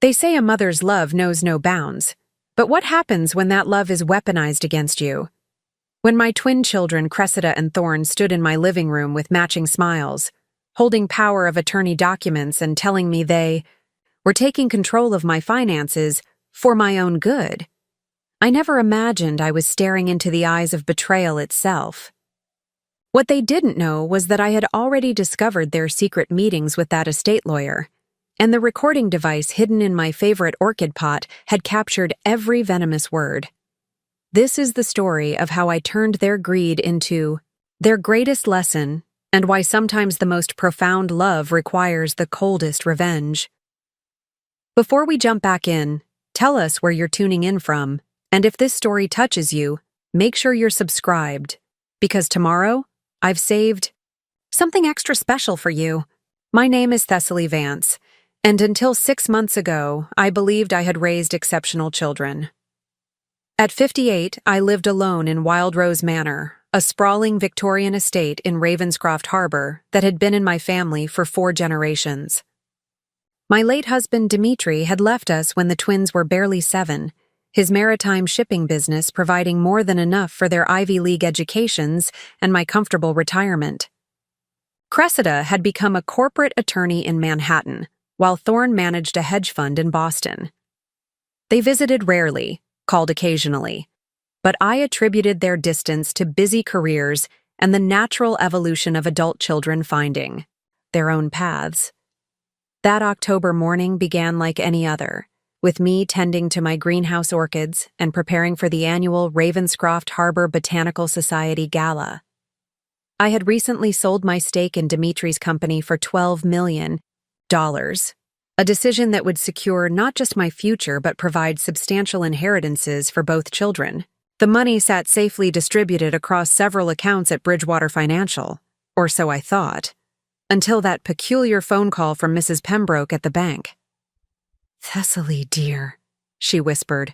They say a mother's love knows no bounds. But what happens when that love is weaponized against you? When my twin children, Cressida and Thorn, stood in my living room with matching smiles, holding power of attorney documents and telling me they were taking control of my finances for my own good, I never imagined I was staring into the eyes of betrayal itself. What they didn't know was that I had already discovered their secret meetings with that estate lawyer, and the recording device hidden in my favorite orchid pot had captured every venomous word. This is the story of how I turned their greed into their greatest lesson, and why sometimes the most profound love requires the coldest revenge. Before we jump back in, tell us where you're tuning in from, and if this story touches you, make sure you're subscribed, because tomorrow, I've saved something extra special for you. My name is Thessaly Vance, and until 6 months ago, I believed I had raised exceptional children. At 58, I lived alone in Wild Rose Manor, a sprawling Victorian estate in Ravenscroft Harbor that had been in my family for 4 generations. My late husband Dimitri had left us when the twins were barely 7, his maritime shipping business providing more than enough for their Ivy League educations and my comfortable retirement. Cressida had become a corporate attorney in Manhattan, while Thorn managed a hedge fund in Boston. They visited rarely, called occasionally, but I attributed their distance to busy careers and the natural evolution of adult children finding their own paths. That October morning began like any other, with me tending to my greenhouse orchids and preparing for the annual Ravenscroft Harbor Botanical Society Gala. I had recently sold my stake in Dimitri's company for $12 million, a decision that would secure not just my future but provide substantial inheritances for both children. The money sat safely distributed across several accounts at Bridgewater Financial, or so I thought, until that peculiar phone call from Mrs. Pembroke at the bank. "Thessaly, dear," she whispered,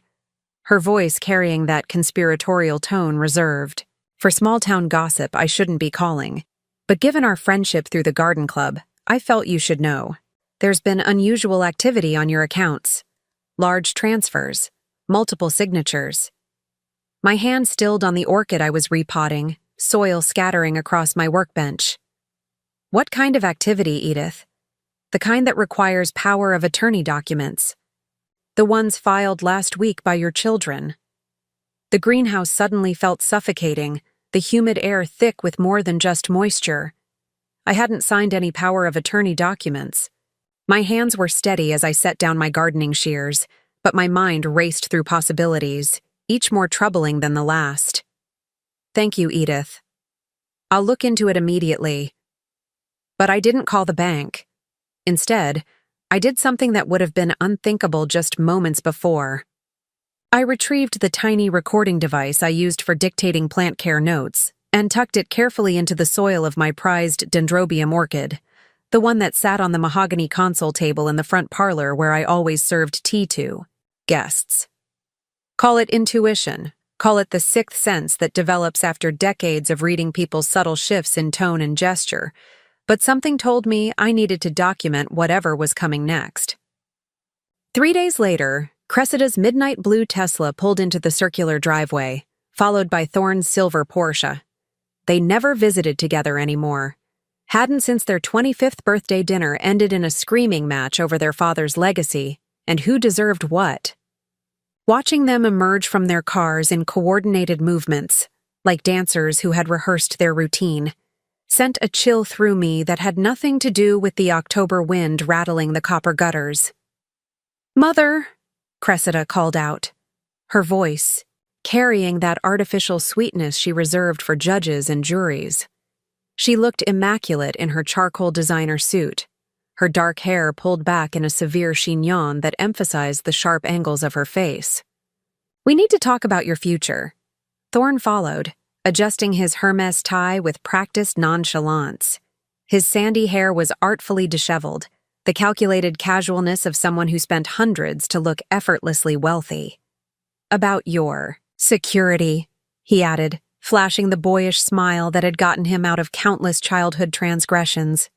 her voice carrying that conspiratorial tone reserved. For small-town gossip, I shouldn't be calling, but given our friendship through the garden club, I felt you should know. There's been unusual activity on your accounts. Large transfers, multiple signatures. My hand stilled on the orchid I was repotting, soil scattering across my workbench. What kind of activity, Edith? The kind that requires power of attorney documents. The ones filed last week by your children. The greenhouse suddenly felt suffocating, the humid air thick with more than just moisture. I hadn't signed any power of attorney documents. My hands were steady as I set down my gardening shears, but my mind raced through possibilities, each more troubling than the last. Thank you, Edith. I'll look into it immediately. But I didn't call the bank. Instead, I did something that would have been unthinkable just moments before. I retrieved the tiny recording device I used for dictating plant care notes and tucked it carefully into the soil of my prized dendrobium orchid, the one that sat on the mahogany console table in the front parlor where I always served tea to guests. Call it intuition, call it the sixth sense that develops after decades of reading people's subtle shifts in tone and gesture, but something told me I needed to document whatever was coming next. 3 days later, Cressida's midnight blue Tesla pulled into the circular driveway, followed by Thorn's silver Porsche. They never visited together anymore. Hadn't since their 25th birthday dinner ended in a screaming match over their father's legacy, and who deserved what. Watching them emerge from their cars in coordinated movements, like dancers who had rehearsed their routine, sent a chill through me that had nothing to do with the October wind rattling the copper gutters. "Mother," Cressida called out, her voice carrying that artificial sweetness she reserved for judges and juries. She looked immaculate in her charcoal designer suit, her dark hair pulled back in a severe chignon that emphasized the sharp angles of her face. "We need to talk about your future." Thorn followed, adjusting his Hermes tie with practiced nonchalance. His sandy hair was artfully disheveled, the calculated casualness of someone who spent hundreds to look effortlessly wealthy. "About your security," he added, flashing the boyish smile that had gotten him out of countless childhood transgressions.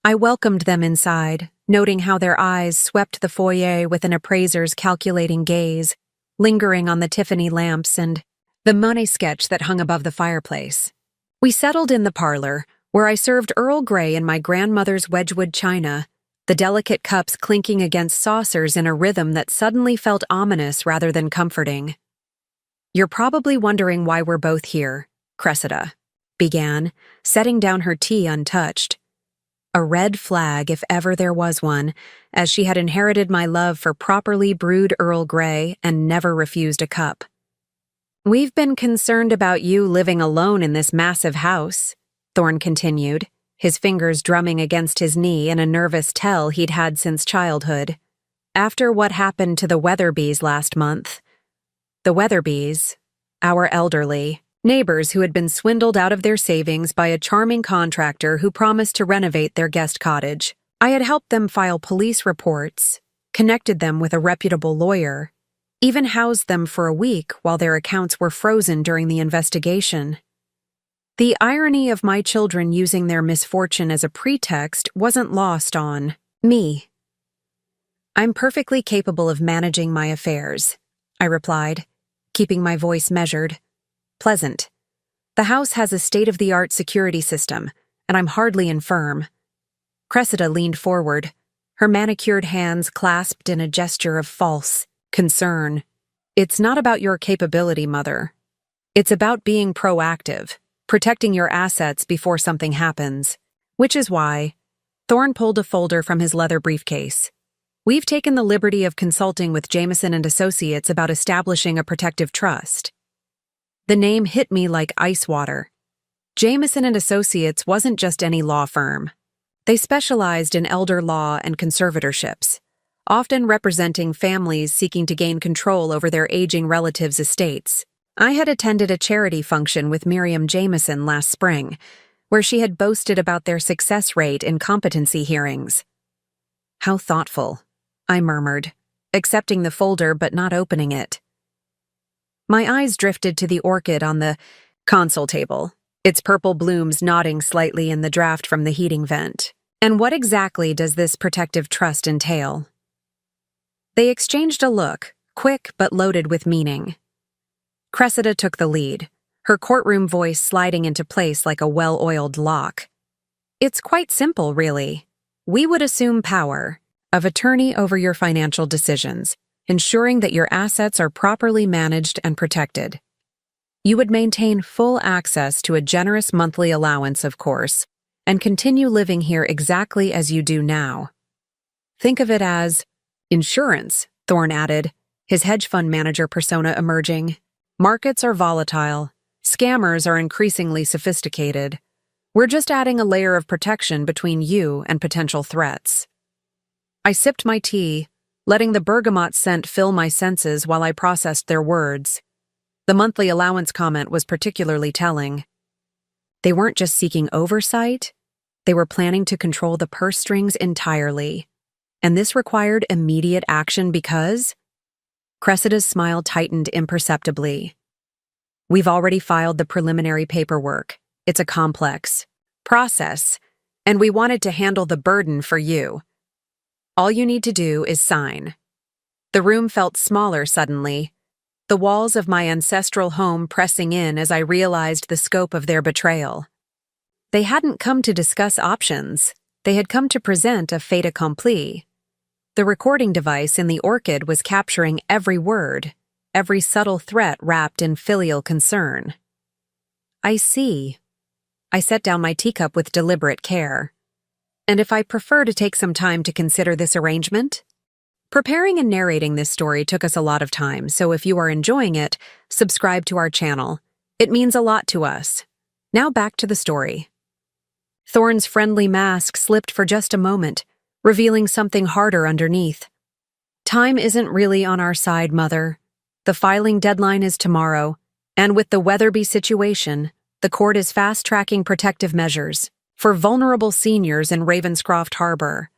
I welcomed them inside, noting how their eyes swept the foyer with an appraiser's calculating gaze, lingering on the Tiffany lamps and the Monet sketch that hung above the fireplace. We settled in the parlor, where I served Earl Grey in my grandmother's Wedgwood china, the delicate cups clinking against saucers in a rhythm that suddenly felt ominous rather than comforting. "You're probably wondering why we're both here," Cressida began, setting down her tea untouched. A red flag, if ever there was one, as she had inherited my love for properly brewed Earl Grey and never refused a cup. "We've been concerned about you living alone in this massive house," Thorne continued, his fingers drumming against his knee in a nervous tell he'd had since childhood. "After what happened to the Weatherbys last month." The Weatherbys, our elderly neighbors who had been swindled out of their savings by a charming contractor who promised to renovate their guest cottage. I had helped them file police reports, connected them with a reputable lawyer, even housed them for a week while their accounts were frozen during the investigation. The irony of my children using their misfortune as a pretext wasn't lost on me. "I'm perfectly capable of managing my affairs," I replied, keeping my voice measured. "Pleasant. The house has a state-of-the-art security system, and I'm hardly infirm." Cressida leaned forward, her manicured hands clasped in a gesture of false concern. "It's not about your capability, Mother. It's about being proactive, protecting your assets before something happens. Which is why," Thorne pulled a folder from his leather briefcase, "we've taken the liberty of consulting with Jameson and Associates about establishing a protective trust." The name hit me like ice water. Jameson and Associates wasn't just any law firm. They specialized in elder law and conservatorships, often representing families seeking to gain control over their aging relatives' estates. I had attended a charity function with Miriam Jameson last spring, where she had boasted about their success rate in competency hearings. "How thoughtful," I murmured, accepting the folder but not opening it. My eyes drifted to the orchid on the console table, its purple blooms nodding slightly in the draft from the heating vent. "And what exactly does this protective trust entail?" They exchanged a look, quick but loaded with meaning. Cressida took the lead, her courtroom voice sliding into place like a well-oiled lock. "It's quite simple, really. We would assume power of attorney over your financial decisions, ensuring that your assets are properly managed and protected. You would maintain full access to a generous monthly allowance, of course, and continue living here exactly as you do now. Think of it as insurance," Thorne added, his hedge fund manager persona emerging. "Markets are volatile. Scammers are increasingly sophisticated. We're just adding a layer of protection between you and potential threats." I sipped my tea, letting the bergamot scent fill my senses while I processed their words. The monthly allowance comment was particularly telling. They weren't just seeking oversight, they were planning to control the purse strings entirely. And this required immediate action because... Cressida's smile tightened imperceptibly. "We've already filed the preliminary paperwork. It's a complex process, and we wanted to handle the burden for you. All you need to do is sign." The room felt smaller suddenly, the walls of my ancestral home pressing in as I realized the scope of their betrayal. They hadn't come to discuss options. They had come to present a fait accompli. The recording device in the orchid was capturing every word, every subtle threat wrapped in filial concern. "I see." I set down my teacup with deliberate care. "And if I prefer to take some time to consider this arrangement?" Preparing and narrating this story took us a lot of time, so if you are enjoying it, subscribe to our channel. It means a lot to us. Now back to the story. Thorne's friendly mask slipped for just a moment, revealing something harder underneath. "Time isn't really on our side, Mother. The filing deadline is tomorrow, and with the Weatherby situation, the court is fast-tracking protective measures for vulnerable seniors in Ravenscroft Harbor."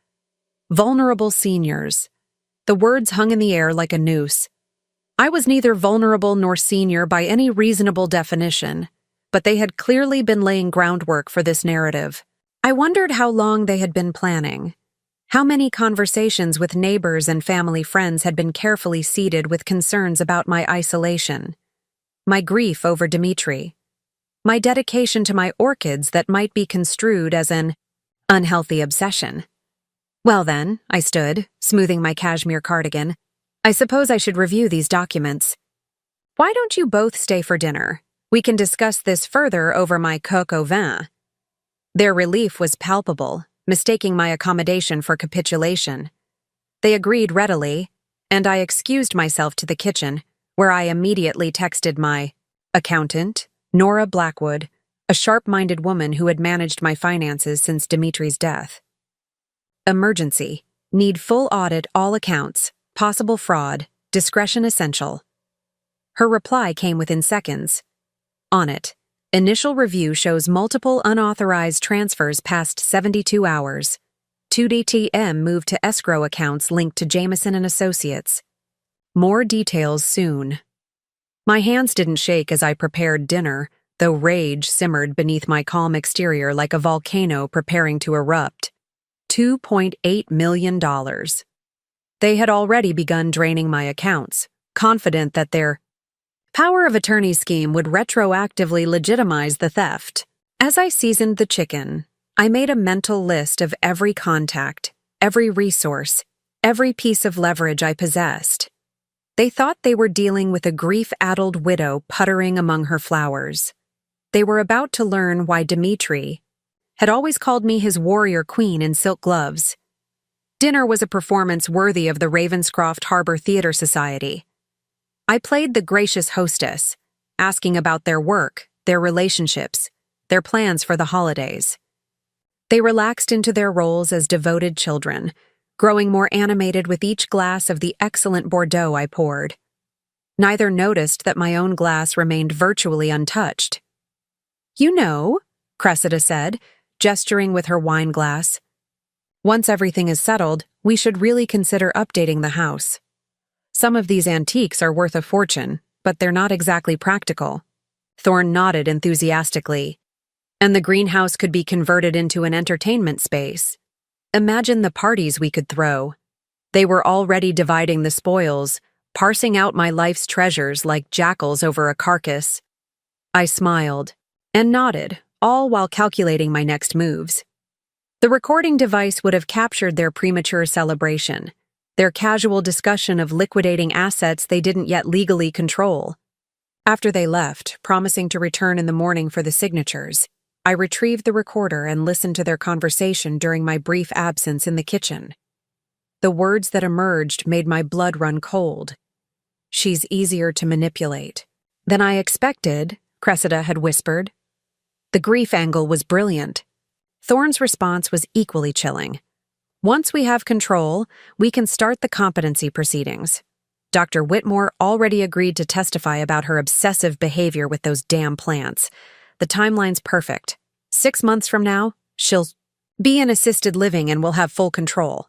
Vulnerable seniors. The words hung in the air like a noose. I was neither vulnerable nor senior by any reasonable definition, but they had clearly been laying groundwork for this narrative. I wondered how long they had been planning. How many conversations with neighbors and family friends had been carefully seeded with concerns about my isolation, my grief over Dmitri, my dedication to my orchids that might be construed as an unhealthy obsession. Well then, I stood, smoothing my cashmere cardigan. I suppose I should review these documents. Why don't you both stay for dinner? We can discuss this further over my coq au vin. Their relief was palpable, mistaking my accommodation for capitulation. They agreed readily, and I excused myself to the kitchen, where I immediately texted my accountant, Nora Blackwood, a sharp-minded woman who had managed my finances since Dimitri's death. Emergency. Need full audit all accounts. Possible fraud. Discretion essential. Her reply came within seconds. On it, initial review shows multiple unauthorized transfers past 72 hours. 2DTM moved to escrow accounts linked to Jameson and Associates. More details soon. My hands didn't shake as I prepared dinner, though rage simmered beneath my calm exterior like a volcano preparing to erupt. $2.8 million. They had already begun draining my accounts, confident that their power of attorney scheme would retroactively legitimize the theft. As I seasoned the chicken, I made a mental list of every contact, every resource, every piece of leverage I possessed. They thought they were dealing with a grief-addled widow puttering among her flowers. They were about to learn why Dmitri had always called me his warrior queen in silk gloves. Dinner was a performance worthy of the Ravenscroft Harbor Theater Society. I played the gracious hostess, asking about their work, their relationships, their plans for the holidays. They relaxed into their roles as devoted children, growing more animated with each glass of the excellent Bordeaux I poured. Neither noticed that my own glass remained virtually untouched. "You know," Cressida said, gesturing with her wine glass, "once everything is settled, we should really consider updating the house. Some of these antiques are worth a fortune, but they're not exactly practical." Thorne nodded enthusiastically. "And the greenhouse could be converted into an entertainment space. Imagine the parties we could throw." They were already dividing the spoils, parsing out my life's treasures like jackals over a carcass. I smiled and nodded, all while calculating my next moves. The recording device would have captured their premature celebration, their casual discussion of liquidating assets they didn't yet legally control. After they left, promising to return in the morning for the signatures, I retrieved the recorder and listened to their conversation during my brief absence in the kitchen. The words that emerged made my blood run cold. "She's easier to manipulate than I expected," Cressida had whispered. The grief angle was brilliant. Thorne's response was equally chilling. "Once we have control, we can start the competency proceedings. Dr. Whitmore already agreed to testify about her obsessive behavior with those damn plants. The timeline's perfect. 6 months from now, she'll be in assisted living and will have full control.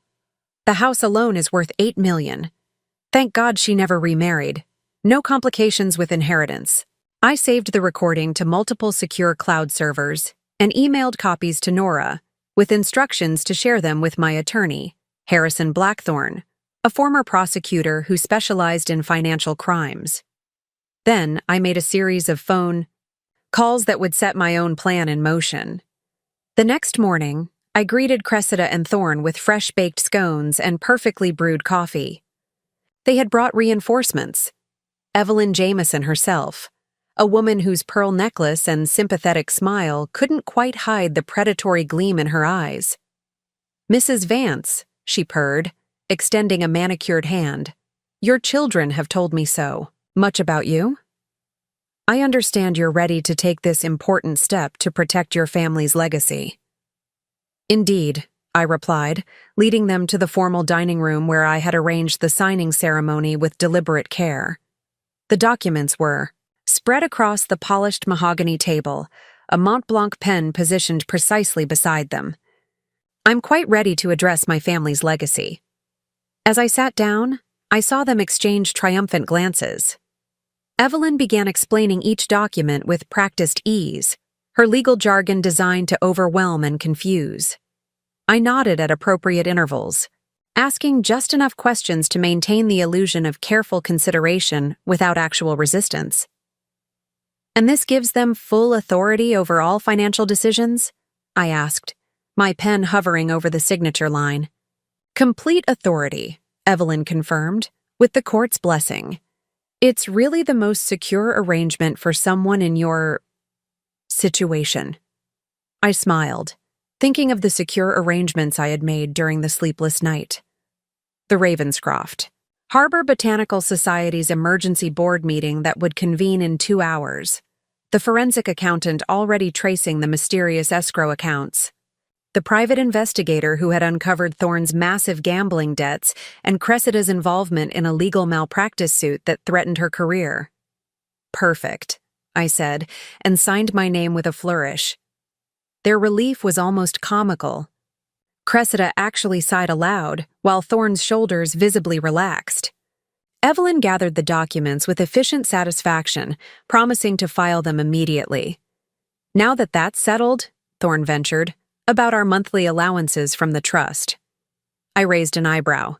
The house alone is worth $8 million. Thank God she never remarried. No complications with inheritance." I saved the recording to multiple secure cloud servers and emailed copies to Nora, with instructions to share them with my attorney, Harrison Blackthorne, a former prosecutor who specialized in financial crimes. Then I made a series of phone calls that would set my own plan in motion. The next morning, I greeted Cressida and Thorne with fresh-baked scones and perfectly brewed coffee. They had brought reinforcements. Evelyn Jameson herself, a woman whose pearl necklace and sympathetic smile couldn't quite hide the predatory gleam in her eyes. "Mrs. Vance," she purred, extending a manicured hand. "Your children have told me so. Much about you? I understand you're ready to take this important step to protect your family's legacy." "Indeed," I replied, leading them to the formal dining room where I had arranged the signing ceremony with deliberate care. The documents were spread across the polished mahogany table, a Mont Blanc pen positioned precisely beside them. "I'm quite ready to address my family's legacy." As I sat down, I saw them exchange triumphant glances. Evelyn began explaining each document with practiced ease, her legal jargon designed to overwhelm and confuse. I nodded at appropriate intervals, asking just enough questions to maintain the illusion of careful consideration without actual resistance. "And this gives them full authority over all financial decisions?" I asked, my pen hovering over the signature line. "Complete authority," Evelyn confirmed, "with the court's blessing. It's really the most secure arrangement for someone in your situation." I smiled, thinking of the secure arrangements I had made during the sleepless night. The Ravenscroft, Harbor Botanical Society's emergency board meeting that would convene in 2 hours. The forensic accountant already tracing the mysterious escrow accounts. The private investigator who had uncovered Thorne's massive gambling debts and Cressida's involvement in a legal malpractice suit that threatened her career. "Perfect," I said, and signed my name with a flourish. Their relief was almost comical. Cressida actually sighed aloud, while Thorne's shoulders visibly relaxed. Evelyn gathered the documents with efficient satisfaction, promising to file them immediately. "Now that that's settled," Thorne ventured, "about our monthly allowances from the trust." I raised an eyebrow.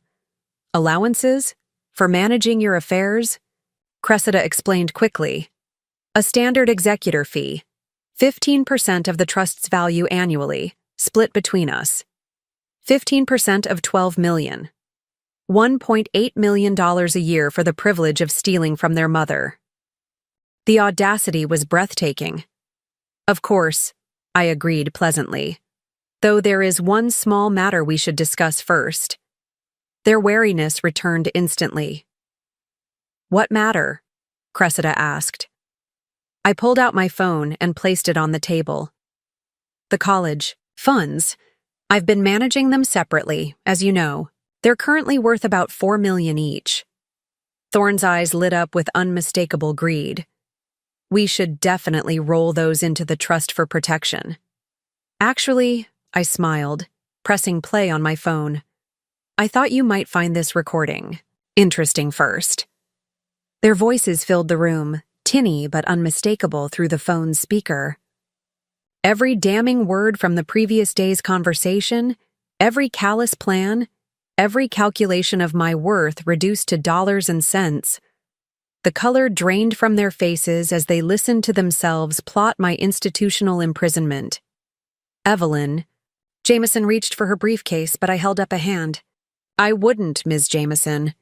"Allowances? For managing your affairs?" Cressida explained quickly. "A standard executor fee. 15% of the trust's value annually, split between us. 15% of $12 million. $1.8 million a year for the privilege of stealing from their mother." The audacity was breathtaking. "Of course," I agreed pleasantly, "though there is one small matter we should discuss first." Their wariness returned instantly. "What matter?" Cressida asked. I pulled out my phone and placed it on the table. "The college funds. I've been managing them separately, as you know. They're currently worth about $4 million each." Thorne's eyes lit up with unmistakable greed. "We should definitely roll those into the trust for protection." "Actually," I smiled, pressing play on my phone, "I thought you might find this recording interesting first." Their voices filled the room, tinny but unmistakable through the phone's speaker. Every damning word from the previous day's conversation, every callous plan, every calculation of my worth reduced to dollars and cents. The color drained from their faces as they listened to themselves plot my institutional imprisonment. "Evelyn." Jameson reached for her briefcase, but I held up a hand. "I wouldn't, Ms. Jameson.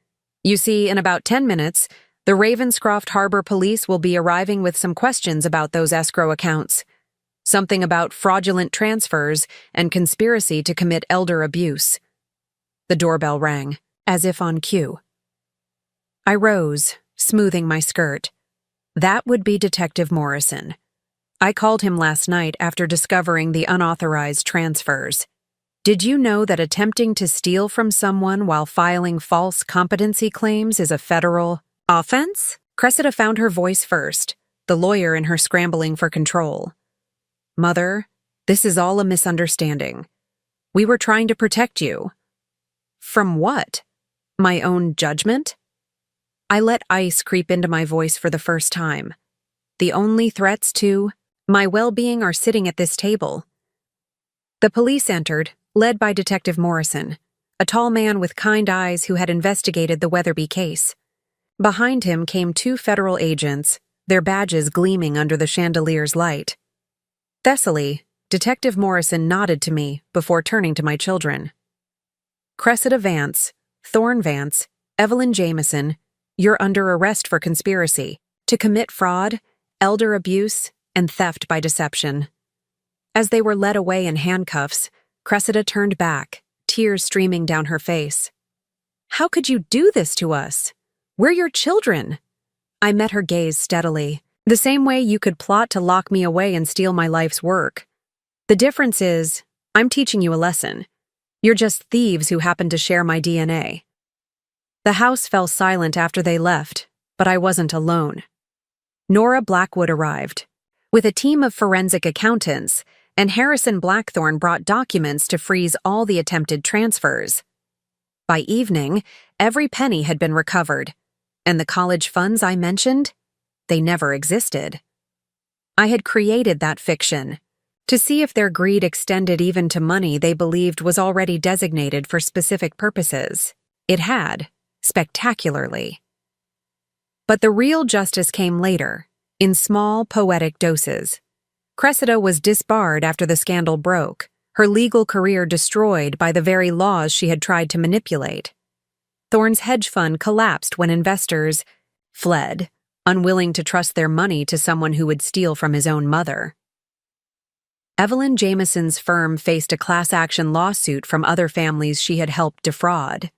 You see, in about 10 minutes, the Ravenscroft Harbor Police will be arriving with some questions about those escrow accounts. Something about fraudulent transfers and conspiracy to commit elder abuse." The doorbell rang, as if on cue. I rose, smoothing my skirt. That would be Detective Morrison. I called him last night after discovering the unauthorized transfers. "Did you know that attempting to steal from someone while filing false competency claims is a federal offense?" Cressida found her voice first, the lawyer in her scrambling for control. "Mother, this is all a misunderstanding. We were trying to protect you." "From what? My own judgment?" I let ice creep into my voice for the first time. "The only threats to my well-being are sitting at this table." The police entered, led by Detective Morrison, a tall man with kind eyes who had investigated the Weatherby case. Behind him came 2 federal agents, their badges gleaming under the chandelier's light. Thessaly, Detective Morrison nodded to me before turning to my children. "Cressida Vance, Thorne Vance, Evelyn Jameson, you're under arrest for conspiracy to commit fraud, elder abuse, and theft by deception." As they were led away in handcuffs, Cressida turned back, tears streaming down her face. "How could you do this to us? We're your children." I met her gaze steadily. "The same way you could plot to lock me away and steal my life's work. The difference is, I'm teaching you a lesson. You're just thieves who happen to share my DNA." The house fell silent after they left, but I wasn't alone. Nora Blackwood arrived, with a team of forensic accountants, and Harrison Blackthorne brought documents to freeze all the attempted transfers. By evening, every penny had been recovered, and the college funds I mentioned, they never existed. I had created that fiction, to see if their greed extended even to money they believed was already designated for specific purposes. It had, spectacularly. But the real justice came later, in small, poetic doses. Cressida was disbarred after the scandal broke, her legal career destroyed by the very laws she had tried to manipulate. Thorne's hedge fund collapsed when investors fled, unwilling to trust their money to someone who would steal from his own mother. Evelyn Jameson's firm faced a class-action lawsuit from other families she had helped defraud.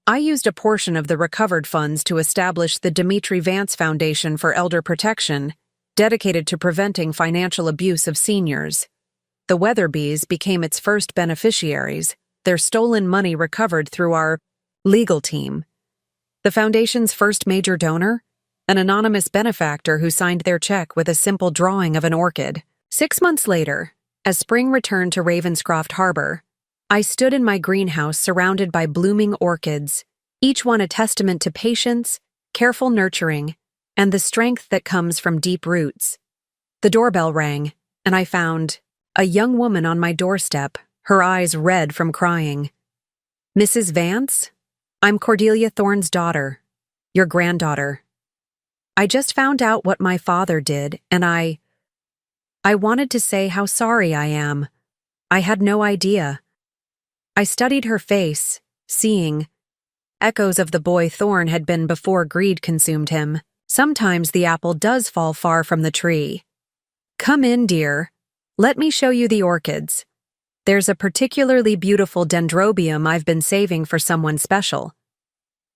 I used a portion of the recovered funds to establish the Dimitri Vance Foundation for Elder Protection, dedicated to preventing financial abuse of seniors. The Weatherbys became its first beneficiaries, their stolen money recovered through our legal team. The foundation's first major donor? An anonymous benefactor who signed their check with a simple drawing of an orchid. 6 months later, as spring returned to Ravenscroft Harbor, I stood in my greenhouse surrounded by blooming orchids, each one a testament to patience, careful nurturing, and the strength that comes from deep roots. The doorbell rang, and I found a young woman on my doorstep, her eyes red from crying. "Mrs. Vance? I'm Cordelia Thorne's daughter, your granddaughter. I just found out what my father did, and I wanted to say how sorry I am. I had no idea." I studied her face, seeing echoes of the boy Thorne had been before greed consumed him. Sometimes the apple does fall far from the tree. "Come in, dear. Let me show you the orchids. There's a particularly beautiful dendrobium I've been saving for someone special."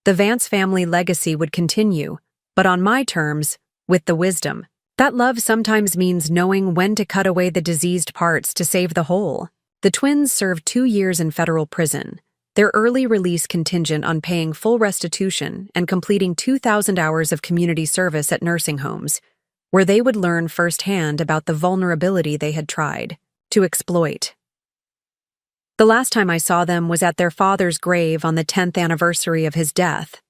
The Vance family legacy would continue, but on my terms, with the wisdom. That love sometimes means knowing when to cut away the diseased parts to save the whole. The twins served 2 years in federal prison, their early release contingent on paying full restitution and completing 2,000 hours of community service at nursing homes, where they would learn firsthand about the vulnerability they had tried to exploit. The last time I saw them was at their father's grave on the 10th anniversary of his death.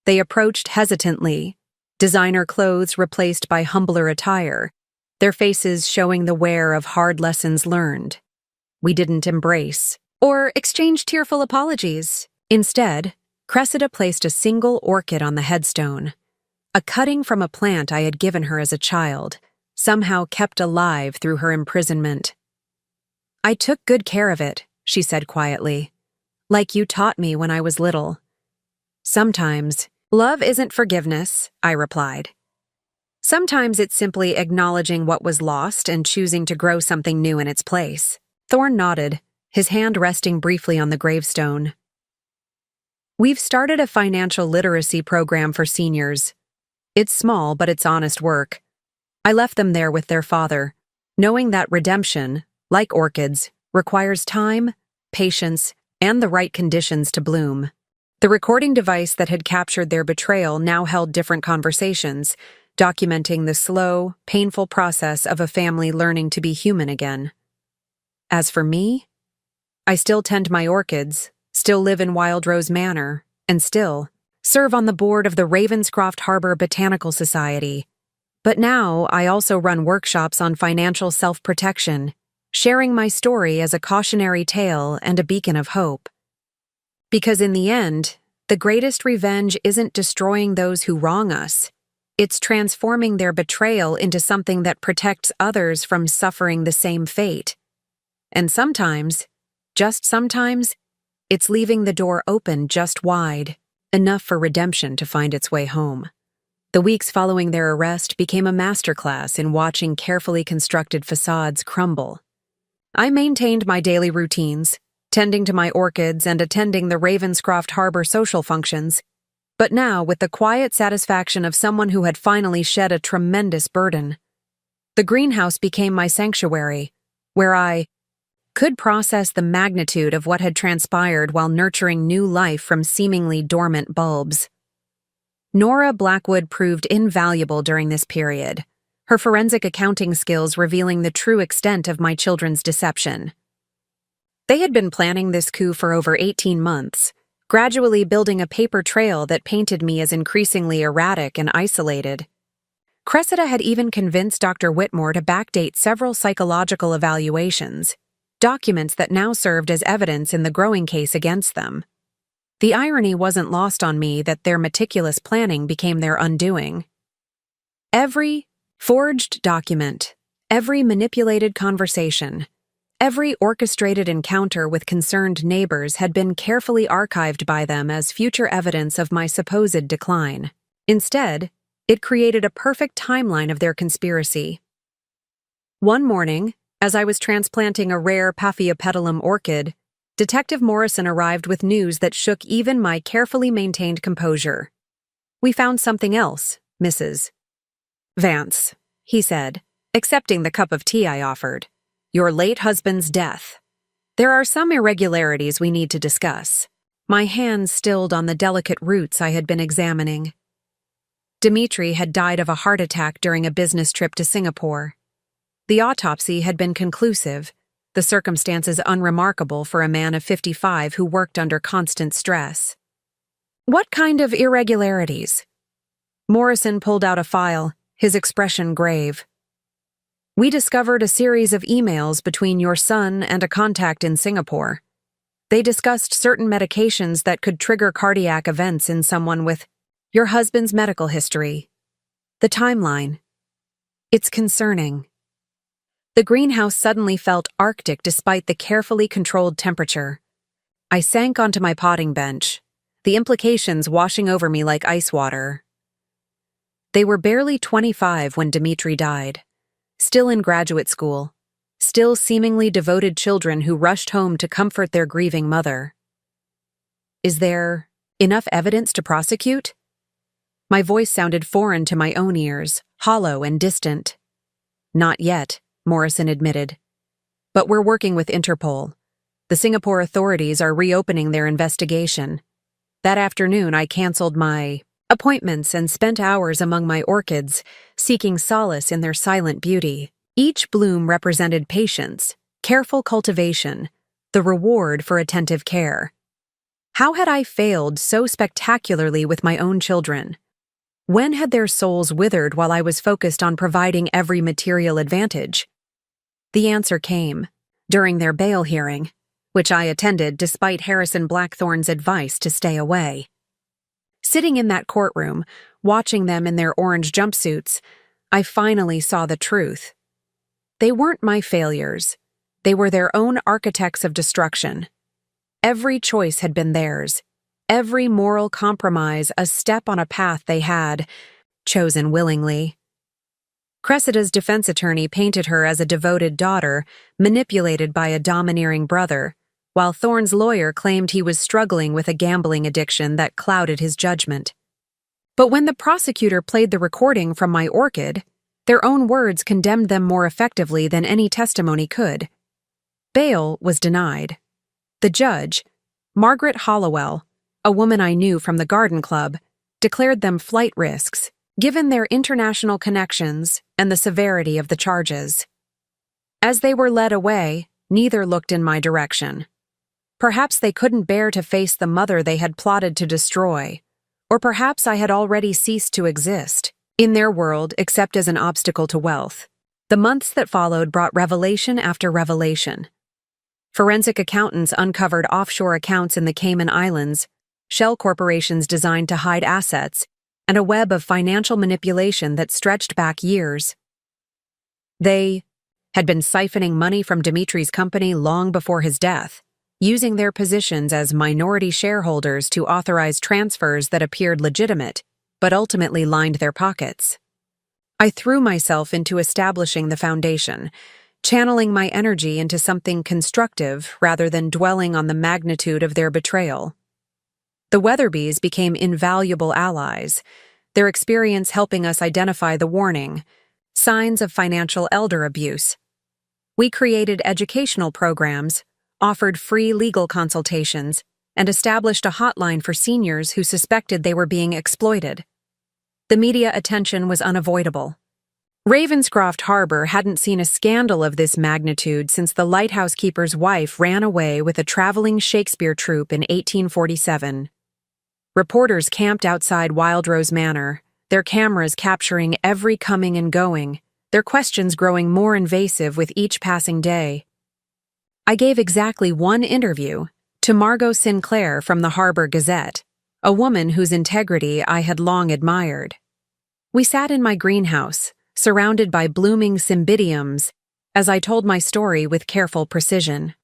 They approached hesitantly, designer clothes replaced by humbler attire, their faces showing the wear of hard lessons learned. We didn't embrace or exchange tearful apologies. Instead, Cressida placed a single orchid on the headstone, a cutting from a plant I had given her as a child, somehow kept alive through her imprisonment. "I took good care of it," she said quietly, "like you taught me when I was little." "Sometimes, love isn't forgiveness," I replied. "Sometimes it's simply acknowledging what was lost and choosing to grow something new in its place." Thorne nodded, his hand resting briefly on the gravestone. "We've started a financial literacy program for seniors. It's small, but it's honest work. I left them there with their father, knowing that redemption, like orchids, requires time, patience, and the right conditions to bloom." The recording device that had captured their betrayal now held different conversations, documenting the slow, painful process of a family learning to be human again. As for me, I still tend my orchids, still live in Wildrose Manor, and still serve on the board of the Ravenscroft Harbor Botanical Society. But now I also run workshops on financial self-protection, sharing my story as a cautionary tale and a beacon of hope. Because in the end, the greatest revenge isn't destroying those who wrong us. It's transforming their betrayal into something that protects others from suffering the same fate. And sometimes, just sometimes, it's leaving the door open just wide, enough for redemption to find its way home. The weeks following their arrest became a masterclass in watching carefully constructed facades crumble. I maintained my daily routines, tending to my orchids and attending the Ravenscroft Harbor social functions, but now with the quiet satisfaction of someone who had finally shed a tremendous burden. The greenhouse became my sanctuary, where I could process the magnitude of what had transpired while nurturing new life from seemingly dormant bulbs. Nora Blackwood proved invaluable during this period, her forensic accounting skills revealing the true extent of my children's deception. They had been planning this coup for over 18 months, gradually building a paper trail that painted me as increasingly erratic and isolated. Cressida had even convinced Dr. Whitmore to backdate several psychological evaluations, documents that now served as evidence in the growing case against them. The irony wasn't lost on me that their meticulous planning became their undoing. Every forged document, every manipulated conversation, every orchestrated encounter with concerned neighbors had been carefully archived by them as future evidence of my supposed decline. Instead, it created a perfect timeline of their conspiracy. One morning, as I was transplanting a rare Paphiopedilum orchid, Detective Morrison arrived with news that shook even my carefully maintained composure. "We found something else, Mrs. Vance," he said, accepting the cup of tea I offered. "Your late husband's death. There are some irregularities we need to discuss." My hands stilled on the delicate roots I had been examining. Dimitri had died of a heart attack during a business trip to Singapore. The autopsy had been conclusive, the circumstances unremarkable for a man of 55 who worked under constant stress. "What kind of irregularities?" Morrison pulled out a file, his expression grave. "We discovered a series of emails between your son and a contact in Singapore. They discussed certain medications that could trigger cardiac events in someone with your husband's medical history. The timeline. It's concerning." The greenhouse suddenly felt arctic despite the carefully controlled temperature. I sank onto my potting bench, the implications washing over me like ice water. They were barely 25 when Dimitri died, still in graduate school, still seemingly devoted children who rushed home to comfort their grieving mother. "Is there enough evidence to prosecute?" My voice sounded foreign to my own ears, hollow and distant. "Not yet," Morrison admitted. "But we're working with Interpol. The Singapore authorities are reopening their investigation. That afternoon, I canceled my appointments and spent hours among my orchids, seeking solace in their silent beauty. Each bloom represented patience, careful cultivation, the reward for attentive care. How had I failed so spectacularly with my own children? When had their souls withered while I was focused on providing every material advantage? The answer came during their bail hearing, which I attended despite Harrison Blackthorne's advice to stay away. Sitting in that courtroom, watching them in their orange jumpsuits, I finally saw the truth. They weren't my failures. They were their own architects of destruction. Every choice had been theirs. Every moral compromise a step on a path they had chosen willingly. Cressida's defense attorney painted her as a devoted daughter, manipulated by a domineering brother, while Thorne's lawyer claimed he was struggling with a gambling addiction that clouded his judgment. But when the prosecutor played the recording from my orchid, their own words condemned them more effectively than any testimony could. Bail was denied. The judge, Margaret Hollowell, a woman I knew from the garden club, declared them flight risks, given their international connections and the severity of the charges. As they were led away, neither looked in my direction. Perhaps they couldn't bear to face the mother they had plotted to destroy, or perhaps I had already ceased to exist in their world except as an obstacle to wealth. The months that followed brought revelation after revelation. Forensic accountants uncovered offshore accounts in the Cayman Islands, shell corporations designed to hide assets, and a web of financial manipulation that stretched back years. They had been siphoning money from Dimitri's company long before his death, using their positions as minority shareholders to authorize transfers that appeared legitimate, but ultimately lined their pockets. I threw myself into establishing the foundation, channeling my energy into something constructive rather than dwelling on the magnitude of their betrayal. The Weatherbys became invaluable allies, their experience helping us identify the warning signs of financial elder abuse. We created educational programs, offered free legal consultations, and established a hotline for seniors who suspected they were being exploited. The media attention was unavoidable. Ravenscroft Harbor hadn't seen a scandal of this magnitude since the lighthouse keeper's wife ran away with a traveling Shakespeare troupe in 1847. Reporters camped outside Wildrose Manor, their cameras capturing every coming and going, their questions growing more invasive with each passing day. I gave exactly one interview to Margot Sinclair from the Harbor Gazette, a woman whose integrity I had long admired. We sat in my greenhouse, surrounded by blooming cymbidiums, as I told my story with careful precision.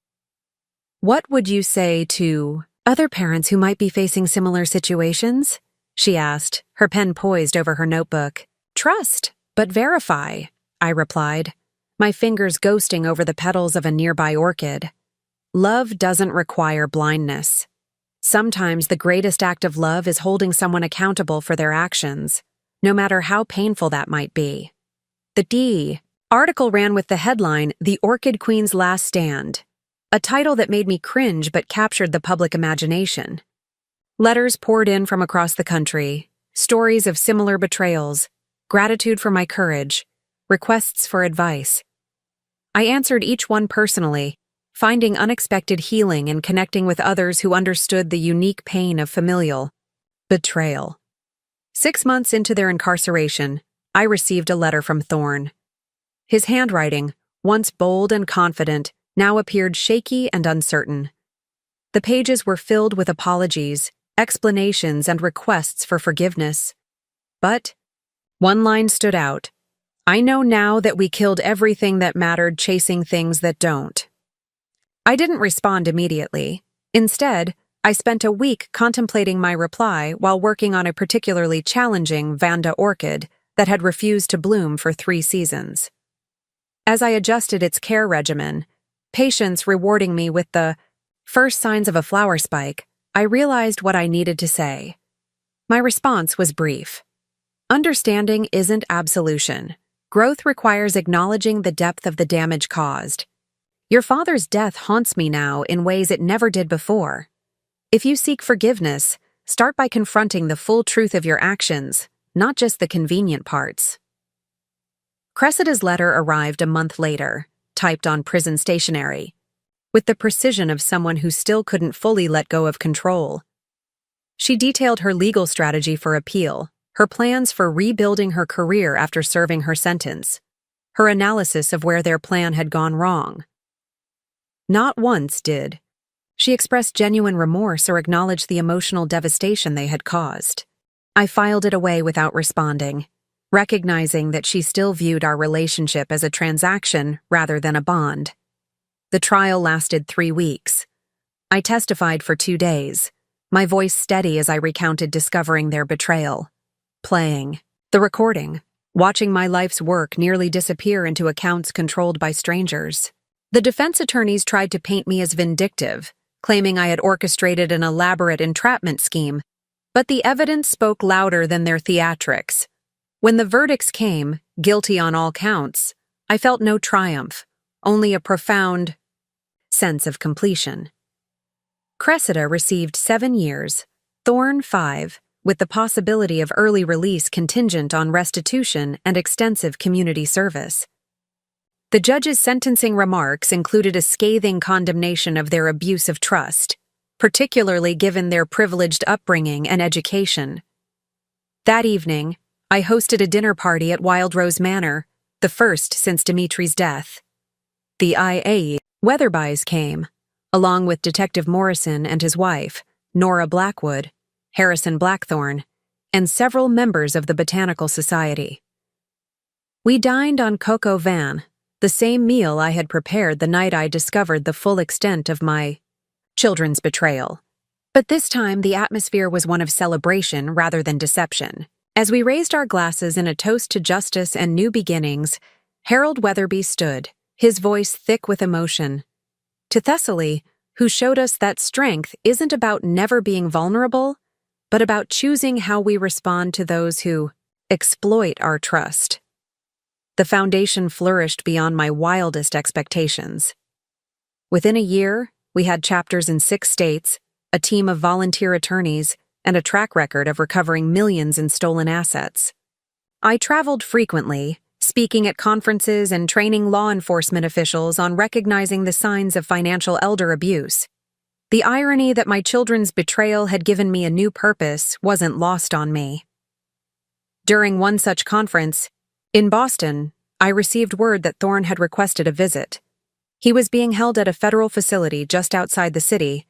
"What would you say to other parents who might be facing similar situations?" she asked, her pen poised over her notebook. "Trust, but verify," I replied, my fingers ghosting over the petals of a nearby orchid. Love doesn't require blindness. Sometimes the greatest act of love is holding someone accountable for their actions, no matter how painful that might be. The article ran with the headline, "The Orchid Queen's Last Stand," a title that made me cringe but captured the public imagination. Letters poured in from across the country, stories of similar betrayals, gratitude for my courage, requests for advice. I answered each one personally, finding unexpected healing and connecting with others who understood the unique pain of familial betrayal. 6 months into their incarceration, I received a letter from Thorne. His handwriting, once bold and confident, now appeared shaky and uncertain. The pages were filled with apologies, explanations, and requests for forgiveness. But one line stood out. "I know now that we killed everything that mattered chasing things that don't." I didn't respond immediately. Instead, I spent a week contemplating my reply while working on a particularly challenging Vanda orchid that had refused to bloom for 3 seasons. As I adjusted its care regimen, patience rewarding me with the first signs of a flower spike, I realized what I needed to say. My response was brief. Understanding isn't absolution. Growth requires acknowledging the depth of the damage caused. Your father's death haunts me now in ways it never did before. If you seek forgiveness, start by confronting the full truth of your actions, not just the convenient parts. Cressida's letter arrived a month later, typed on prison stationery, with the precision of someone who still couldn't fully let go of control. She detailed her legal strategy for appeal, her plans for rebuilding her career after serving her sentence, her analysis of where their plan had gone wrong. Not once did she expressed genuine remorse or acknowledge the emotional devastation they had caused. I filed it away without responding, recognizing that she still viewed our relationship as a transaction rather than a bond. The trial lasted 3 weeks. I testified for 2 days, my voice steady as I recounted discovering their betrayal, playing the recording, watching my life's work nearly disappear into accounts controlled by strangers. The defense attorneys tried to paint me as vindictive, claiming I had orchestrated an elaborate entrapment scheme, but the evidence spoke louder than their theatrics. When the verdicts came, guilty on all counts, I felt no triumph, only a profound sense of completion. Cressida received 7 years, Thorne 5, with the possibility of early release contingent on restitution and extensive community service. The judge's sentencing remarks included a scathing condemnation of their abuse of trust, particularly given their privileged upbringing and education. That evening, I hosted a dinner party at Wild Rose Manor, the first since Dimitri's death. The IA Weatherbys came, along with Detective Morrison and his wife, Nora Blackwood, Harrison Blackthorne, and several members of the Botanical Society. We dined on coq au vin, the same meal I had prepared the night I discovered the full extent of my children's betrayal. But this time the atmosphere was one of celebration rather than deception. As we raised our glasses in a toast to justice and new beginnings, Harold Weatherby stood, his voice thick with emotion. To Thessaly, who showed us that strength isn't about never being vulnerable, but about choosing how we respond to those who exploit our trust. The foundation flourished beyond my wildest expectations. Within a year, we had chapters in 6 states, a team of volunteer attorneys, and a track record of recovering millions in stolen assets. I traveled frequently, speaking at conferences and training law enforcement officials on recognizing the signs of financial elder abuse. The irony that my children's betrayal had given me a new purpose wasn't lost on me. During one such conference, in Boston, I received word that Thorne had requested a visit. He was being held at a federal facility just outside the city,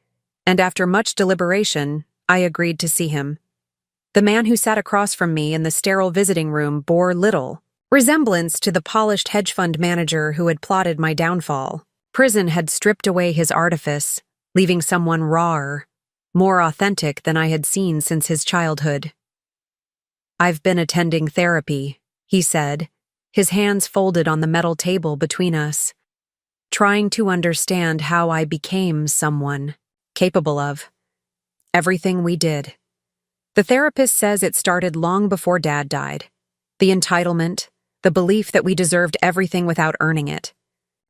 and after much deliberation, I agreed to see him. The man who sat across from me in the sterile visiting room bore little resemblance to the polished hedge fund manager who had plotted my downfall. Prison had stripped away his artifice, leaving someone rawer, more authentic than I had seen since his childhood. "I've been attending therapy," he said, his hands folded on the metal table between us, "trying to understand how I became someone capable of everything we did. The therapist says it started long before Dad died. The entitlement, the belief that we deserved everything without earning it."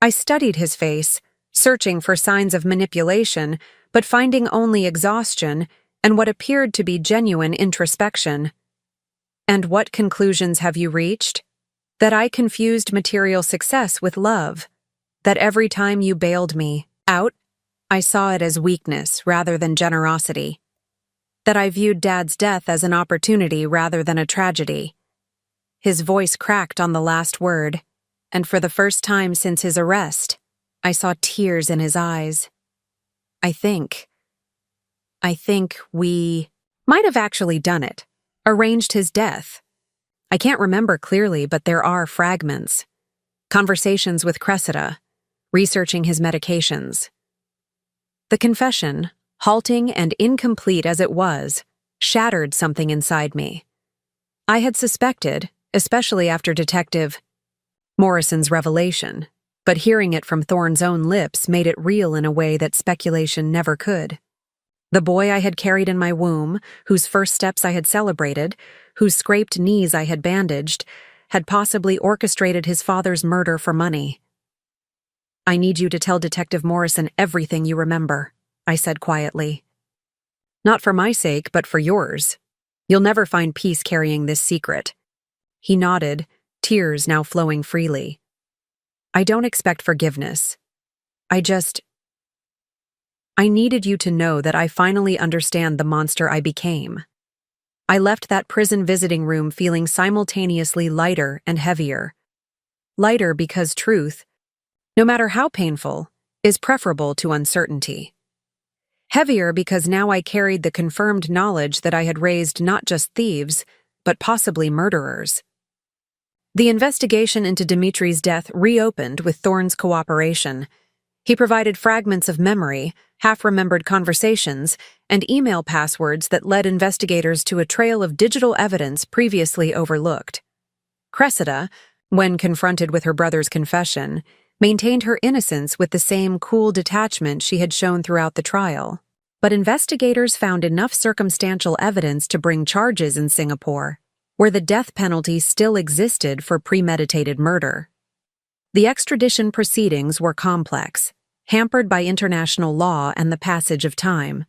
I studied his face, searching for signs of manipulation, but finding only exhaustion and what appeared to be genuine introspection. "And what conclusions have you reached?" "That I confused material success with love. That every time you bailed me out, I saw it as weakness rather than generosity. That I viewed Dad's death as an opportunity rather than a tragedy." His voice cracked on the last word, and for the first time since his arrest, I saw tears in his eyes. I think we might have actually done it, arranged his death. I can't remember clearly, but there are fragments. Conversations with Cressida, researching his medications. The confession, halting and incomplete as it was, shattered something inside me. I had suspected, especially after Detective Morrison's revelation, but hearing it from Thorne's own lips made it real in a way that speculation never could. The boy I had carried in my womb, whose first steps I had celebrated, whose scraped knees I had bandaged, had possibly orchestrated his father's murder for money. "I need you to tell Detective Morrison everything you remember," I said quietly. "Not for my sake, but for yours. You'll never find peace carrying this secret." He nodded, tears now flowing freely. "I don't expect forgiveness. I needed you to know that I finally understand the monster I became." I left that prison visiting room feeling simultaneously lighter and heavier. Lighter because truth, no matter how painful, is preferable to uncertainty. Heavier because now I carried the confirmed knowledge that I had raised not just thieves, but possibly murderers. The investigation into Dimitri's death reopened with Thorne's cooperation. He provided fragments of memory, half-remembered conversations, and email passwords that led investigators to a trail of digital evidence previously overlooked. Cressida, when confronted with her brother's confession, maintained her innocence with the same cool detachment she had shown throughout the trial. But investigators found enough circumstantial evidence to bring charges in Singapore, where the death penalty still existed for premeditated murder. The extradition proceedings were complex, hampered by international law and the passage of time.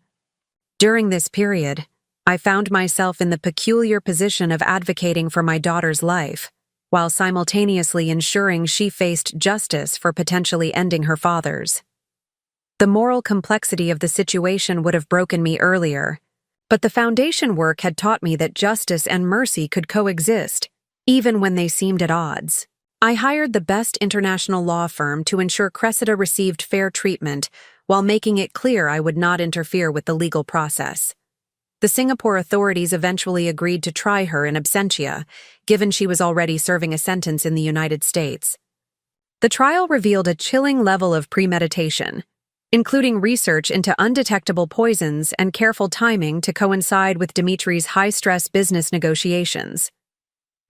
During this period, I found myself in the peculiar position of advocating for my daughter's life, while simultaneously ensuring she faced justice for potentially ending her father's. The moral complexity of the situation would have broken me earlier, but the foundation work had taught me that justice and mercy could coexist, even when they seemed at odds. I hired the best international law firm to ensure Cressida received fair treatment, while making it clear I would not interfere with the legal process. The Singapore authorities eventually agreed to try her in absentia, given she was already serving a sentence in the United States. The trial revealed a chilling level of premeditation, including research into undetectable poisons and careful timing to coincide with Dimitri's high-stress business negotiations.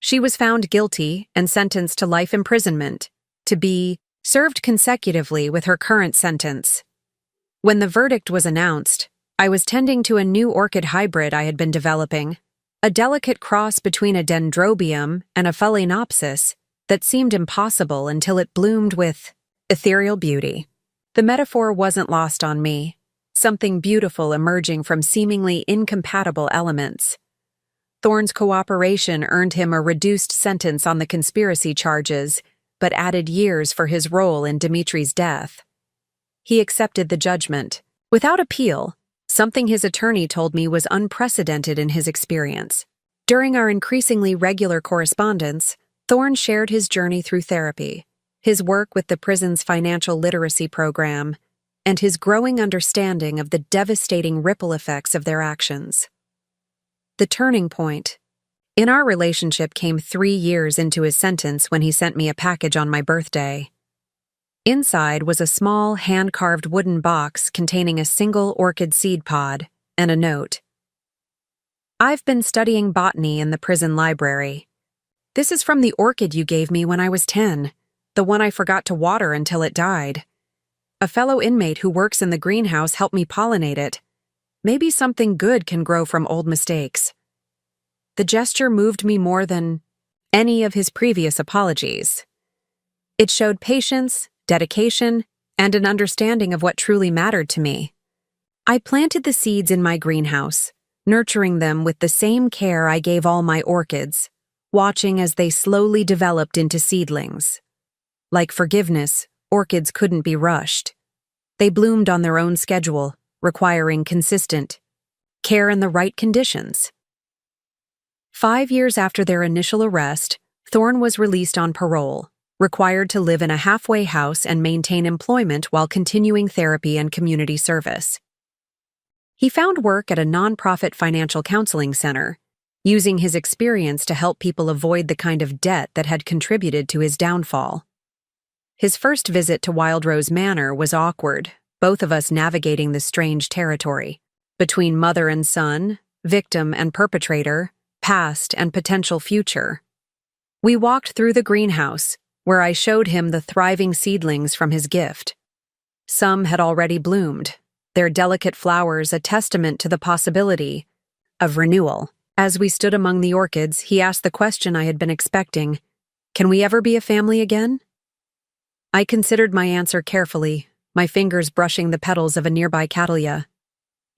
She was found guilty and sentenced to life imprisonment, to be served consecutively with her current sentence. When the verdict was announced, I was tending to a new orchid hybrid I had been developing, a delicate cross between a dendrobium and a phalaenopsis that seemed impossible until it bloomed with ethereal beauty. The metaphor wasn't lost on me, something beautiful emerging from seemingly incompatible elements. Thorne's cooperation earned him a reduced sentence on the conspiracy charges, but added years for his role in Dimitri's death. He accepted the judgment, without appeal, something his attorney told me was unprecedented in his experience. During our increasingly regular correspondence, Thorne shared his journey through therapy, his work with the prison's financial literacy program, and his growing understanding of the devastating ripple effects of their actions. The turning point in our relationship came 3 years into his sentence when he sent me a package on my birthday. Inside was a small, hand-carved wooden box containing a single orchid seed pod and a note. "I've been studying botany in the prison library. This is from the orchid you gave me when I was 10, the one I forgot to water until it died. A fellow inmate who works in the greenhouse helped me pollinate it. Maybe something good can grow from old mistakes." The gesture moved me more than any of his previous apologies. It showed patience, dedication, and an understanding of what truly mattered to me. I planted the seeds in my greenhouse, nurturing them with the same care I gave all my orchids, watching as they slowly developed into seedlings. Like forgiveness, orchids couldn't be rushed. They bloomed on their own schedule, requiring consistent care in the right conditions. 5 years after their initial arrest, Thorne was released on parole, required to live in a halfway house and maintain employment while continuing therapy and community service. He found work at a nonprofit financial counseling center, using his experience to help people avoid the kind of debt that had contributed to his downfall. His first visit to Wildrose Manor was awkward, both of us navigating the strange territory between mother and son, victim and perpetrator, past and potential future. We walked through the greenhouse, where I showed him the thriving seedlings from his gift. Some had already bloomed, their delicate flowers a testament to the possibility of renewal. As we stood among the orchids, he asked the question I had been expecting: "Can we ever be a family again?" I considered my answer carefully, my fingers brushing the petals of a nearby cattleya.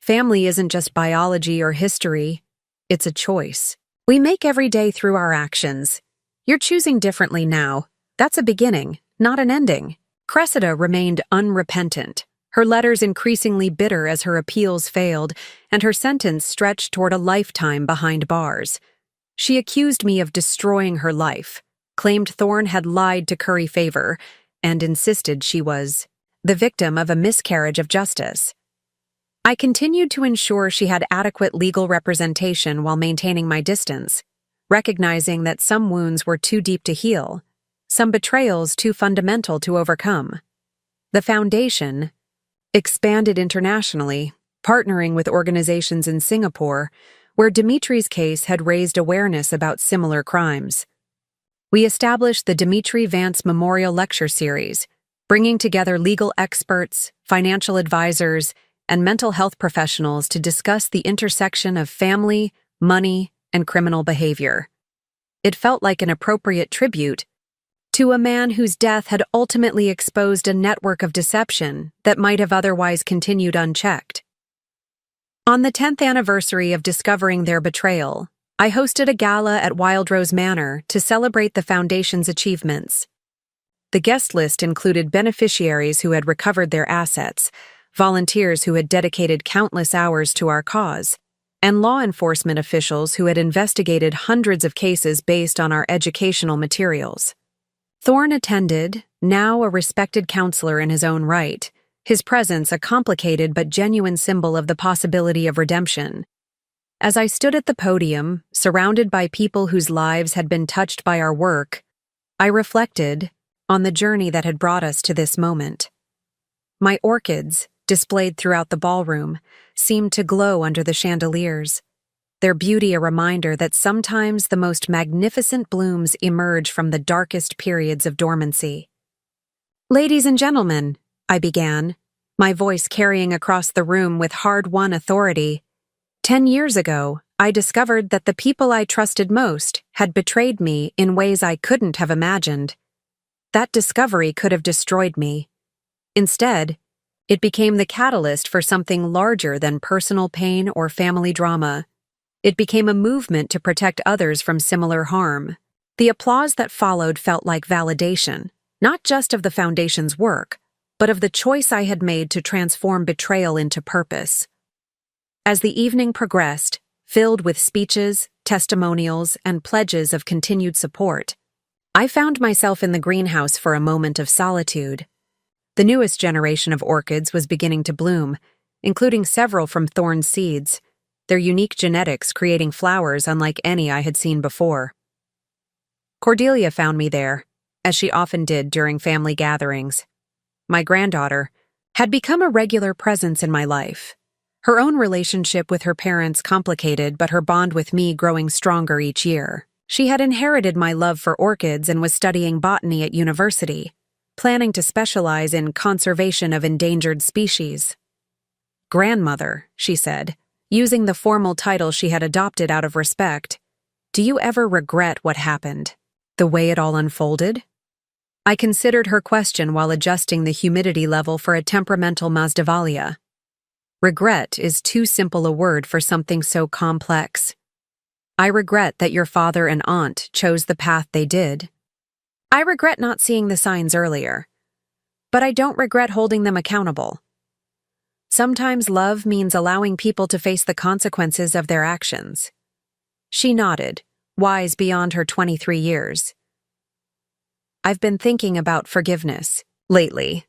Family isn't just biology or history, it's a choice we make every day through our actions. You're choosing differently now. That's a beginning, not an ending. Cressida remained unrepentant, her letters increasingly bitter as her appeals failed, and her sentence stretched toward a lifetime behind bars. She accused me of destroying her life, claimed Thorne had lied to curry favor, and insisted she was the victim of a miscarriage of justice. I continued to ensure she had adequate legal representation while maintaining my distance, recognizing that some wounds were too deep to heal, some betrayals too fundamental to overcome. The Foundation expanded internationally, partnering with organizations in Singapore, where Dimitri's case had raised awareness about similar crimes. We established the Dimitri Vance Memorial Lecture Series, bringing together legal experts, financial advisors, and mental health professionals to discuss the intersection of family, money, and criminal behavior. It felt like an appropriate tribute to a man whose death had ultimately exposed a network of deception that might have otherwise continued unchecked. On the 10th anniversary of discovering their betrayal, I hosted a gala at Wildrose Manor to celebrate the Foundation's achievements. The guest list included beneficiaries who had recovered their assets, volunteers who had dedicated countless hours to our cause, and law enforcement officials who had investigated hundreds of cases based on our educational materials. Thorne attended, now a respected counselor in his own right, his presence a complicated but genuine symbol of the possibility of redemption. As I stood at the podium, surrounded by people whose lives had been touched by our work, I reflected on the journey that had brought us to this moment. My orchids, displayed throughout the ballroom, seemed to glow under the chandeliers, their beauty a reminder that sometimes the most magnificent blooms emerge from the darkest periods of dormancy. "Ladies and gentlemen," I began, my voice carrying across the room with hard-won authority, 10 years ago, I discovered that the people I trusted most had betrayed me in ways I couldn't have imagined. That discovery could have destroyed me. Instead, it became the catalyst for something larger than personal pain or family drama. It became a movement to protect others from similar harm. The applause that followed felt like validation, not just of the Foundation's work, but of the choice I had made to transform betrayal into purpose. As the evening progressed, filled with speeches, testimonials, and pledges of continued support. I found myself in the greenhouse for a moment of solitude. The newest generation of orchids was beginning to bloom, including several from thorn seeds, their unique genetics creating flowers unlike any I had seen before. Cordelia found me there, as she often did during family gatherings. My granddaughter had become a regular presence in my life. Her own relationship with her parents complicated, but her bond with me growing stronger each year. She had inherited my love for orchids and was studying botany at university, planning to specialize in conservation of endangered species. "Grandmother," she said, using the formal title she had adopted out of respect, "do you ever regret what happened? The way it all unfolded?" I considered her question while adjusting the humidity level for a temperamental Mazdavalia. Regret is too simple a word for something so complex. I regret that your father and aunt chose the path they did. I regret not seeing the signs earlier. But I don't regret holding them accountable. Sometimes love means allowing people to face the consequences of their actions. She nodded, wise beyond her 23 years. I've been thinking about forgiveness lately.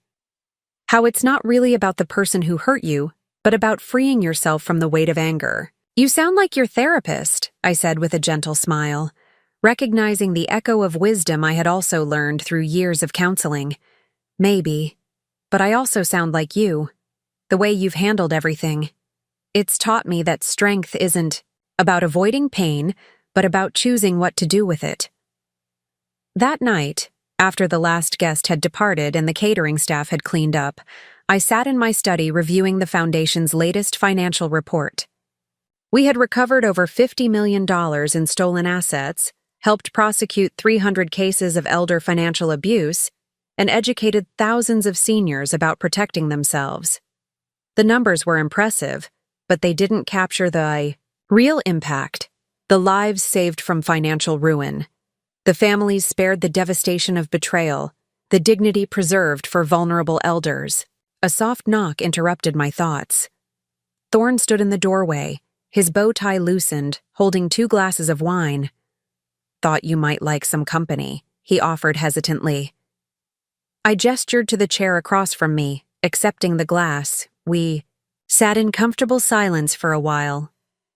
How it's not really about the person who hurt you, but about freeing yourself from the weight of anger. "You sound like your therapist," I said with a gentle smile, recognizing the echo of wisdom I had also learned through years of counseling. "Maybe, but I also sound like you. The way you've handled everything. It's taught me that strength isn't about avoiding pain, but about choosing what to do with it." That night, after the last guest had departed and the catering staff had cleaned up, I sat in my study reviewing the Foundation's latest financial report. We had recovered over $50 million in stolen assets, helped prosecute 300 cases of elder financial abuse, and educated thousands of seniors about protecting themselves. The numbers were impressive, but they didn't capture the real impact, the lives saved from financial ruin, the families spared the devastation of betrayal, the dignity preserved for vulnerable elders. A soft knock interrupted my thoughts. Thorne stood in the doorway, his bow tie loosened, holding 2 glasses of wine. "Thought you might like some company," he offered hesitantly. I gestured to the chair across from me, accepting the glass. We sat in comfortable silence for a while,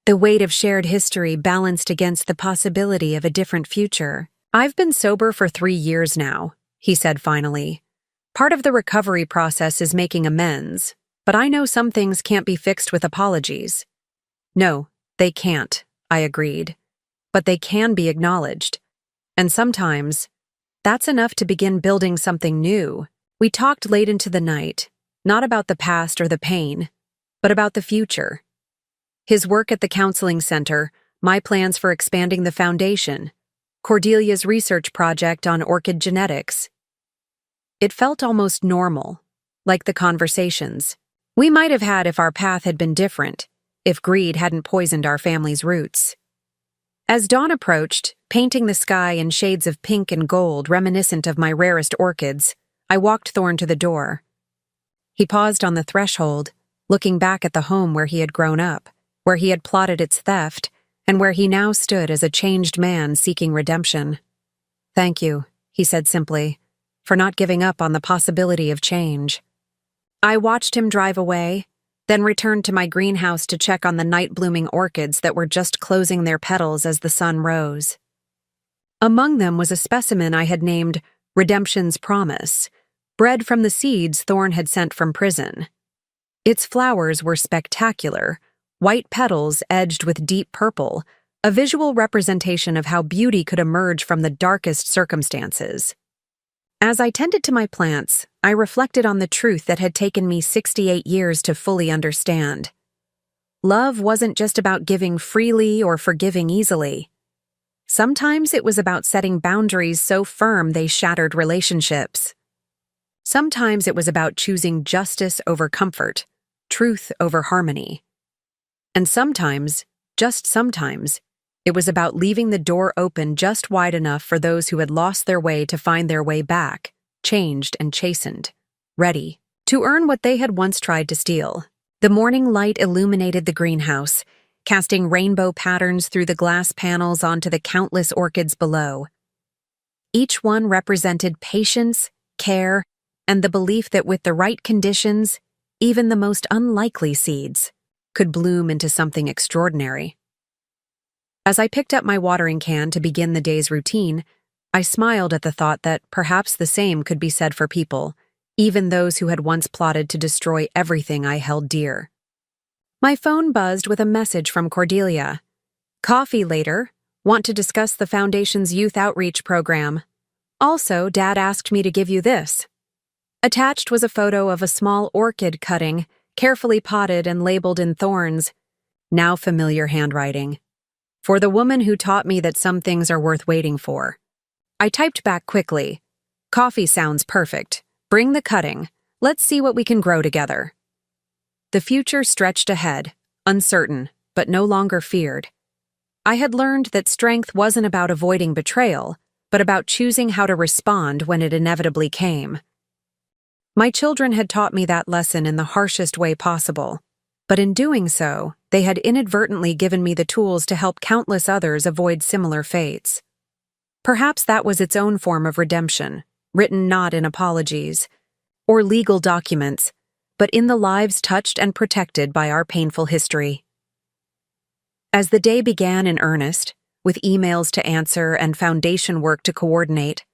the weight of shared history balanced against the possibility of a different future. "I've been sober for 3 years now," he said finally. "Part of the recovery process is making amends, but I know some things can't be fixed with apologies." "No, they can't," I agreed. "But they can be acknowledged. And sometimes, that's enough to begin building something new." We talked late into the night, not about the past or the pain, but about the future. His work at the counseling center, my plans for expanding the foundation, Cordelia's research project on orchid genetics. It felt almost normal, like the conversations we might have had if our path had been different, if greed hadn't poisoned our family's roots. As dawn approached, painting the sky in shades of pink and gold reminiscent of my rarest orchids, I walked Thorne to the door. He paused on the threshold, looking back at the home where he had grown up, where he had plotted its theft, and where he now stood as a changed man seeking redemption. "Thank you," he said simply, "for not giving up on the possibility of change." I watched him drive away, then returned to my greenhouse to check on the night-blooming orchids that were just closing their petals as the sun rose. Among them was a specimen I had named Redemption's Promise, bred from the seeds Thorne had sent from prison. Its flowers were spectacular, white petals edged with deep purple, a visual representation of how beauty could emerge from the darkest circumstances. As I tended to my plants, I reflected on the truth that had taken me 68 years to fully understand. Love wasn't just about giving freely or forgiving easily. Sometimes it was about setting boundaries so firm they shattered relationships. Sometimes it was about choosing justice over comfort, truth over harmony. And sometimes, just sometimes, it was about leaving the door open just wide enough for those who had lost their way to find their way back, changed and chastened, ready to earn what they had once tried to steal. The morning light illuminated the greenhouse, casting rainbow patterns through the glass panels onto the countless orchids below. Each one represented patience, care, and the belief that with the right conditions, even the most unlikely seeds could bloom into something extraordinary. As I picked up my watering can to begin the day's routine, I smiled at the thought that perhaps the same could be said for people, even those who had once plotted to destroy everything I held dear. My phone buzzed with a message from Cordelia. "Coffee later. Want to discuss the Foundation's youth outreach program. Also, Dad asked me to give you this." Attached was a photo of a small orchid cutting, carefully potted and labeled in thorns. Now familiar handwriting. "For the woman who taught me that some things are worth waiting for." I typed back quickly. "Coffee sounds perfect. Bring the cutting. Let's see what we can grow together." The future stretched ahead, uncertain, but no longer feared. I had learned that strength wasn't about avoiding betrayal, but about choosing how to respond when it inevitably came. My children had taught me that lesson in the harshest way possible, but in doing so, they had inadvertently given me the tools to help countless others avoid similar fates. Perhaps that was its own form of redemption, written not in apologies or legal documents, but in the lives touched and protected by our painful history. As the day began in earnest, with emails to answer and foundation work to coordinate,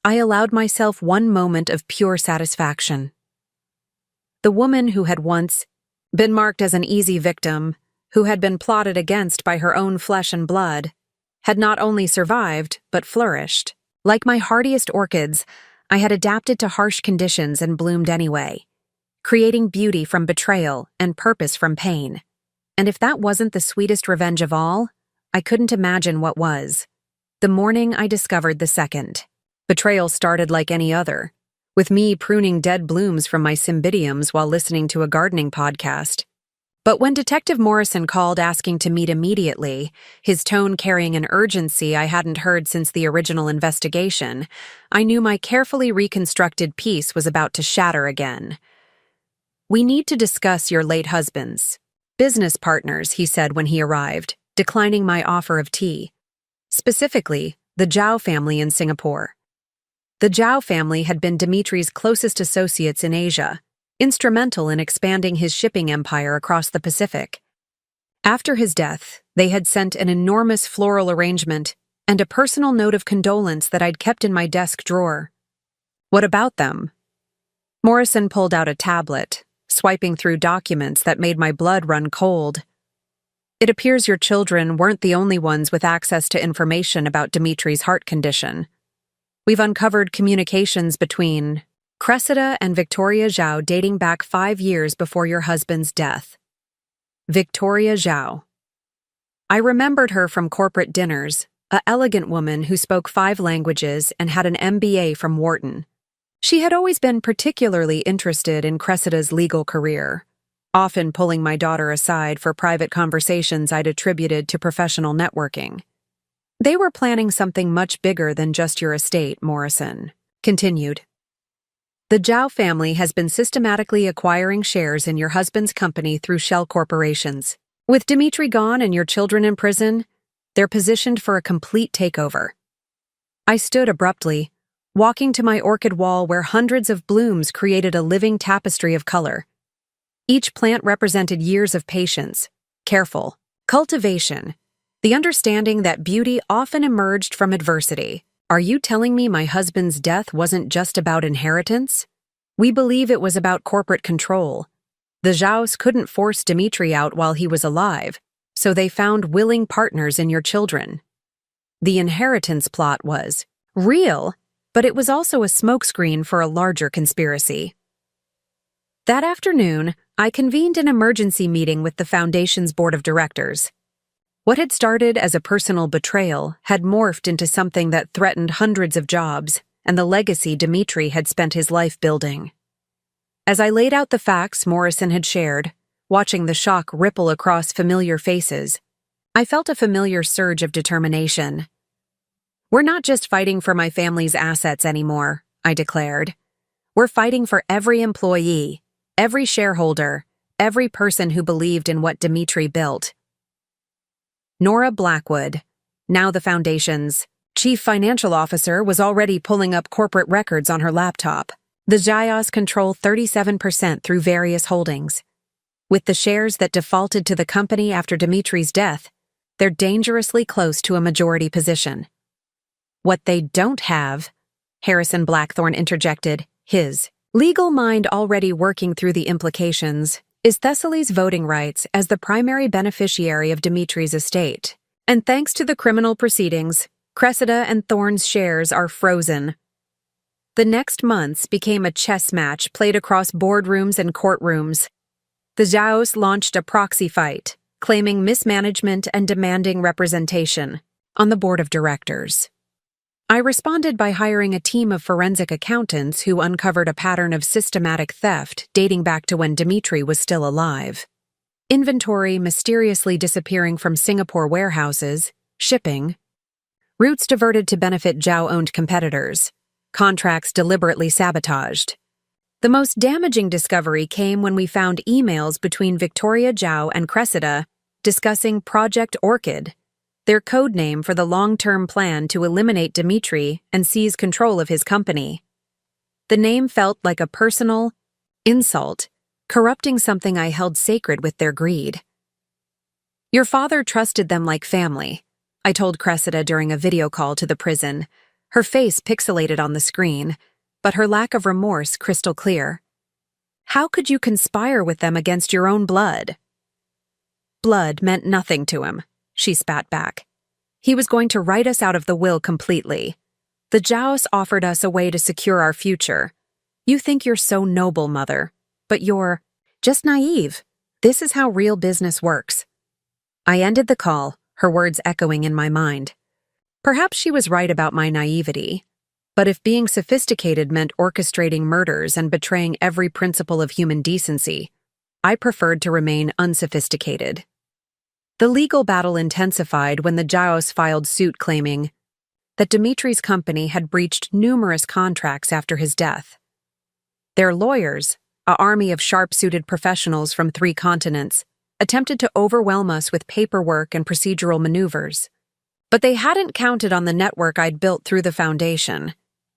I allowed myself one moment of pure satisfaction. The woman who had once been marked as an easy victim, who had been plotted against by her own flesh and blood, had not only survived, but flourished. Like my hardiest orchids, I had adapted to harsh conditions and bloomed anyway, creating beauty from betrayal and purpose from pain. And if that wasn't the sweetest revenge of all, I couldn't imagine what was. The morning I discovered the second. Betrayal started like any other, with me pruning dead blooms from my cymbidiums while listening to a gardening podcast. But when Detective Morrison called asking to meet immediately, his tone carrying an urgency I hadn't heard since the original investigation, I knew my carefully reconstructed piece was about to shatter again. "We need to discuss your late husband's business partners," he said when he arrived, declining my offer of tea. Specifically, the Zhao family in Singapore. The Zhao family had been Dimitri's closest associates in Asia, instrumental in expanding his shipping empire across the Pacific. After his death, they had sent an enormous floral arrangement and a personal note of condolence that I'd kept in my desk drawer. "What about them?" Morrison pulled out a tablet, swiping through documents that made my blood run cold. "It appears your children weren't the only ones with access to information about Dimitri's heart condition. We've uncovered communications between Cressida and Victoria Zhao dating back 5 years before your husband's death." Victoria Zhao. I remembered her from corporate dinners, an elegant woman who spoke 5 languages and had an MBA from Wharton. She had always been particularly interested in Cressida's legal career, often pulling my daughter aside for private conversations I'd attributed to professional networking. "They were planning something much bigger than just your estate," Morrison continued. "The Zhao family has been systematically acquiring shares in your husband's company through shell corporations. With Dimitri gone and your children in prison, they're positioned for a complete takeover." I stood abruptly, walking to my orchid wall where hundreds of blooms created a living tapestry of color. Each plant represented years of patience, careful cultivation, the understanding that beauty often emerged from adversity. "Are you telling me my husband's death wasn't just about inheritance? We believe it was about corporate control. The Zhaos couldn't force Dimitri out while he was alive, so they found willing partners in your children. The inheritance plot was real, but it was also a smokescreen for a larger conspiracy." That afternoon, I convened an emergency meeting with the Foundation's board of directors. What had started as a personal betrayal had morphed into something that threatened hundreds of jobs and the legacy Dimitri had spent his life building. As I laid out the facts Morrison had shared, watching the shock ripple across familiar faces, I felt a familiar surge of determination. "We're not just fighting for my family's assets anymore," I declared. "We're fighting for every employee, every shareholder, every person who believed in what Dimitri built." Nora Blackwood, now the foundation's chief financial officer, was already pulling up corporate records on her laptop. The Zhaos control 37% through various holdings. With the shares that defaulted to the company after Dimitri's death, they're dangerously close to a majority position. What they don't have, Harrison Blackthorne interjected, his legal mind already working through the implications, is Thessaly's voting rights as the primary beneficiary of Dimitri's estate. And thanks to the criminal proceedings, Cressida and Thorne's shares are frozen. The next months became a chess match played across boardrooms and courtrooms. The Zhaos launched a proxy fight, claiming mismanagement and demanding representation on the board of directors. I responded by hiring a team of forensic accountants who uncovered a pattern of systematic theft dating back to when Dimitri was still alive. Inventory mysteriously disappearing from Singapore warehouses, shipping, routes diverted to benefit Zhao-owned competitors, contracts deliberately sabotaged. The most damaging discovery came when we found emails between Victoria Zhao and Cressida discussing Project Orchid, their code name for the long-term plan to eliminate Dimitri and seize control of his company. The name felt like a personal insult, corrupting something I held sacred with their greed. Your father trusted them like family, I told Cressida during a video call to the prison, her face pixelated on the screen, but her lack of remorse crystal clear. How could you conspire with them against your own blood? Blood meant nothing to him, she spat back. He was going to write us out of the will completely. The Zhaos offered us a way to secure our future. You think you're so noble, Mother, but you're just naive. This is how real business works. I ended the call, her words echoing in my mind. Perhaps she was right about my naivety, but if being sophisticated meant orchestrating murders and betraying every principle of human decency, I preferred to remain unsophisticated. The legal battle intensified when the Zhaos filed suit claiming that Dimitri's company had breached numerous contracts after his death. Their lawyers, an army of sharp-suited professionals from 3 continents, attempted to overwhelm us with paperwork and procedural maneuvers. But they hadn't counted on the network I'd built through the foundation,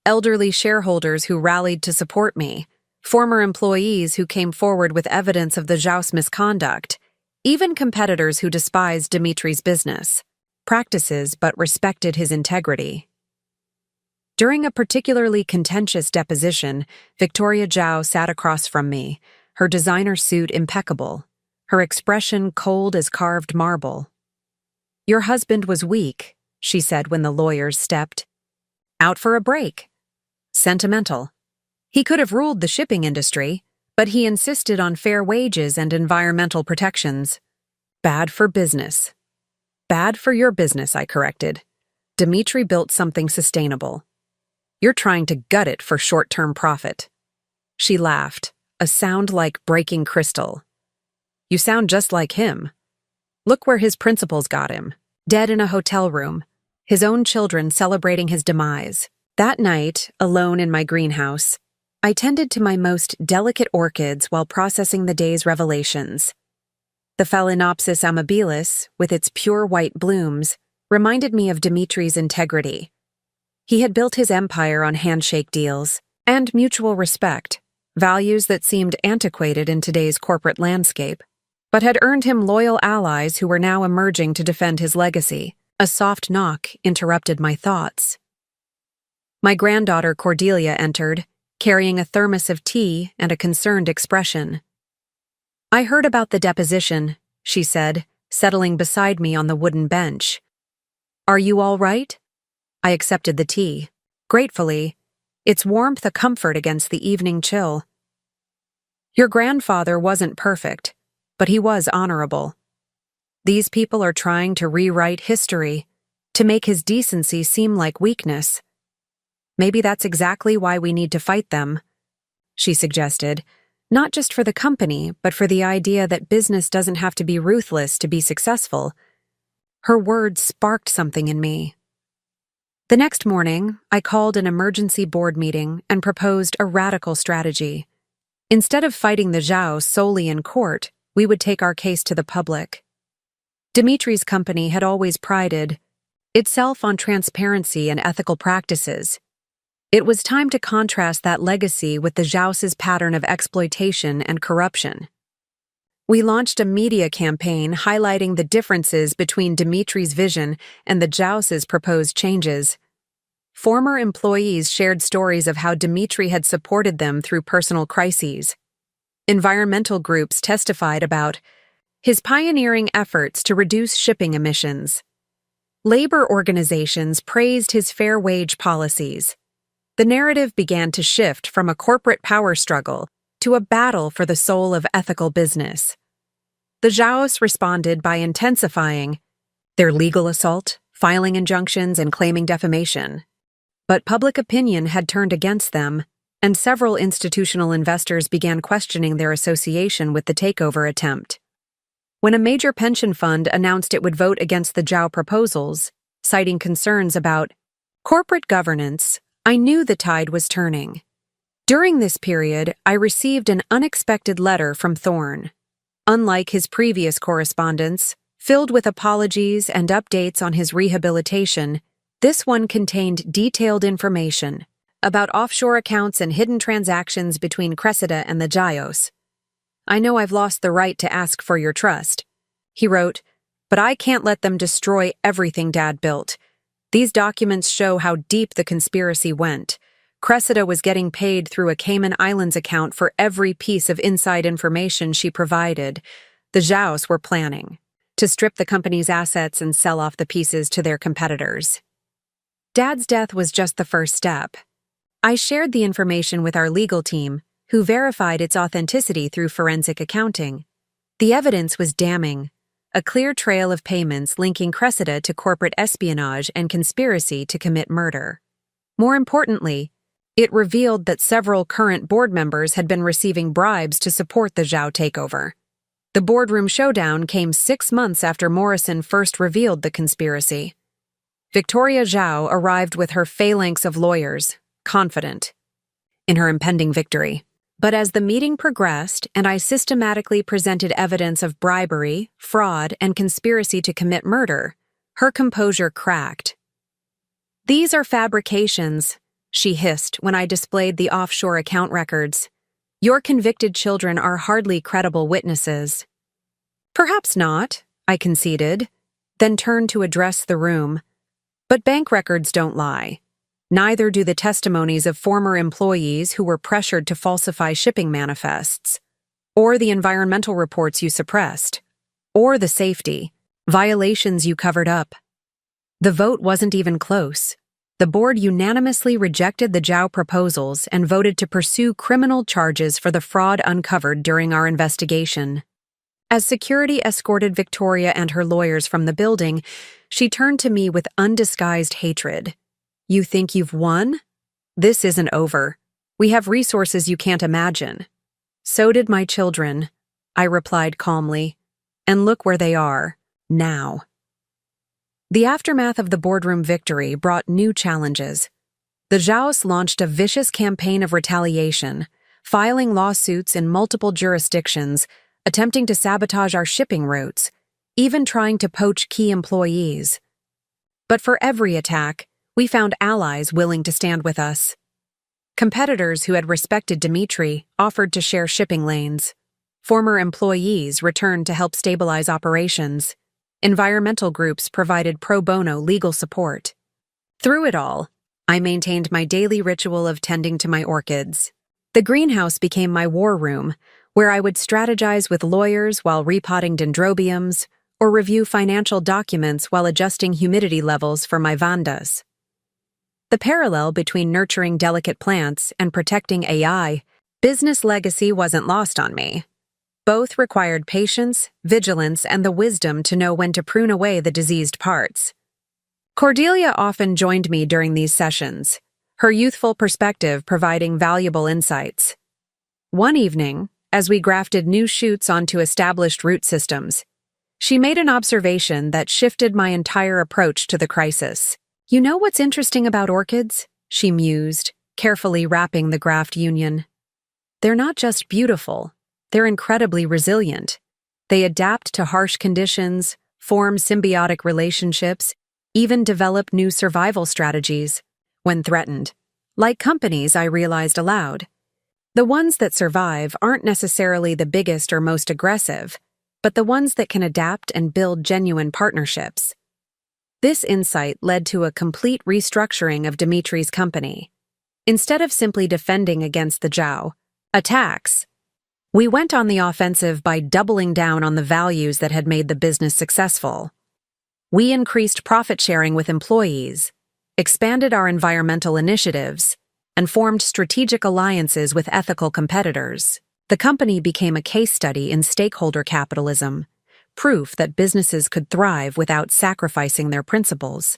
elderly shareholders who rallied to support me, former employees who came forward with evidence of the Zhaos misconduct, even competitors who despised Dimitri's business practices but respected his integrity. During a particularly contentious deposition, Victoria Zhao sat across from me, her designer suit impeccable, her expression cold as carved marble. Your husband was weak, she said when the lawyers stepped. Out for a break. Sentimental. He could have ruled the shipping industry, but he insisted on fair wages and environmental protections. Bad for business. Bad for your business, I corrected. Dimitri built something sustainable. You're trying to gut it for short-term profit. She laughed, a sound like breaking crystal. You sound just like him. Look where his principles got him. Dead in a hotel room, his own children celebrating his demise. That night, alone in my greenhouse, I tended to my most delicate orchids while processing the day's revelations. The Phalaenopsis amabilis, with its pure white blooms, reminded me of Dimitri's integrity. He had built his empire on handshake deals and mutual respect, values that seemed antiquated in today's corporate landscape, but had earned him loyal allies who were now emerging to defend his legacy. A soft knock interrupted my thoughts. My granddaughter Cordelia entered, carrying a thermos of tea and a concerned expression. I heard about the deposition, she said, settling beside me on the wooden bench. Are you all right? I accepted the tea, gratefully, its warmth a comfort against the evening chill. Your grandfather wasn't perfect, but he was honorable. These people are trying to rewrite history, to make his decency seem like weakness. Maybe that's exactly why we need to fight them, she suggested, not just for the company, but for the idea that business doesn't have to be ruthless to be successful. Her words sparked something in me. The next morning, I called an emergency board meeting and proposed a radical strategy. Instead of fighting the Zhaos solely in court, we would take our case to the public. Dimitri's company had always prided itself on transparency and ethical practices. It was time to contrast that legacy with the Zhao's pattern of exploitation and corruption. We launched a media campaign highlighting the differences between Dimitri's vision and the Zhao's proposed changes. Former employees shared stories of how Dimitri had supported them through personal crises. Environmental groups testified about his pioneering efforts to reduce shipping emissions. Labor organizations praised his fair wage policies. The narrative began to shift from a corporate power struggle to a battle for the soul of ethical business. The Zhao's responded by intensifying their legal assault, filing injunctions, and claiming defamation. But public opinion had turned against them, and several institutional investors began questioning their association with the takeover attempt. When a major pension fund announced it would vote against the Zhao proposals, citing concerns about corporate governance, I knew the tide was turning. During this period, I received an unexpected letter from Thorne. Unlike his previous correspondence, filled with apologies and updates on his rehabilitation, this one contained detailed information about offshore accounts and hidden transactions between Cressida and the Zhao's. I know I've lost the right to ask for your trust, he wrote, but I can't let them destroy everything Dad built. These documents show how deep the conspiracy went. Cressida was getting paid through a Cayman Islands account for every piece of inside information she provided. The Zhao's were planning to strip the company's assets and sell off the pieces to their competitors. Dad's death was just the first step. I shared the information with our legal team, who verified its authenticity through forensic accounting. The evidence was damning. A clear trail of payments linking Cressida to corporate espionage and conspiracy to commit murder. More importantly, it revealed that several current board members had been receiving bribes to support the Zhao takeover. The boardroom showdown came 6 months after Morrison first revealed the conspiracy. Victoria Zhao arrived with her phalanx of lawyers, confident in her impending victory. But as the meeting progressed and I systematically presented evidence of bribery, fraud, and conspiracy to commit murder, her composure cracked. "These are fabrications," she hissed when I displayed the offshore account records. "Your convicted children are hardly credible witnesses." "Perhaps not," I conceded, then turned to address the room. "But bank records don't lie. Neither do the testimonies of former employees who were pressured to falsify shipping manifests, or the environmental reports you suppressed, or the safety violations you covered up." The vote wasn't even close. The board unanimously rejected the Zhao proposals and voted to pursue criminal charges for the fraud uncovered during our investigation. As security escorted Victoria and her lawyers from the building, she turned to me with undisguised hatred. "You think you've won? This isn't over. We have resources you can't imagine." "So did my children," I replied calmly. "And look where they are, now." The aftermath of the boardroom victory brought new challenges. The Zhao's launched a vicious campaign of retaliation, filing lawsuits in multiple jurisdictions, attempting to sabotage our shipping routes, even trying to poach key employees. But for every attack, we found allies willing to stand with us. Competitors who had respected Dimitri offered to share shipping lanes. Former employees returned to help stabilize operations. Environmental groups provided pro bono legal support. Through it all, I maintained my daily ritual of tending to my orchids. The greenhouse became my war room, where I would strategize with lawyers while repotting dendrobiums, or review financial documents while adjusting humidity levels for my vandas. The parallel between nurturing delicate plants and protecting AI, business legacy wasn't lost on me. Both required patience, vigilance, and the wisdom to know when to prune away the diseased parts. Cordelia often joined me during these sessions, her youthful perspective providing valuable insights. One evening, as we grafted new shoots onto established root systems, she made an observation that shifted my entire approach to the crisis. "You know what's interesting about orchids?" she mused, carefully wrapping the graft union. "They're not just beautiful, they're incredibly resilient. They adapt to harsh conditions, form symbiotic relationships, even develop new survival strategies when threatened. Like companies, I realized aloud. The ones that survive aren't necessarily the biggest or most aggressive, but the ones that can adapt and build genuine partnerships. This insight led to a complete restructuring of Dimitri's company. Instead of simply defending against the Zhao attacks, we went on the offensive by doubling down on the values that had made the business successful. We increased profit sharing with employees, expanded our environmental initiatives, and formed strategic alliances with ethical competitors. The company became a case study in stakeholder capitalism, proof that businesses could thrive without sacrificing their principles.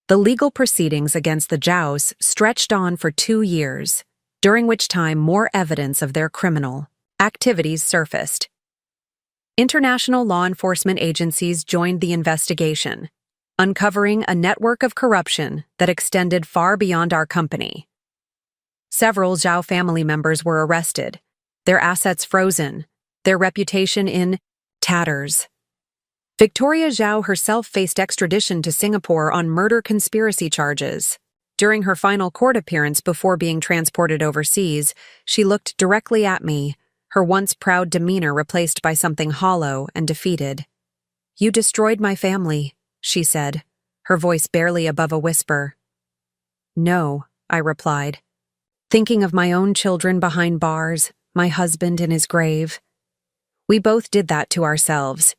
The legal proceedings against the Zhaos stretched on for 2 years, during which time more evidence of their criminal activities surfaced. International law enforcement agencies joined the investigation, uncovering a network of corruption that extended far beyond our company. Several Zhao family members were arrested, their assets frozen, their reputation in tatters. Victoria Zhao herself faced extradition to Singapore on murder conspiracy charges. During her final court appearance before being transported overseas, she looked directly at me, her once proud demeanor replaced by something hollow and defeated. "You destroyed my family," she said, her voice barely above a whisper. "No," I replied, thinking of my own children behind bars, my husband in his grave. "We both did that to ourselves.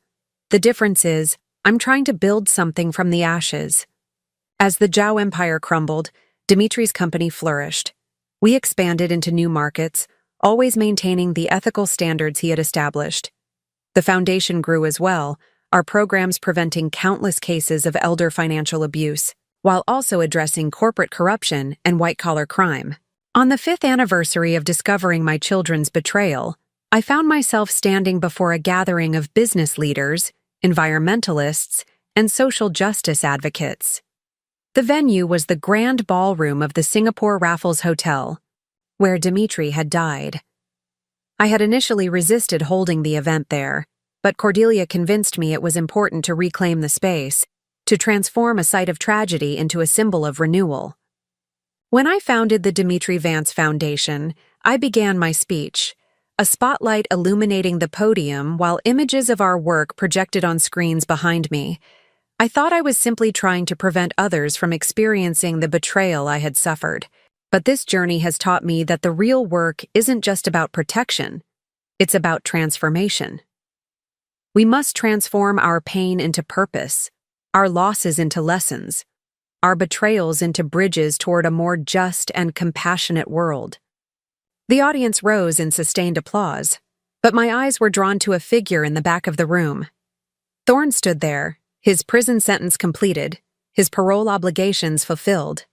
The difference is, I'm trying to build something from the ashes." As the Zhao empire crumbled, Dimitri's company flourished. We expanded into new markets, always maintaining the ethical standards he had established. The foundation grew as well, our programs preventing countless cases of elder financial abuse, while also addressing corporate corruption and white-collar crime. On the 5th anniversary of discovering my children's betrayal, I found myself standing before a gathering of business leaders, environmentalists, and social justice advocates. The venue was the grand ballroom of the Singapore Raffles Hotel, where Dimitri had died. I had initially resisted holding the event there, but Cordelia convinced me it was important to reclaim the space, to transform a site of tragedy into a symbol of renewal. When I founded the Dimitri Vance Foundation, I began my speech, a spotlight illuminating the podium while images of our work projected on screens behind me. I thought I was simply trying to prevent others from experiencing the betrayal I had suffered. But this journey has taught me that the real work isn't just about protection, it's about transformation. We must transform our pain into purpose, our losses into lessons, our betrayals into bridges toward a more just and compassionate world. The audience rose in sustained applause, but my eyes were drawn to a figure in the back of the room. Thorne stood there, his prison sentence completed, his parole obligations fulfilled.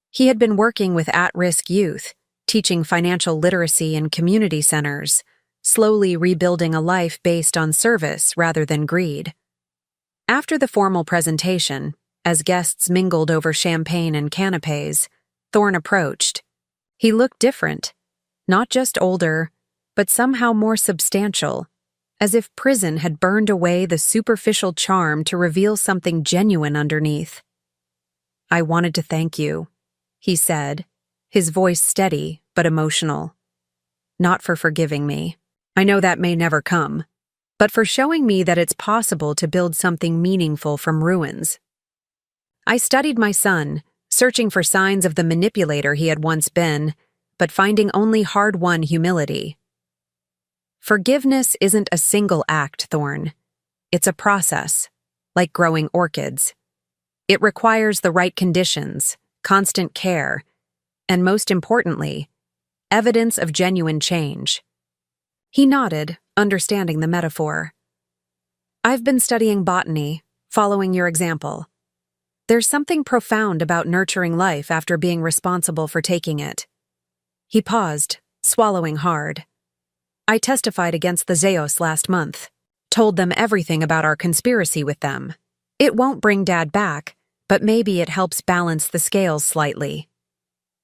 He had been working with at-risk youth, teaching financial literacy in community centers, slowly rebuilding a life based on service rather than greed. After the formal presentation, as guests mingled over champagne and canapes, Thorne approached. He looked different, not just older, but somehow more substantial, as if prison had burned away the superficial charm to reveal something genuine underneath. "I wanted to thank you," he said, his voice steady but emotional. "Not for forgiving me. I know that may never come, but for showing me that it's possible to build something meaningful from ruins." I studied my son, searching for signs of the manipulator he had once been, but finding only hard-won humility. Forgiveness isn't a single act, Thorne. It's a process, like growing orchids. It requires the right conditions, constant care, and most importantly, evidence of genuine change. He nodded, understanding the metaphor. "I've been studying botany, following your example. There's something profound about nurturing life after being responsible for taking it." He paused, swallowing hard. "I testified against the Zeos last month, told them everything about our conspiracy with them. It won't bring Dad back, but maybe it helps balance the scales slightly."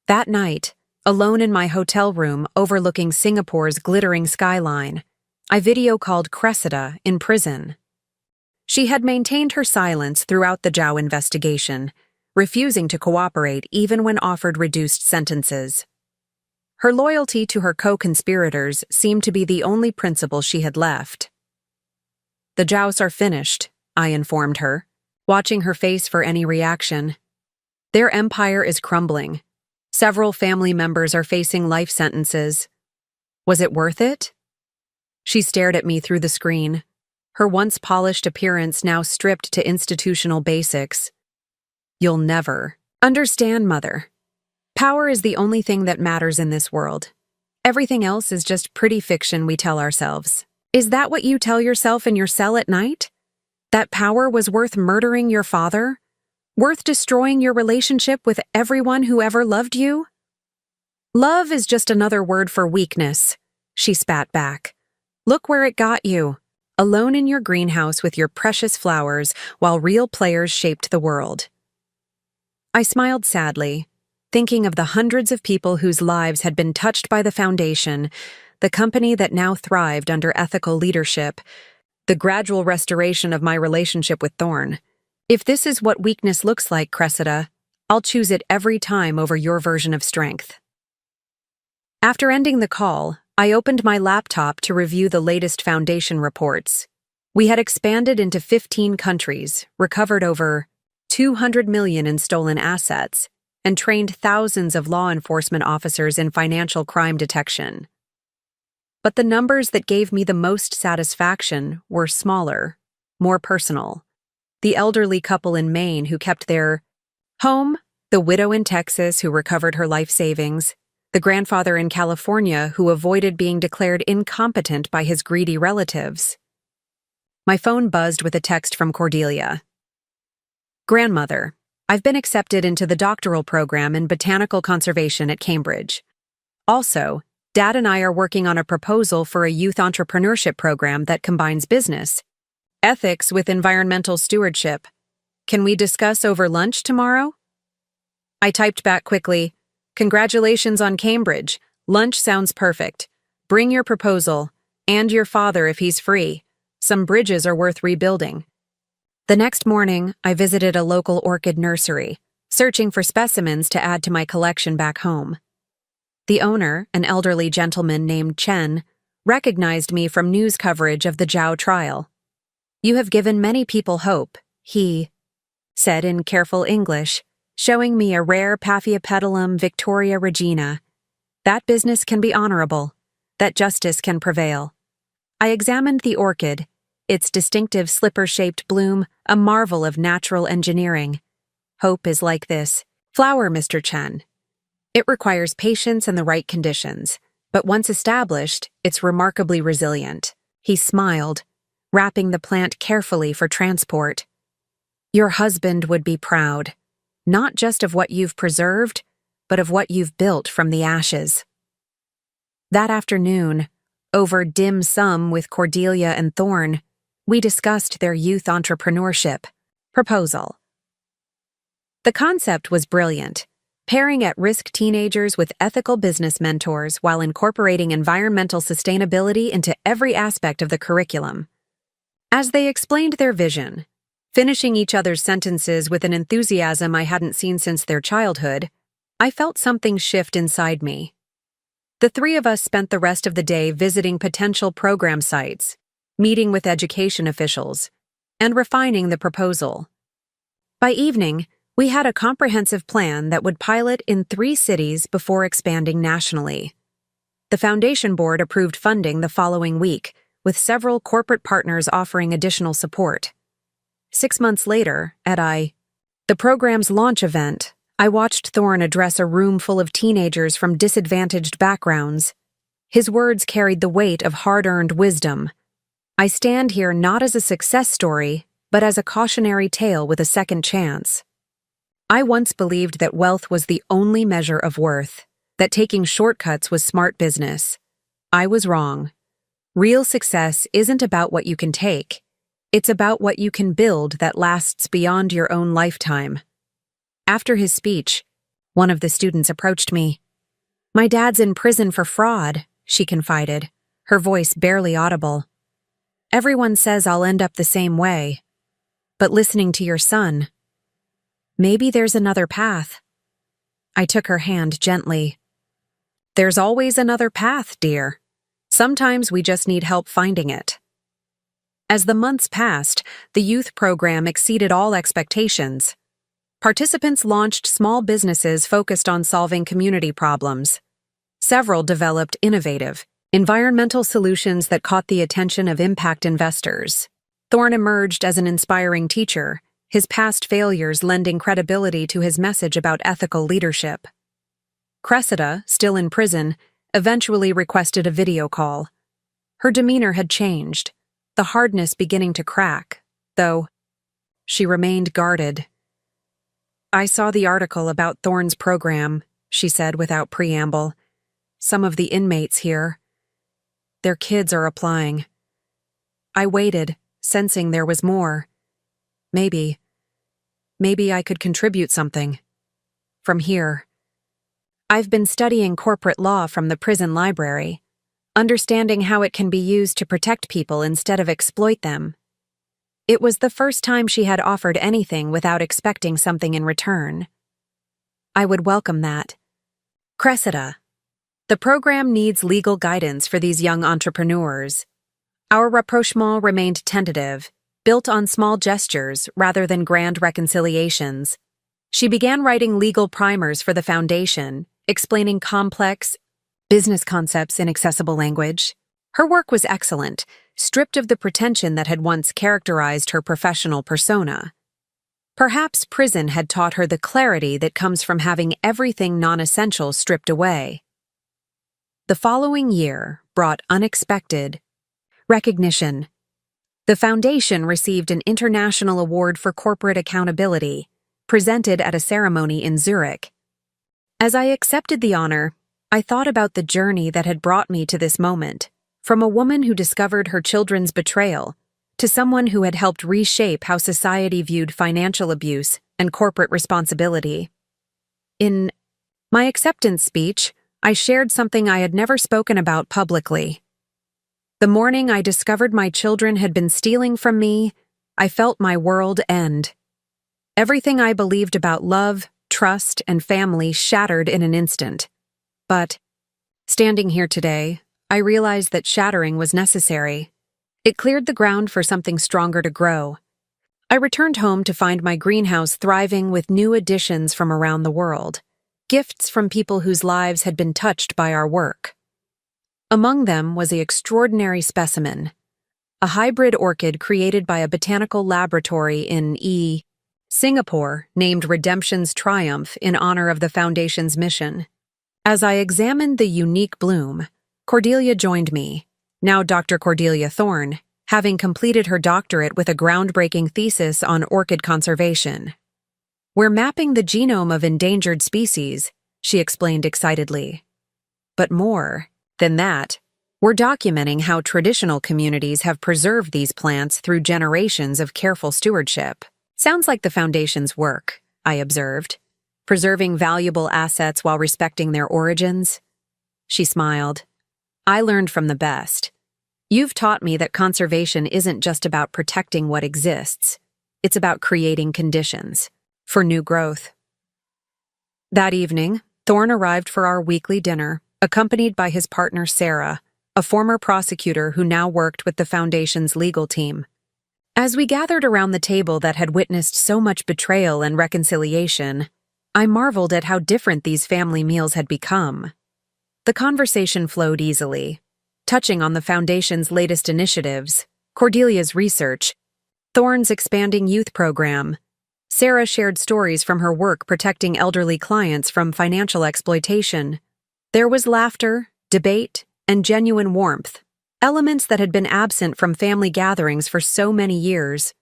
That night, alone in my hotel room overlooking Singapore's glittering skyline, I video called Cressida in prison. She had maintained her silence throughout the Zhao investigation, refusing to cooperate even when offered reduced sentences. Her loyalty to her co-conspirators seemed to be the only principle she had left. "The Zhaos are finished," I informed her, watching her face for any reaction. "Their empire is crumbling. Several family members are facing life sentences. Was it worth it?" She stared at me through the screen, her once polished appearance now stripped to institutional basics. "You'll never understand, Mother. Power is the only thing that matters in this world. Everything else is just pretty fiction we tell ourselves." "Is that what you tell yourself in your cell at night? That power was worth murdering your father? Worth destroying your relationship with everyone who ever loved you?" "Love is just another word for weakness," she spat back. "Look where it got you, alone in your greenhouse with your precious flowers while real players shaped the world." I smiled sadly, thinking of the hundreds of people whose lives had been touched by the Foundation, the company that now thrived under ethical leadership, the gradual restoration of my relationship with Thorn. If this is what weakness looks like, Cressida, I'll choose it every time over your version of strength. After ending the call, I opened my laptop to review the latest Foundation reports. We had expanded into 15 countries, recovered over 200 million in stolen assets, and trained thousands of law enforcement officers in financial crime detection. But the numbers that gave me the most satisfaction were smaller, more personal. The elderly couple in Maine who kept their home, the widow in Texas who recovered her life savings, the grandfather in California who avoided being declared incompetent by his greedy relatives. My phone buzzed with a text from Cordelia. "Grandmother, I've been accepted into the doctoral program in botanical conservation at Cambridge. Also, Dad and I are working on a proposal for a youth entrepreneurship program that combines business, ethics with environmental stewardship. Can we discuss over lunch tomorrow?" I typed back quickly, "Congratulations on Cambridge. Lunch sounds perfect. Bring your proposal, and your father if he's free. Some bridges are worth rebuilding." The next morning, I visited a local orchid nursery, searching for specimens to add to my collection back home. The owner, an elderly gentleman named Chen, recognized me from news coverage of the Zhao trial. "You have given many people hope," he said in careful English, showing me a rare Paphiopedilum Victoria Regina. "That business can be honorable. That justice can prevail." I examined the orchid, its distinctive slipper-shaped bloom a marvel of natural engineering. "Hope is like this flower, Mr. Chen. It requires patience and the right conditions, but once established, it's remarkably resilient." He smiled, wrapping the plant carefully for transport. "Your husband would be proud, not just of what you've preserved, but of what you've built from the ashes." That afternoon, over dim sum with Cordelia and Thorn, we discussed their youth entrepreneurship proposal. The concept was brilliant, pairing at-risk teenagers with ethical business mentors while incorporating environmental sustainability into every aspect of the curriculum. As they explained their vision, finishing each other's sentences with an enthusiasm I hadn't seen since their childhood, I felt something shift inside me. The three of us spent the rest of the day visiting potential program sites, meeting with education officials, and refining the proposal. By evening, we had a comprehensive plan that would pilot in 3 cities before expanding nationally. The Foundation Board approved funding the following week, with several corporate partners offering additional support. 6 months later, at the program's launch event, I watched Thorn address a room full of teenagers from disadvantaged backgrounds. His words carried the weight of hard-earned wisdom. "I stand here not as a success story, but as a cautionary tale with a second chance. I once believed that wealth was the only measure of worth, that taking shortcuts was smart business. I was wrong. Real success isn't about what you can take. It's about what you can build that lasts beyond your own lifetime." After his speech, one of the students approached me. "My dad's in prison for fraud," she confided, her voice barely audible. "Everyone says I'll end up the same way. but listening to your son. Maybe there's another path. I took her hand gently. There's always another path, dear. Sometimes we just need help finding it. As the months passed, the youth program exceeded all expectations. Participants launched small businesses focused on solving community problems. Several developed innovative, environmental solutions that caught the attention of impact investors. Thorne emerged as an inspiring teacher, his past failures lending credibility to his message about ethical leadership. Cressida, still in prison, eventually requested a video call. Her demeanor had changed, the hardness beginning to crack, though she remained guarded. I saw the article about Thorne's program, she said without preamble. Some of the inmates here. Their kids are applying. I waited, sensing there was more. Maybe I could contribute something. From here. I've been studying corporate law from the prison library, understanding how it can be used to protect people instead of exploit them. It was the first time she had offered anything without expecting something in return. I would welcome that. Cressida. The program needs legal guidance for these young entrepreneurs. Our rapprochement remained tentative, built on small gestures rather than grand reconciliations. She began writing legal primers for the foundation, explaining complex business concepts in accessible language. Her work was excellent, stripped of the pretension that had once characterized her professional persona. Perhaps prison had taught her the clarity that comes from having everything non-essential stripped away. The following year brought unexpected recognition. The foundation received an international award for corporate accountability, presented at a ceremony in Zurich. As I accepted the honor, I thought about the journey that had brought me to this moment, from a woman who discovered her children's betrayal to someone who had helped reshape how society viewed financial abuse and corporate responsibility. In my acceptance speech, I shared something I had never spoken about publicly. The morning I discovered my children had been stealing from me, I felt my world end. Everything I believed about love, trust, and family shattered in an instant. But, standing here today, I realized that shattering was necessary. It cleared the ground for something stronger to grow. I returned home to find my greenhouse thriving with new additions from around the world, gifts from people whose lives had been touched by our work. Among them was the extraordinary specimen, a hybrid orchid created by a botanical laboratory in Singapore named Redemption's Triumph in honor of the Foundation's mission. As I examined the unique bloom, Cordelia joined me, now Dr. Cordelia Thorne, having completed her doctorate with a groundbreaking thesis on orchid conservation. We're mapping the genome of endangered species, she explained excitedly. But more than that, we're documenting how traditional communities have preserved these plants through generations of careful stewardship. Sounds like the Foundation's work, I observed, preserving valuable assets while respecting their origins. She smiled. I learned from the best. You've taught me that conservation isn't just about protecting what exists. It's about creating conditions for new growth. That evening, Thorne arrived for our weekly dinner, accompanied by his partner Sarah, a former prosecutor who now worked with the Foundation's legal team. As we gathered around the table that had witnessed so much betrayal and reconciliation, I marveled at how different these family meals had become. The conversation flowed easily, touching on the Foundation's latest initiatives, Cordelia's research, Thorne's expanding youth program. Sarah shared stories from her work protecting elderly clients from financial exploitation. There was laughter, debate, and genuine warmth, elements that had been absent from family gatherings for so many years.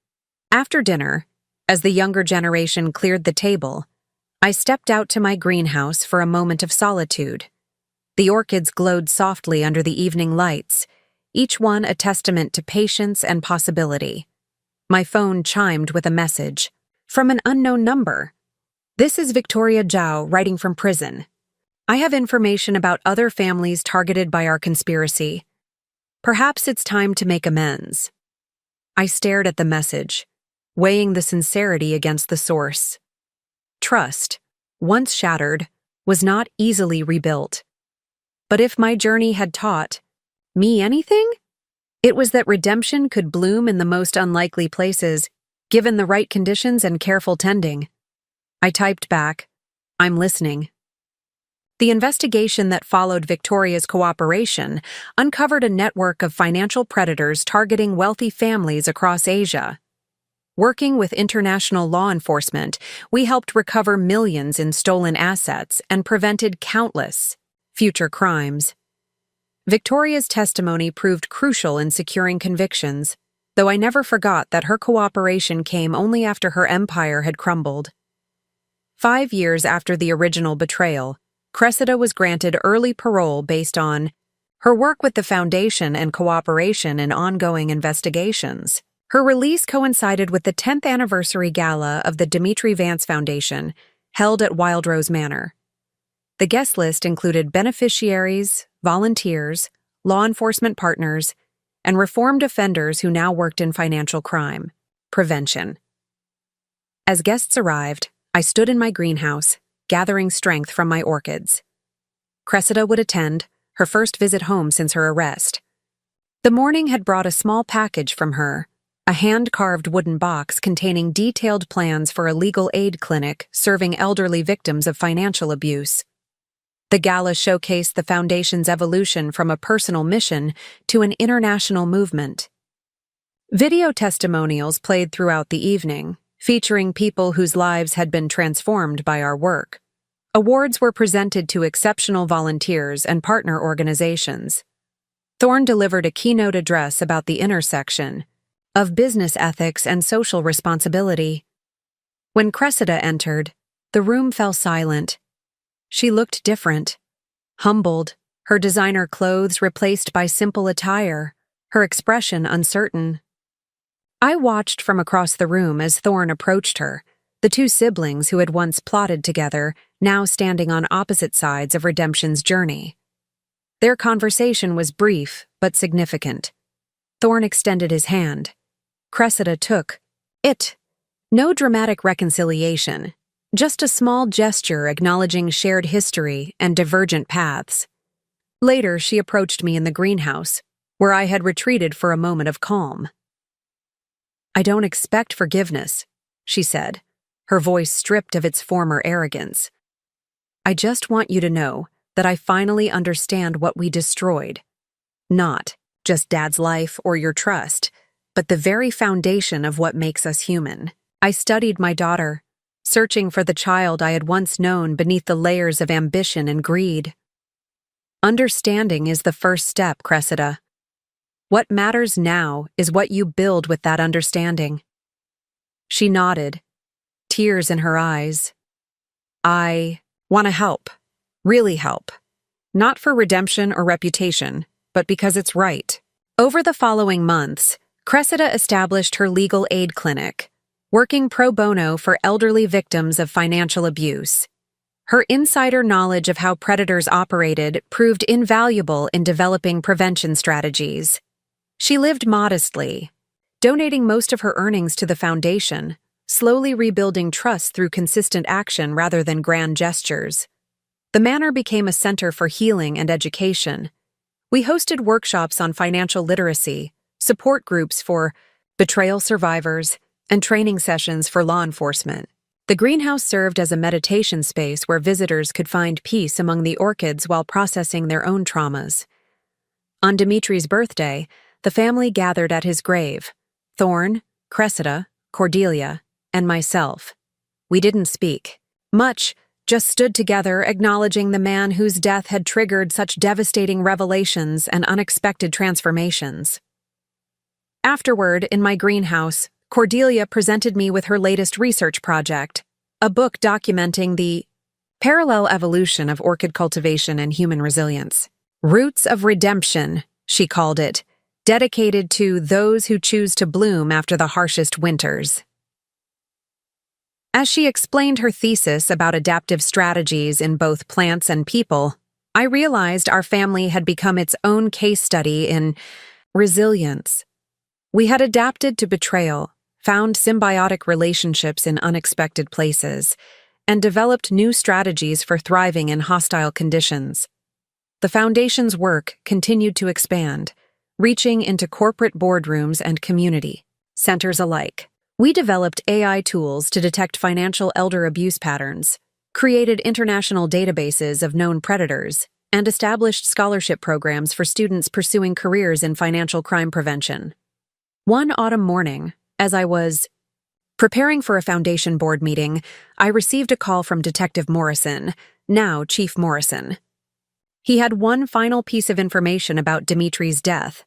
After dinner, as the younger generation cleared the table, I stepped out to my greenhouse for a moment of solitude. The orchids glowed softly under the evening lights, each one a testament to patience and possibility. My phone chimed with a message from an unknown number. This is Victoria Zhao writing from prison. I have information about other families targeted by our conspiracy. Perhaps it's time to make amends. I stared at the message, weighing the sincerity against the source. Trust, once shattered, was not easily rebuilt. But if my journey had taught me anything, it was that redemption could bloom in the most unlikely places, given the right conditions and careful tending. I typed back, "I'm listening." The investigation that followed Victoria's cooperation uncovered a network of financial predators targeting wealthy families across Asia. Working with international law enforcement, we helped recover millions in stolen assets and prevented countless future crimes. Victoria's testimony proved crucial in securing convictions, though I never forgot that her cooperation came only after her empire had crumbled. 5 years after the original betrayal, Cressida was granted early parole based on her work with the Foundation and cooperation in ongoing investigations. Her release coincided with the 10th anniversary gala of the Dimitri Vance Foundation, held at Wild Rose Manor. The guest list included beneficiaries, volunteers, law enforcement partners, and reformed offenders who now worked in financial crime prevention. As guests arrived, I stood in my greenhouse, gathering strength from my orchids. Cressida would attend, her first visit home since her arrest. The morning had brought a small package from her, a hand-carved wooden box containing detailed plans for a legal aid clinic serving elderly victims of financial abuse. The gala showcased the Foundation's evolution from a personal mission to an international movement. Video testimonials played throughout the evening, featuring people whose lives had been transformed by our work. Awards were presented to exceptional volunteers and partner organizations. Thorne delivered a keynote address about the intersection of business ethics and social responsibility. When Cressida entered, the room fell silent. She looked different, humbled, her designer clothes replaced by simple attire, her expression uncertain. I watched from across the room as Thorne approached her, the two siblings who had once plotted together, now standing on opposite sides of redemption's journey. Their conversation was brief but significant. Thorne extended his hand. Cressida took it. No dramatic reconciliation, just a small gesture acknowledging shared history and divergent paths. Later, she approached me in the greenhouse, where I had retreated for a moment of calm. "I don't expect forgiveness," she said, her voice stripped of its former arrogance. "I just want you to know that I finally understand what we destroyed. Not just Dad's life or your trust, but the very foundation of what makes us human. I studied my daughter, searching for the child I had once known beneath the layers of ambition and greed. Understanding is the first step, Cressida. What matters now is what you build with that understanding." She nodded, tears in her eyes. "I want to help, really help. Not for redemption or reputation, but because it's right." Over the following months, Cressida established her legal aid clinic, working pro bono for elderly victims of financial abuse. Her insider knowledge of how predators operated proved invaluable in developing prevention strategies. She lived modestly, donating most of her earnings to the foundation, slowly rebuilding trust through consistent action rather than grand gestures. The manor became a center for healing and education. We hosted workshops on financial literacy, support groups for betrayal survivors, and training sessions for law enforcement. The greenhouse served as a meditation space where visitors could find peace among the orchids while processing their own traumas. On Dimitri's birthday, the family gathered at his grave: Thorne, Cressida, Cordelia, and myself. We didn't speak much, just stood together acknowledging the man whose death had triggered such devastating revelations and unexpected transformations. Afterward, in my greenhouse, Cordelia presented me with her latest research project, a book documenting the parallel evolution of orchid cultivation and human resilience. Roots of Redemption, she called it, dedicated to those who choose to bloom after the harshest winters. As she explained her thesis about adaptive strategies in both plants and people, I realized our family had become its own case study in resilience. We had adapted to betrayal, found symbiotic relationships in unexpected places, and developed new strategies for thriving in hostile conditions. The Foundation's work continued to expand, reaching into corporate boardrooms and community centers alike. We developed AI tools to detect financial elder abuse patterns, created international databases of known predators, and established scholarship programs for students pursuing careers in financial crime prevention. One autumn morning, as I was preparing for a Foundation board meeting, I received a call from Detective Morrison, now Chief Morrison. He had one final piece of information about Dimitri's death,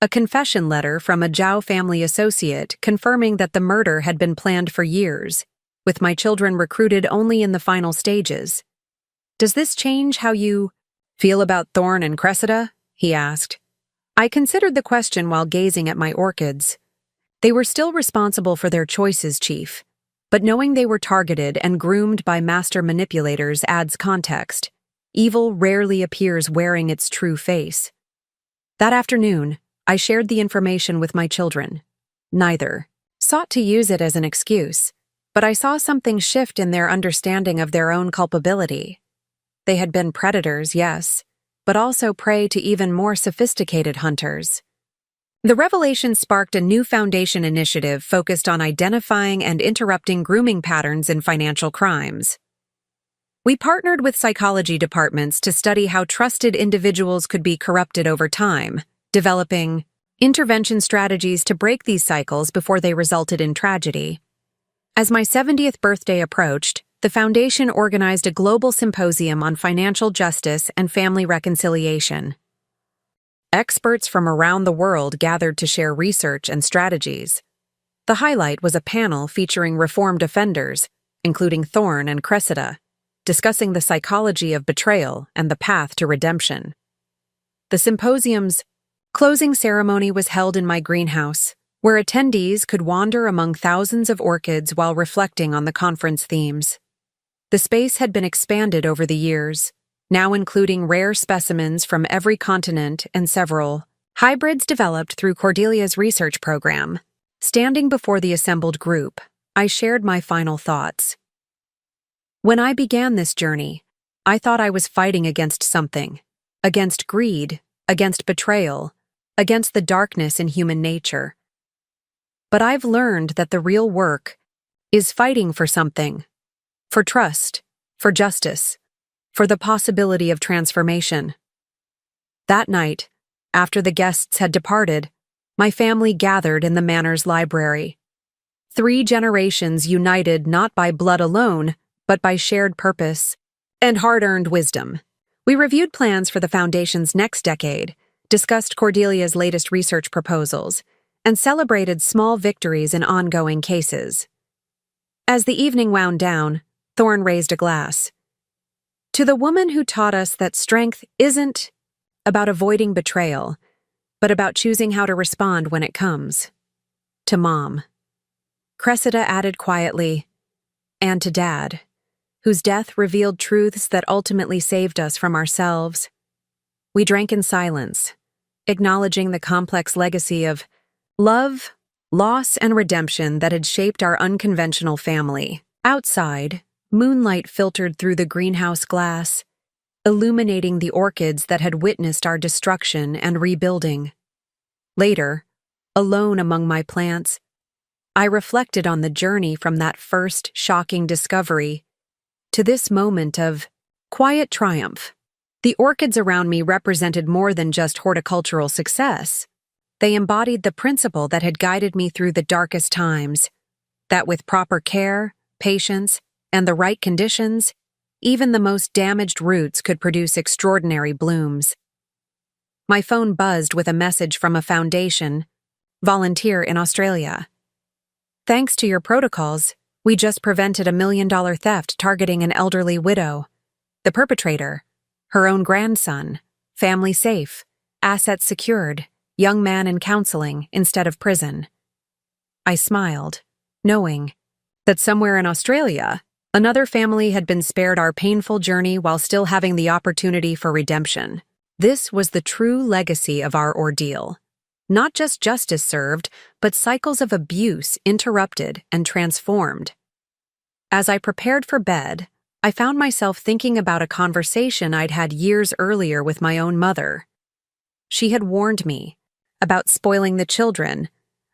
a confession letter from a Zhao family associate confirming that the murder had been planned for years, with my children recruited only in the final stages. "Does this change how you feel about Thorn and Cressida?" he asked. I considered the question while gazing at my orchids. They were still responsible for their choices, Chief, but knowing they were targeted and groomed by master manipulators adds context. Evil rarely appears wearing its true face. That afternoon, I shared the information with my children. Neither sought to use it as an excuse, but I saw something shift in their understanding of their own culpability. They had been predators, yes, but also prey to even more sophisticated hunters. The revelation sparked a new Foundation initiative focused on identifying and interrupting grooming patterns in financial crimes. We partnered with psychology departments to study how trusted individuals could be corrupted over time, developing intervention strategies to break these cycles before they resulted in tragedy. As my 70th birthday approached, the Foundation organized a global symposium on financial justice and family reconciliation. Experts from around the world gathered to share research and strategies. The highlight was a panel featuring reformed offenders, including Thorn and Cressida, discussing the psychology of betrayal and the path to redemption. The symposium's closing ceremony was held in my greenhouse, where attendees could wander among thousands of orchids while reflecting on the conference themes. The space had been expanded over the years, now including rare specimens from every continent and several hybrids developed through Cordelia's research program. Standing before the assembled group, I shared my final thoughts. When I began this journey, I thought I was fighting against something, against greed, against betrayal, against the darkness in human nature. But I've learned that the real work is fighting for something, for trust, for justice, for the possibility of transformation. That night, after the guests had departed, my family gathered in the Manor's library. 3 generations united not by blood alone, but by shared purpose and hard-earned wisdom. We reviewed plans for the Foundation's next decade, discussed Cordelia's latest research proposals, and celebrated small victories in ongoing cases. As the evening wound down, Thorn raised a glass. "To the woman who taught us that strength isn't about avoiding betrayal, but about choosing how to respond when it comes. To Mom." Cressida added quietly, "And to Dad, whose death revealed truths that ultimately saved us from ourselves." We drank in silence, acknowledging the complex legacy of love, loss, and redemption that had shaped our unconventional family. Outside, moonlight filtered through the greenhouse glass, illuminating the orchids that had witnessed our destruction and rebuilding. Later, alone among my plants, I reflected on the journey from that first shocking discovery to this moment of quiet triumph. The orchids around me represented more than just horticultural success. They embodied the principle that had guided me through the darkest times, that with proper care, patience, and the right conditions, even the most damaged roots could produce extraordinary blooms. My phone buzzed with a message from a Foundation volunteer in Australia. "Thanks to your protocols, we just prevented a $1 million theft targeting an elderly widow. The perpetrator, her own grandson, family safe, assets secured, young man in counseling instead of prison." I smiled, knowing that somewhere in Australia, another family had been spared our painful journey while still having the opportunity for redemption. This was the true legacy of our ordeal. not just justice served, but cycles of abuse interrupted and transformed. As I prepared for bed, I found myself thinking about a conversation I'd had years earlier with my own mother. She had warned me about spoiling the children,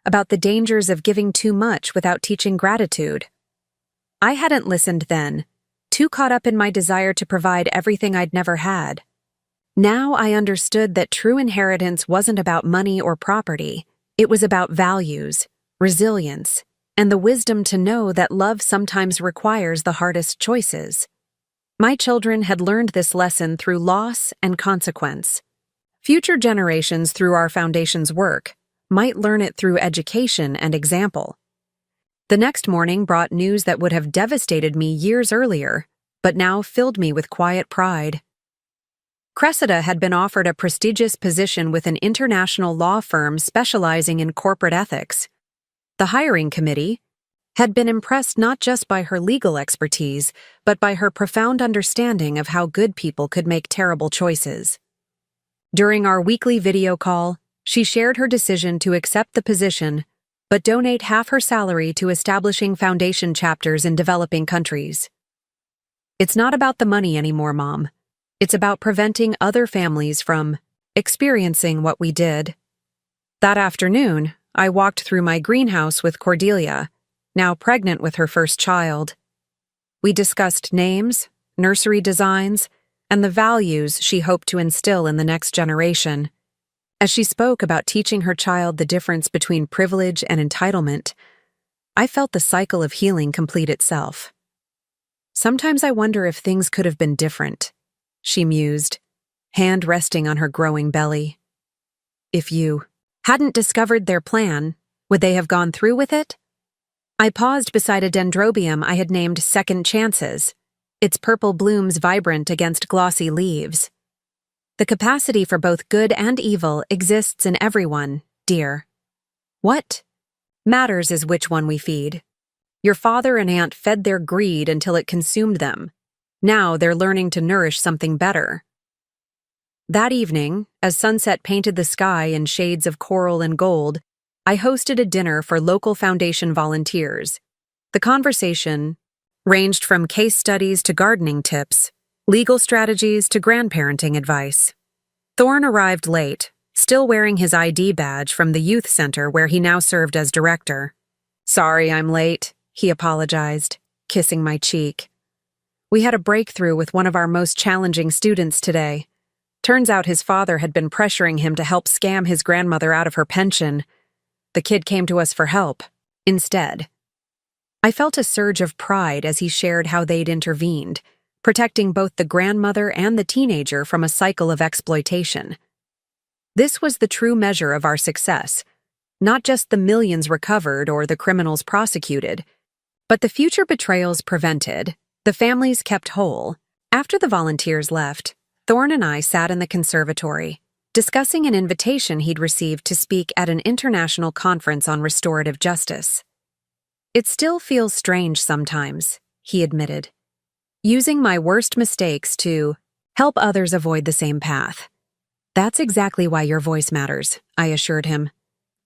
about the dangers of giving too much without teaching gratitude. I hadn't listened then, too caught up in my desire to provide everything I'd never had. Now I understood that true inheritance wasn't about money or property. It was about values, resilience, and the wisdom to know that love sometimes requires the hardest choices. My children had learned this lesson through loss and consequence. Future generations, through our foundation's work, might learn it through education and example. The next morning brought news that would have devastated me years earlier, but now filled me with quiet pride. Cressida had been offered a prestigious position with an international law firm specializing in corporate ethics. The hiring committee had been impressed not just by her legal expertise, but by her profound understanding of how good people could make terrible choices. During our weekly video call, she shared her decision to accept the position, but donate half her salary to establishing foundation chapters in developing countries. "It's not about the money anymore, Mom. It's about preventing other families from experiencing what we did." That afternoon, I walked through my greenhouse with Cordelia, now pregnant with her first child. We discussed names, nursery designs, and the values she hoped to instill in the next generation. As she spoke about teaching her child the difference between privilege and entitlement, I felt the cycle of healing complete itself. "Sometimes I wonder if things could have been different," she mused, hand resting on her growing belly. "If you hadn't discovered their plan, would they have gone through with it?" I paused beside a dendrobium I had named Second Chances, its purple blooms vibrant against glossy leaves. "The capacity for both good and evil exists in everyone, dear. What matters is which one we feed. Your father and aunt fed their greed until it consumed them. Now they're learning to nourish something better." That evening, as sunset painted the sky in shades of coral and gold, I hosted a dinner for local foundation volunteers. The conversation ranged from case studies to gardening tips, legal strategies to grandparenting advice. Thorne arrived late, still wearing his ID badge from the youth center where he now served as director. "Sorry I'm late," he apologized, kissing my cheek. "We had a breakthrough with one of our most challenging students today. Turns out his father had been pressuring him to help scam his grandmother out of her pension. The kid came to us for help, instead." I felt a surge of pride as he shared how they'd intervened, protecting both the grandmother and the teenager from a cycle of exploitation. This was the true measure of our success, not just the millions recovered or the criminals prosecuted, but the future betrayals prevented, the families kept whole. After the volunteers left, Thorne and I sat in the conservatory, discussing an invitation he'd received to speak at an international conference on restorative justice. "It still feels strange sometimes," he admitted. "Using my worst mistakes to help others avoid the same path." "That's exactly why your voice matters," I assured him.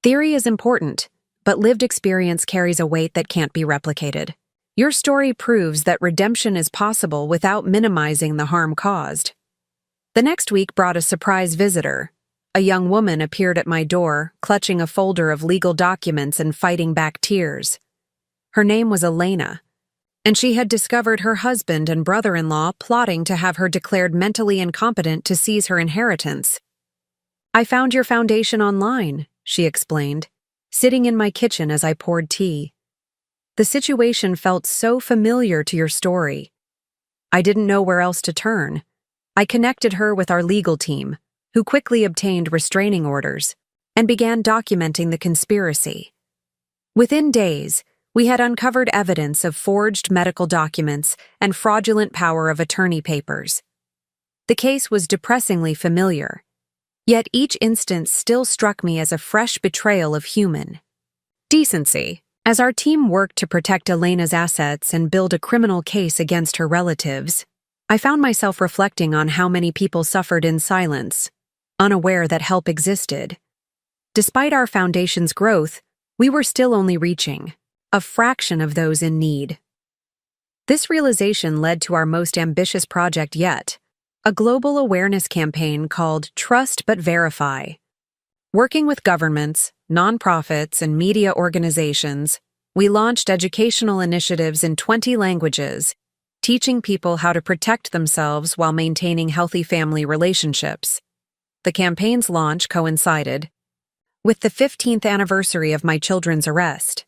"Theory is important, but lived experience carries a weight that can't be replicated. Your story proves that redemption is possible without minimizing the harm caused." The next week brought a surprise visitor. A young woman appeared at my door, clutching a folder of legal documents and fighting back tears. Her name was Elena, and she had discovered her husband and brother-in-law plotting to have her declared mentally incompetent to seize her inheritance. "I found your foundation online," she explained, sitting in my kitchen as I poured tea. "The situation felt so familiar to your story. I didn't know where else to turn. I connected her with our legal team, who quickly obtained restraining orders and began documenting the conspiracy. Within days, we had uncovered evidence of forged medical documents and fraudulent power of attorney papers. The case was depressingly familiar, yet each instance still struck me as a fresh betrayal of human decency. As our team worked to protect Elena's assets and build a criminal case against her relatives, I found myself reflecting on how many people suffered in silence, unaware that help existed. Despite our foundation's growth, we were still only reaching a fraction of those in need. This realization led to our most ambitious project yet, a global awareness campaign called Trust But Verify. Working with governments, nonprofits, and media organizations, we launched educational initiatives in 20 languages, teaching people how to protect themselves while maintaining healthy family relationships. The campaign's launch coincided with the 15th anniversary of my children's arrest.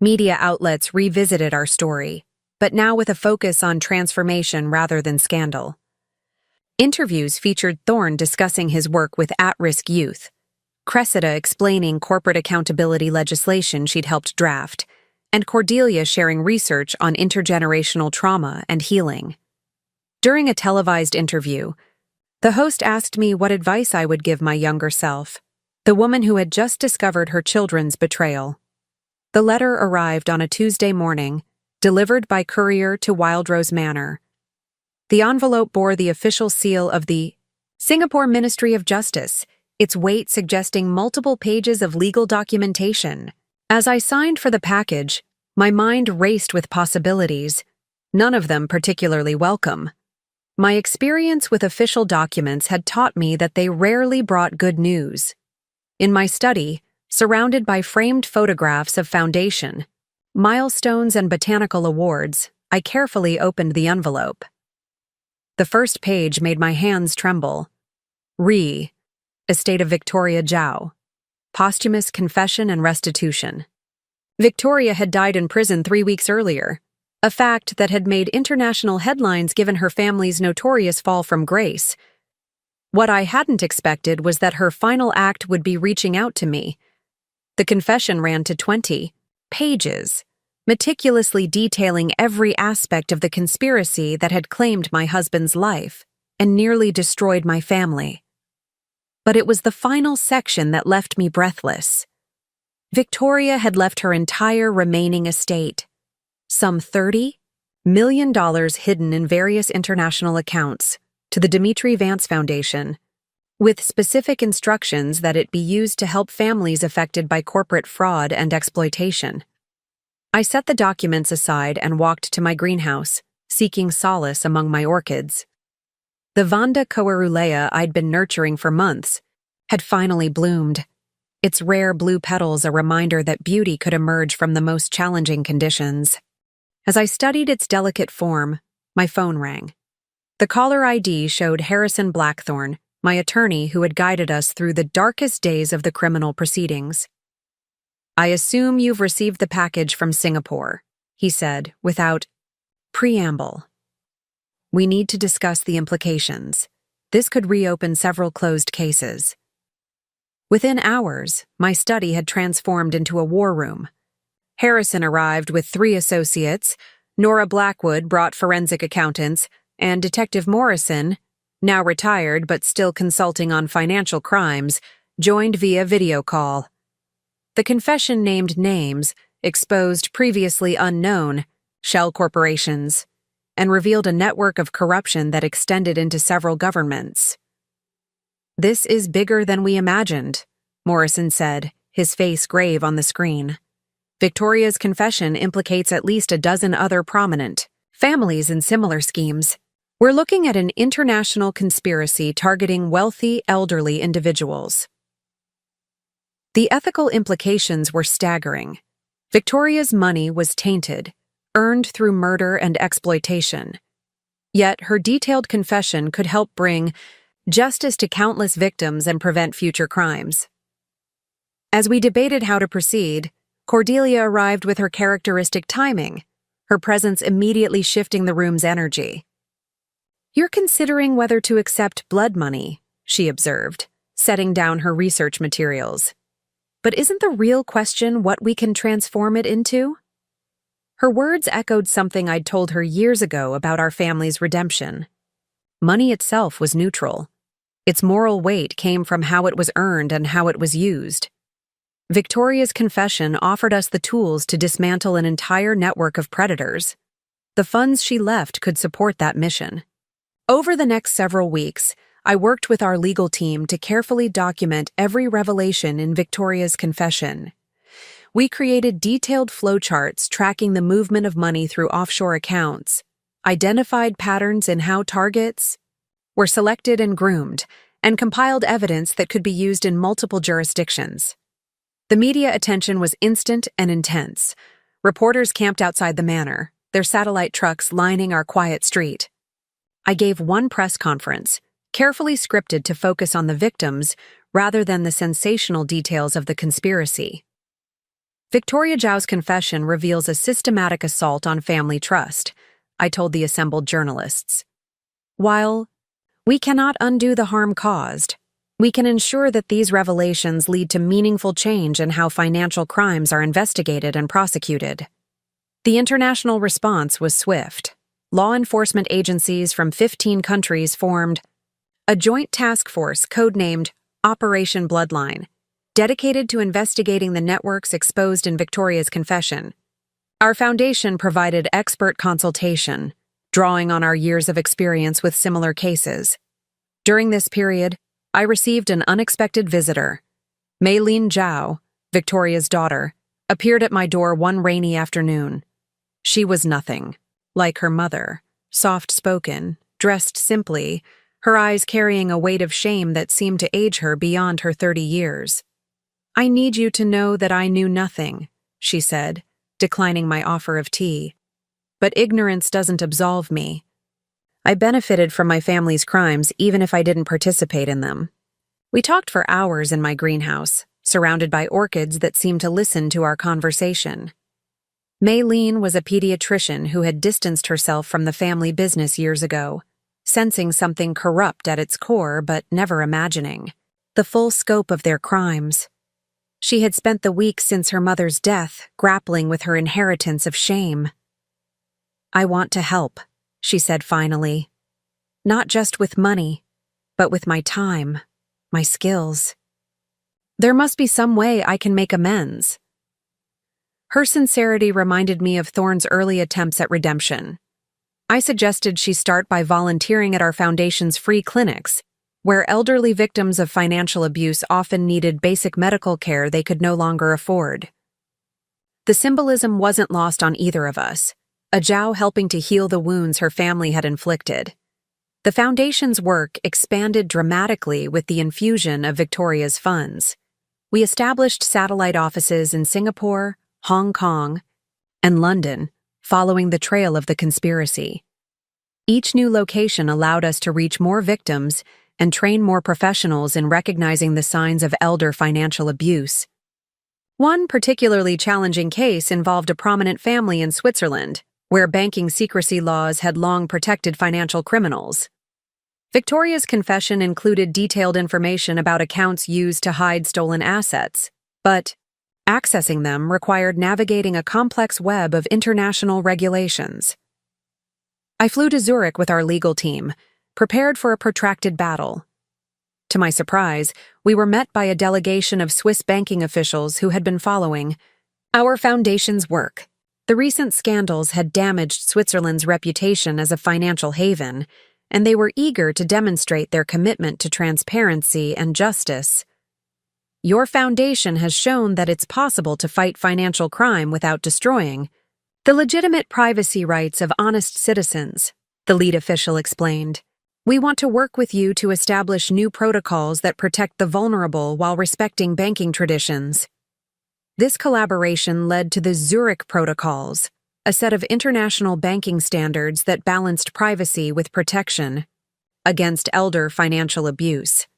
Media outlets revisited our story, but now with a focus on transformation rather than scandal. Interviews featured Thorne discussing his work with at-risk youth, Cressida explaining corporate accountability legislation she'd helped draft, and Cordelia sharing research on intergenerational trauma and healing. During a televised interview, the host asked me what advice I would give my younger self, the woman who had just discovered her children's betrayal. The letter arrived on a Tuesday morning, delivered by courier to Wildrose Manor. The envelope bore the official seal of the Singapore Ministry of Justice, its weight suggesting multiple pages of legal documentation. As I signed for the package, my mind raced with possibilities, none of them particularly welcome. My experience with official documents had taught me that they rarely brought good news. In my study, surrounded by framed photographs of foundation, milestones, and botanical awards, I carefully opened the envelope. The first page made my hands tremble. Estate of Victoria Zhao. Posthumous confession and restitution. Victoria had died in prison 3 weeks earlier, a fact that had made international headlines given her family's notorious fall from grace. What I hadn't expected was that her final act would be reaching out to me. The confession ran to 20 pages, meticulously detailing every aspect of the conspiracy that had claimed my husband's life and nearly destroyed my family. But it was the final section that left me breathless. Victoria had left her entire remaining estate, some $30 million hidden in various international accounts, to the Dimitri Vance Foundation, with specific instructions that it be used to help families affected by corporate fraud and exploitation. I set the documents aside and walked to my greenhouse, seeking solace among my orchids. The Vanda coerulea I'd been nurturing for months had finally bloomed, its rare blue petals a reminder that beauty could emerge from the most challenging conditions. As I studied its delicate form, my phone rang. The caller ID showed Harrison Blackthorne, my attorney who had guided us through the darkest days of the criminal proceedings. "I assume you've received the package from Singapore," he said, without preamble. "We need to discuss the implications. This could reopen several closed cases." Within hours, my study had transformed into a war room. Harrison arrived with 3 associates, Nora Blackwood brought forensic accountants, and Detective Morrison, now retired but still consulting on financial crimes, joined via video call. The confession named names, exposed previously unknown shell corporations, and revealed a network of corruption that extended into several governments. "This is bigger than we imagined," Morrison said, his face grave on the screen. "Victoria's confession implicates at least a dozen other prominent families in similar schemes. We're looking at an international conspiracy targeting wealthy, elderly individuals." The ethical implications were staggering. Victoria's money was tainted, earned through murder and exploitation. Yet her detailed confession could help bring justice to countless victims and prevent future crimes. As we debated how to proceed, Cordelia arrived with her characteristic timing, her presence immediately shifting the room's energy. "You're considering whether to accept blood money," she observed, setting down her research materials. "But isn't the real question what we can transform it into?" Her words echoed something I'd told her years ago about our family's redemption. Money itself was neutral. Its moral weight came from how it was earned and how it was used. Victoria's confession offered us the tools to dismantle an entire network of predators. The funds she left could support that mission. Over the next several weeks, I worked with our legal team to carefully document every revelation in Victoria's confession. We created detailed flowcharts tracking the movement of money through offshore accounts, identified patterns in how targets were selected and groomed, and compiled evidence that could be used in multiple jurisdictions. The media attention was instant and intense. Reporters camped outside the manor, their satellite trucks lining our quiet street. I gave one press conference, carefully scripted to focus on the victims rather than the sensational details of the conspiracy. Victoria Zhao's confession reveals a systematic assault on family trust, I told the assembled journalists. While we cannot undo the harm caused, we can ensure that these revelations lead to meaningful change in how financial crimes are investigated and prosecuted. The international response was swift. Law enforcement agencies from 15 countries formed a joint task force codenamed Operation Bloodline, dedicated to investigating the networks exposed in Victoria's confession. Our foundation provided expert consultation, drawing on our years of experience with similar cases. During this period, I received an unexpected visitor. Maylene Zhao, Victoria's daughter, appeared at my door one rainy afternoon. She was nothing like her mother, soft-spoken, dressed simply, her eyes carrying a weight of shame that seemed to age her beyond her 30 years. "I need you to know that I knew nothing," she said, declining my offer of tea. "But ignorance doesn't absolve me. I benefited from my family's crimes even if I didn't participate in them." We talked for hours in my greenhouse, surrounded by orchids that seemed to listen to our conversation. Maylene was a pediatrician who had distanced herself from the family business years ago, sensing something corrupt at its core but never imagining the full scope of their crimes. She had spent the weeks since her mother's death grappling with her inheritance of shame. "I want to help," she said finally. "Not just with money, but with my time, my skills. There must be some way I can make amends." Her sincerity reminded me of Thorne's early attempts at redemption. I suggested she start by volunteering at our foundation's free clinics, where elderly victims of financial abuse often needed basic medical care they could no longer afford. The symbolism wasn't lost on either of us, a Zhao helping to heal the wounds her family had inflicted. The foundation's work expanded dramatically with the infusion of Victoria's funds. We established satellite offices in Singapore, Hong Kong, and London, following the trail of the conspiracy. Each new location allowed us to reach more victims and train more professionals in recognizing the signs of elder financial abuse. One particularly challenging case involved a prominent family in Switzerland, where banking secrecy laws had long protected financial criminals. Victoria's confession included detailed information about accounts used to hide stolen assets, but accessing them required navigating a complex web of international regulations. I flew to Zurich with our legal team, prepared for a protracted battle. To my surprise, we were met by a delegation of Swiss banking officials who had been following our foundation's work. The recent scandals had damaged Switzerland's reputation as a financial haven, and they were eager to demonstrate their commitment to transparency and justice. "Your foundation has shown that it's possible to fight financial crime without destroying the legitimate privacy rights of honest citizens," the lead official explained. "We want to work with you to establish new protocols that protect the vulnerable while respecting banking traditions." This collaboration led to the Zurich Protocols, a set of international banking standards that balanced privacy with protection against elder financial abuse.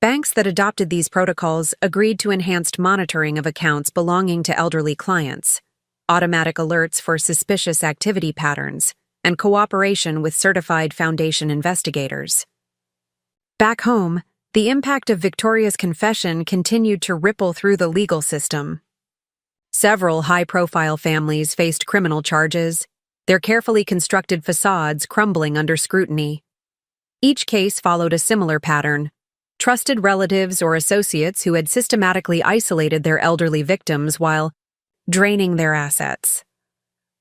Banks that adopted these protocols agreed to enhanced monitoring of accounts belonging to elderly clients, automatic alerts for suspicious activity patterns, and cooperation with certified foundation investigators. Back home, the impact of Victoria's confession continued to ripple through the legal system. Several high-profile families faced criminal charges, their carefully constructed facades crumbling under scrutiny. Each case followed a similar pattern: trusted relatives or associates who had systematically isolated their elderly victims while draining their assets.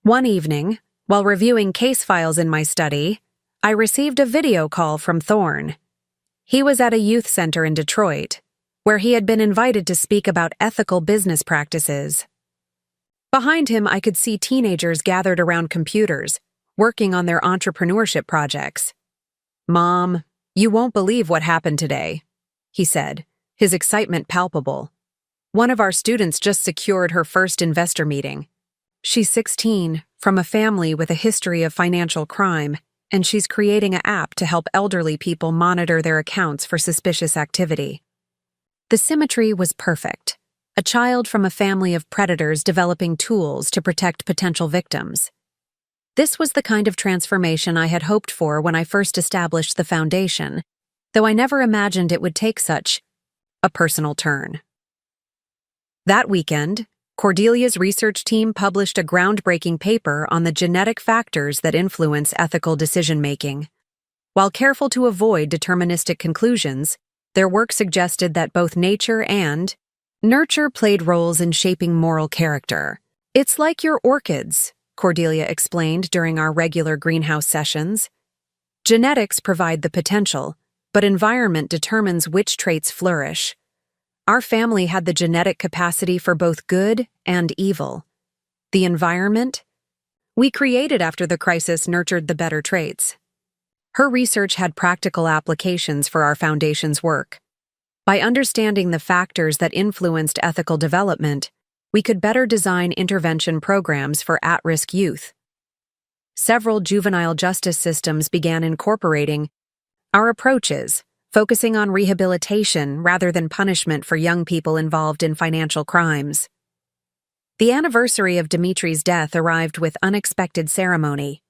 One evening, while reviewing case files in my study, I received a video call from Thorne. He was at a youth center in Detroit, where he had been invited to speak about ethical business practices. Behind him, I could see teenagers gathered around computers, working on their entrepreneurship projects. "Mom, you won't believe what happened today," he said, his excitement palpable. "One of our students just secured her first investor meeting. She's 16, from a family with a history of financial crime, and she's creating an app to help elderly people monitor their accounts for suspicious activity." The symmetry was perfect. A child from a family of predators developing tools to protect potential victims. This was the kind of transformation I had hoped for when I first established the foundation, though I never imagined it would take such a personal turn. That weekend, Cordelia's research team published a groundbreaking paper on the genetic factors that influence ethical decision-making. While careful to avoid deterministic conclusions, their work suggested that both nature and nurture played roles in shaping moral character. "It's like your orchids," Cordelia explained during our regular greenhouse sessions. "Genetics provide the potential, but environment determines which traits flourish. Our family had the genetic capacity for both good and evil. The environment we created after the crisis nurtured the better traits." Her research had practical applications for our foundation's work. By understanding the factors that influenced ethical development, we could better design intervention programs for at-risk youth. Several juvenile justice systems began incorporating our approaches, focusing on rehabilitation rather than punishment for young people involved in financial crimes. The anniversary of Dimitri's death arrived with unexpected ceremony.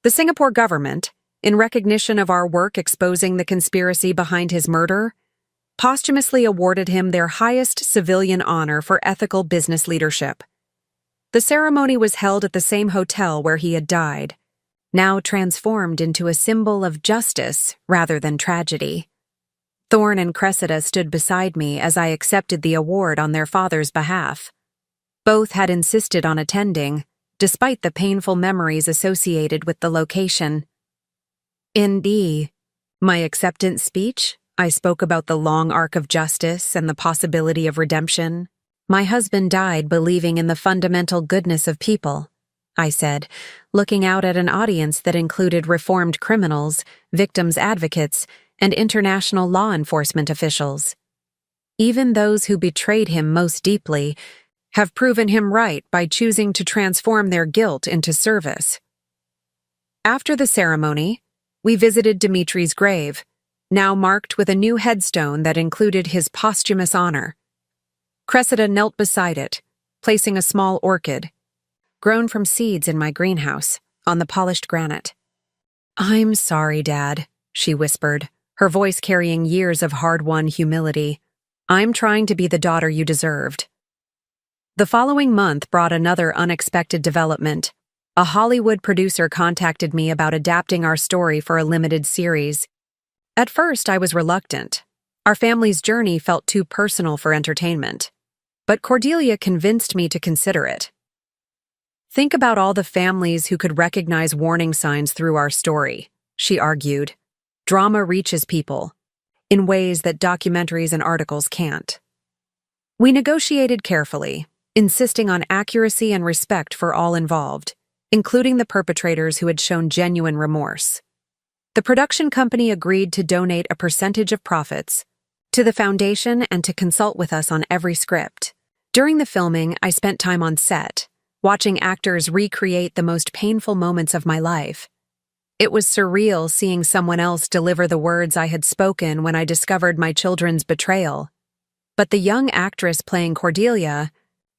The Singapore government, in recognition of our work exposing the conspiracy behind his murder, posthumously awarded him their highest civilian honor for ethical business leadership. The ceremony was held at the same hotel where he had died, now transformed into a symbol of justice rather than tragedy. Thorne and Cressida stood beside me as I accepted the award on their father's behalf. Both had insisted on attending, despite the painful memories associated with the location. In my acceptance speech, I spoke about the long arc of justice and the possibility of redemption. "My husband died believing in the fundamental goodness of people," I said, looking out at an audience that included reformed criminals, victims' advocates, and international law enforcement officials. "Even those who betrayed him most deeply have proven him right by choosing to transform their guilt into service." After the ceremony, we visited Dimitri's grave, now marked with a new headstone that included his posthumous honor. Cressida knelt beside it, placing a small orchid, grown from seeds in my greenhouse, on the polished granite. "I'm sorry, Dad," she whispered, her voice carrying years of hard-won humility. "I'm trying to be the daughter you deserved." The following month brought another unexpected development. A Hollywood producer contacted me about adapting our story for a limited series. At first, I was reluctant. Our family's journey felt too personal for entertainment. But Cordelia convinced me to consider it. "Think about all the families who could recognize warning signs through our story," she argued. "Drama reaches people in ways that documentaries and articles can't." We negotiated carefully, insisting on accuracy and respect for all involved, including the perpetrators who had shown genuine remorse. The production company agreed to donate a percentage of profits to the foundation and to consult with us on every script. During the filming, I spent time on set, watching actors recreate the most painful moments of my life. It was surreal seeing someone else deliver the words I had spoken when I discovered my children's betrayal. But the young actress playing Cordelia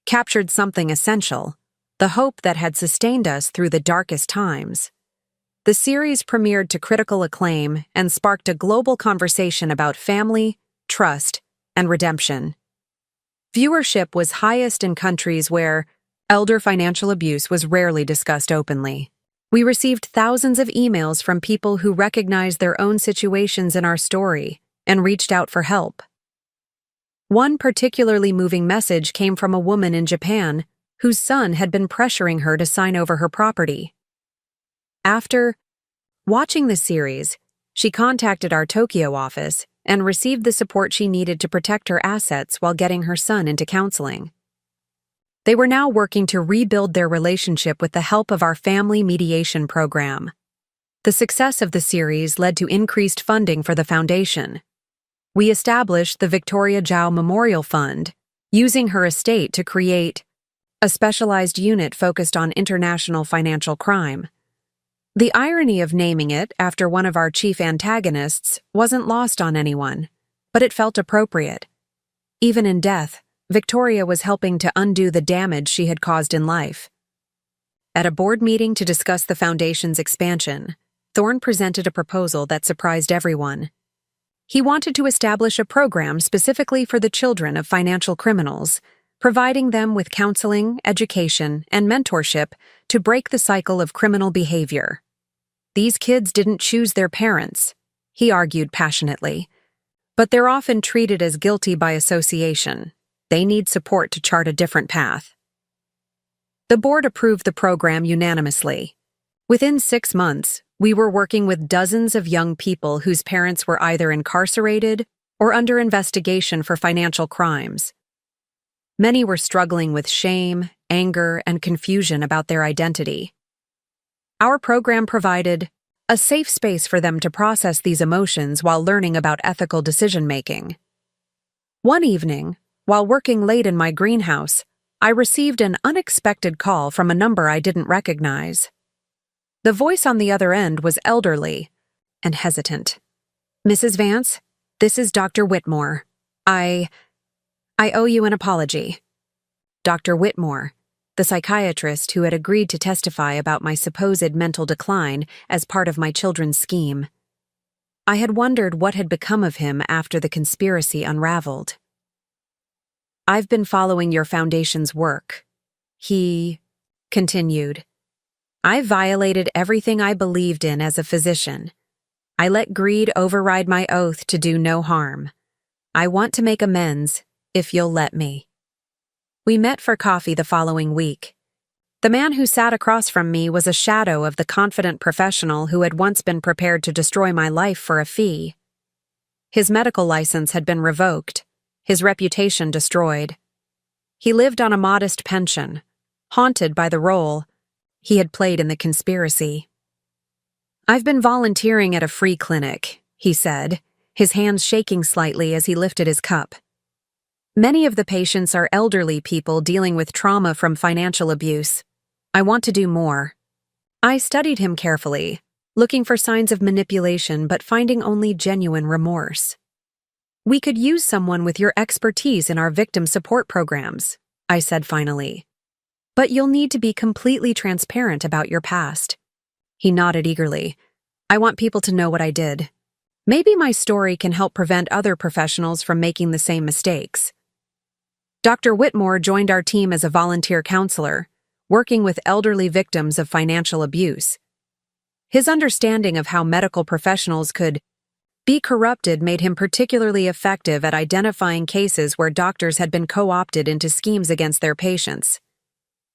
captured something essential, the hope that had sustained us through the darkest times. The series premiered to critical acclaim and sparked a global conversation about family, trust, and redemption. Viewership was highest in countries where elder financial abuse was rarely discussed openly. We received thousands of emails from people who recognized their own situations in our story and reached out for help. One particularly moving message came from a woman in Japan whose son had been pressuring her to sign over her property. After Watching the series, she contacted our Tokyo office and received the support she needed to protect her assets while getting her son into counseling. They were now working to rebuild their relationship with the help of our family mediation program. The success of the series led to increased funding for the foundation. We established the Victoria Zhao Memorial Fund, using her estate to create a specialized unit focused on international financial crime. The irony of naming it after one of our chief antagonists wasn't lost on anyone, but it felt appropriate. Even in death, Victoria was helping to undo the damage she had caused in life. At a board meeting to discuss the foundation's expansion, Thorne presented a proposal that surprised everyone. He wanted to establish a program specifically for the children of financial criminals, providing them with counseling, education, and mentorship to break the cycle of criminal behavior. These kids didn't choose their parents, he argued passionately, but they're often treated as guilty by association. They need support to chart a different path. The board approved the program unanimously. Within 6 months, we were working with dozens of young people whose parents were either incarcerated or under investigation for financial crimes. Many were struggling with shame, anger, and confusion about their identity. Our program provided a safe space for them to process these emotions while learning about ethical decision-making. One evening, while working late in my greenhouse, I received an unexpected call from a number I didn't recognize. The voice on the other end was elderly and hesitant. "Mrs. Vance, this is Dr. Whitmore. I owe you an apology." Dr. Whitmore, the psychiatrist who had agreed to testify about my supposed mental decline as part of my children's scheme. I had wondered what had become of him after the conspiracy unraveled. "I've been following your foundation's work," he continued. "I violated everything I believed in as a physician. I let greed override my oath to do no harm. I want to make amends, if you'll let me." We met for coffee the following week. The man who sat across from me was a shadow of the confident professional who had once been prepared to destroy my life for a fee. His medical license had been revoked, his reputation destroyed. He lived on a modest pension, haunted by the role he had played in the conspiracy. "I've been volunteering at a free clinic," he said, his hands shaking slightly as he lifted his cup. "Many of the patients are elderly people dealing with trauma from financial abuse. I want to do more." I studied him carefully, looking for signs of manipulation but finding only genuine remorse. "We could use someone with your expertise in our victim support programs," I said finally. "But you'll need to be completely transparent about your past." He nodded eagerly. "I want people to know what I did. Maybe my story can help prevent other professionals from making the same mistakes." Dr. Whitmore joined our team as a volunteer counselor, working with elderly victims of financial abuse. His understanding of how medical professionals could be corrupted made him particularly effective at identifying cases where doctors had been co-opted into schemes against their patients.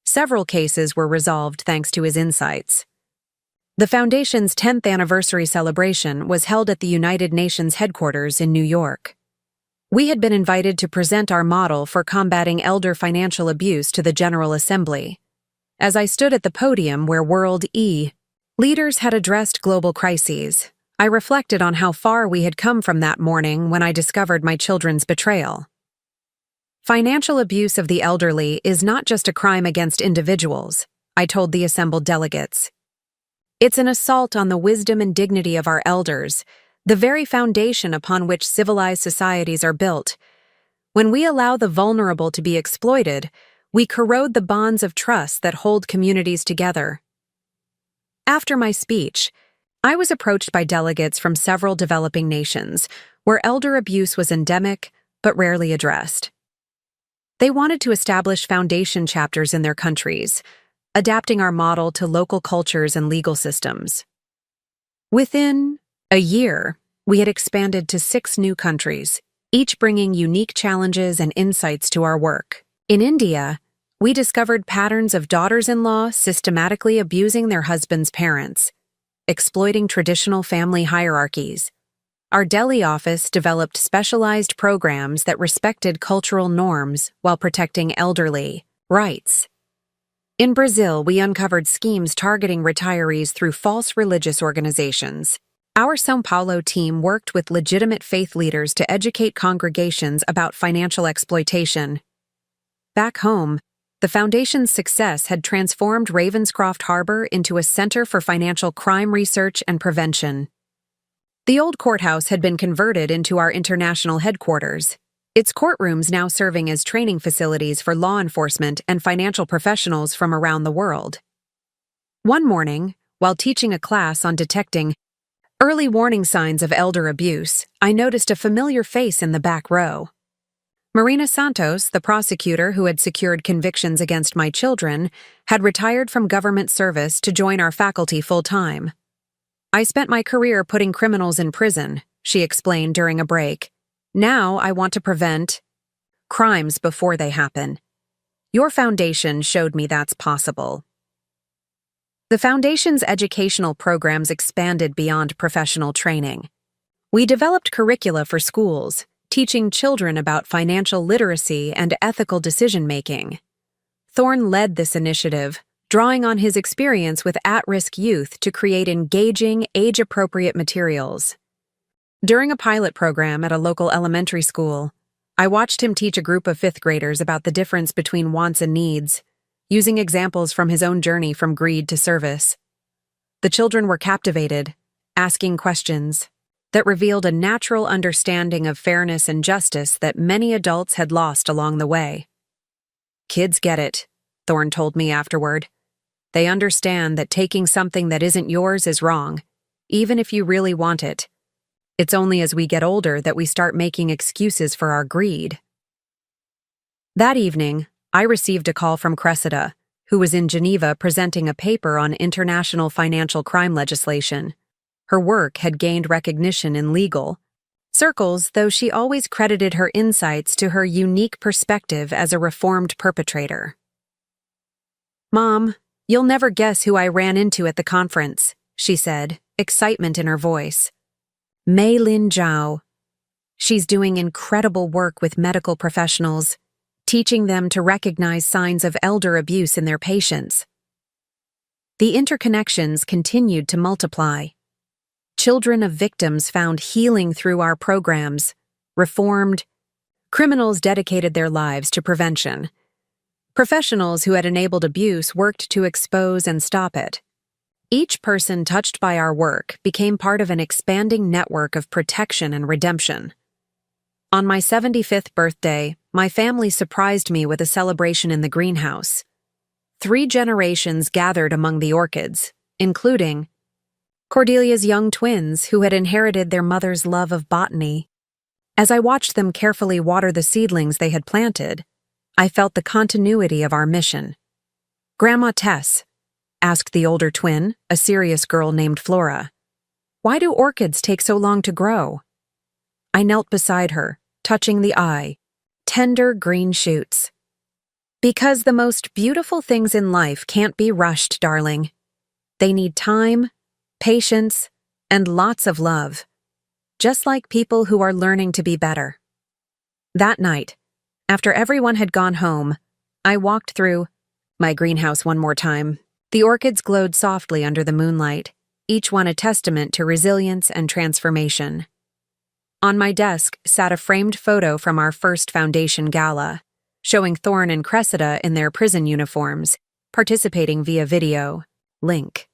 Several cases were resolved thanks to his insights. The Foundation's 10th anniversary celebration was held at the United Nations headquarters in New York. We had been invited to present our model for combating elder financial abuse to the General Assembly. As I stood at the podium where World leaders had addressed global crises, I reflected on how far we had come from that morning when I discovered my children's betrayal. Financial abuse of the elderly is not just a crime against individuals, I told the assembled delegates. It's an assault on the wisdom and dignity of our elders, the very foundation upon which civilized societies are built. When we allow the vulnerable to be exploited, we corrode the bonds of trust that hold communities together. After my speech, I was approached by delegates from several developing nations where elder abuse was endemic but rarely addressed. They wanted to establish foundation chapters in their countries, adapting our model to local cultures and legal systems. Within a year, we had expanded to 6 new countries, each bringing unique challenges and insights to our work. In India, we discovered patterns of daughters-in-law systematically abusing their husbands' parents. exploiting traditional family hierarchies. Our Delhi office developed specialized programs that respected cultural norms while protecting elderly rights. In Brazil, we uncovered schemes targeting retirees through false religious organizations. Our São Paulo team worked with legitimate faith leaders to educate congregations about financial exploitation. Back home, the Foundation's success had transformed Ravenscroft Harbor into a center for financial crime research and prevention. The old courthouse had been converted into our international headquarters, its courtrooms now serving as training facilities for law enforcement and financial professionals from around the world. One morning, while teaching a class on detecting early warning signs of elder abuse, I noticed a familiar face in the back row. Marina Santos, the prosecutor who had secured convictions against my children, had retired from government service to join our faculty full-time. "I spent my career putting criminals in prison," she explained during a break. "Now I want to prevent crimes before they happen. Your foundation showed me that's possible." The Foundation's educational programs expanded beyond professional training. We developed curricula for schools, teaching children about financial literacy and ethical decision-making. Thorne led this initiative, drawing on his experience with at-risk youth to create engaging, age-appropriate materials. During a pilot program at a local elementary school, I watched him teach a group of fifth graders about the difference between wants and needs, using examples from his own journey from greed to service. The children were captivated, asking questions that revealed a natural understanding of fairness and justice that many adults had lost along the way. "Kids get it," Thorne told me afterward. "They understand that taking something that isn't yours is wrong, even if you really want it. It's only as we get older that we start making excuses for our greed." That evening, I received a call from Cressida, who was in Geneva presenting a paper on international financial crime legislation. Her work had gained recognition in legal circles, though she always credited her insights to her unique perspective as a reformed perpetrator. "Mom, you'll never guess who I ran into at the conference," she said, excitement in her voice. "Mei Lin Zhao. She's doing incredible work with medical professionals, teaching them to recognize signs of elder abuse in their patients." The interconnections continued to multiply. Children of victims found healing through our programs, reformed criminals dedicated their lives to prevention. Professionals who had enabled abuse worked to expose and stop it. Each person touched by our work became part of an expanding network of protection and redemption. On my 75th birthday, my family surprised me with a celebration in the greenhouse. 3 generations gathered among the orchids, including Cordelia's young twins who had inherited their mother's love of botany. As I watched them carefully water the seedlings they had planted, I felt the continuity of our mission. "Grandma Tess," asked the older twin, a serious girl named Flora, "why do orchids take so long to grow?" I knelt beside her, touching the eye, tender green shoots. "Because the most beautiful things in life can't be rushed, darling. They need time, patience, and lots of love, just like people who are learning to be better." That night, after everyone had gone home, I walked through my greenhouse one more time. The orchids glowed softly under the moonlight, each one a testament to resilience and transformation. On my desk sat a framed photo from our first Foundation gala, showing Thorne and Cressida in their prison uniforms, participating via video link.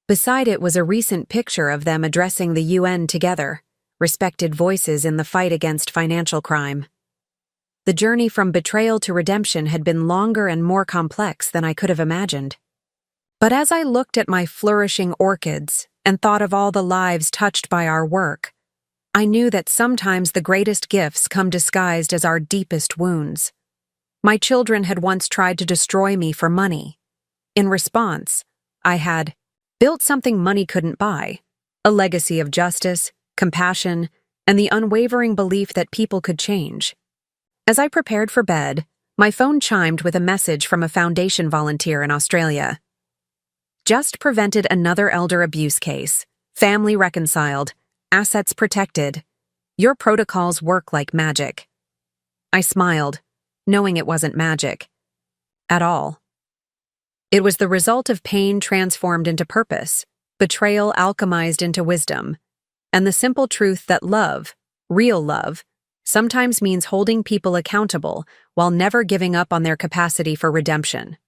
Beside it was a recent picture of them addressing the UN together, respected voices in the fight against financial crime. The journey from betrayal to redemption had been longer and more complex than I could have imagined. But as I looked at my flourishing orchids and thought of all the lives touched by our work, I knew that sometimes the greatest gifts come disguised as our deepest wounds. My children had once tried to destroy me for money. In response, I had built something money couldn't buy, a legacy of justice, compassion, and the unwavering belief that people could change. As I prepared for bed, my phone chimed with a message from a Foundation volunteer in Australia. Just prevented another elder abuse case. Family reconciled. Assets protected. Your protocols work like magic. I smiled, knowing it wasn't magic. At all. It was the result of pain transformed into purpose, betrayal alchemized into wisdom, and the simple truth that love, real love, sometimes means holding people accountable while never giving up on their capacity for redemption.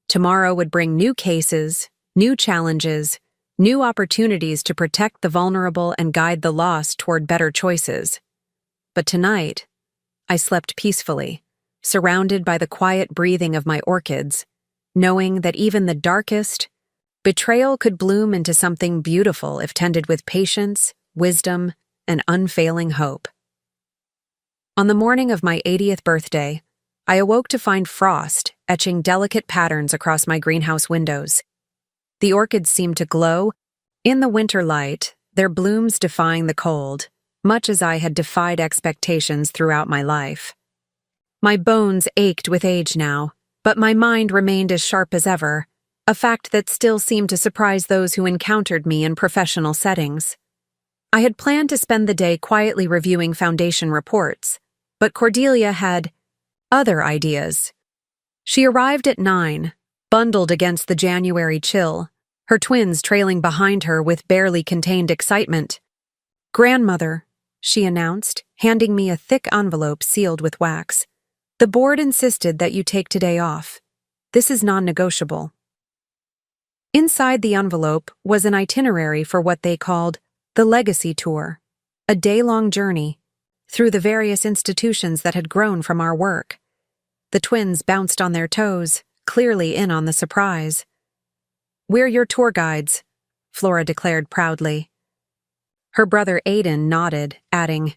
Tomorrow would bring new cases, new challenges, new opportunities to protect the vulnerable and guide the lost toward better choices. But tonight, I slept peacefully, surrounded by the quiet breathing of my orchids, knowing that even the darkest betrayal could bloom into something beautiful if tended with patience, wisdom, and unfailing hope. On the morning of my 80th birthday, I awoke to find frost etching delicate patterns across my greenhouse windows. The orchids seemed to glow in the winter light, their blooms defying the cold, much as I had defied expectations throughout my life. My bones ached with age now, but my mind remained as sharp as ever, a fact that still seemed to surprise those who encountered me in professional settings. I had planned to spend the day quietly reviewing foundation reports, but Cordelia had other ideas. She arrived at 9, bundled against the January chill, her twins trailing behind her with barely contained excitement. "Grandmother," she announced, handing me a thick envelope sealed with wax. "The board insisted that you take today off. This is non-negotiable." Inside the envelope was an itinerary for what they called the Legacy Tour, a day-long journey through the various institutions that had grown from our work. The twins bounced on their toes, clearly in on the surprise. "We're your tour guides," Flora declared proudly. Her brother Aiden nodded, adding,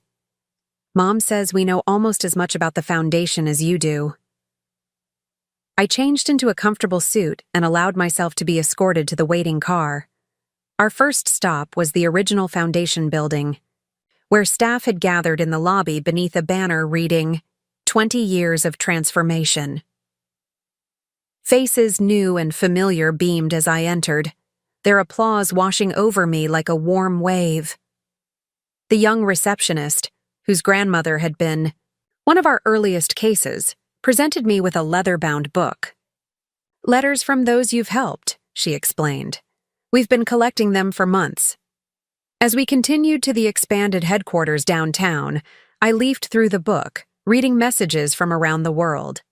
"Mom says we know almost as much about the foundation as you do." I changed into a comfortable suit and allowed myself to be escorted to the waiting car. Our first stop was the original foundation building, where staff had gathered in the lobby beneath a banner reading, "20 Years of Transformation." Faces new and familiar beamed as I entered, their applause washing over me like a warm wave. The young receptionist, whose grandmother had been one of our earliest cases, presented me with a leather-bound book. "Letters from those you've helped," she explained. "We've been collecting them for months." As we continued to the expanded headquarters downtown, I leafed through the book, reading messages from around the world.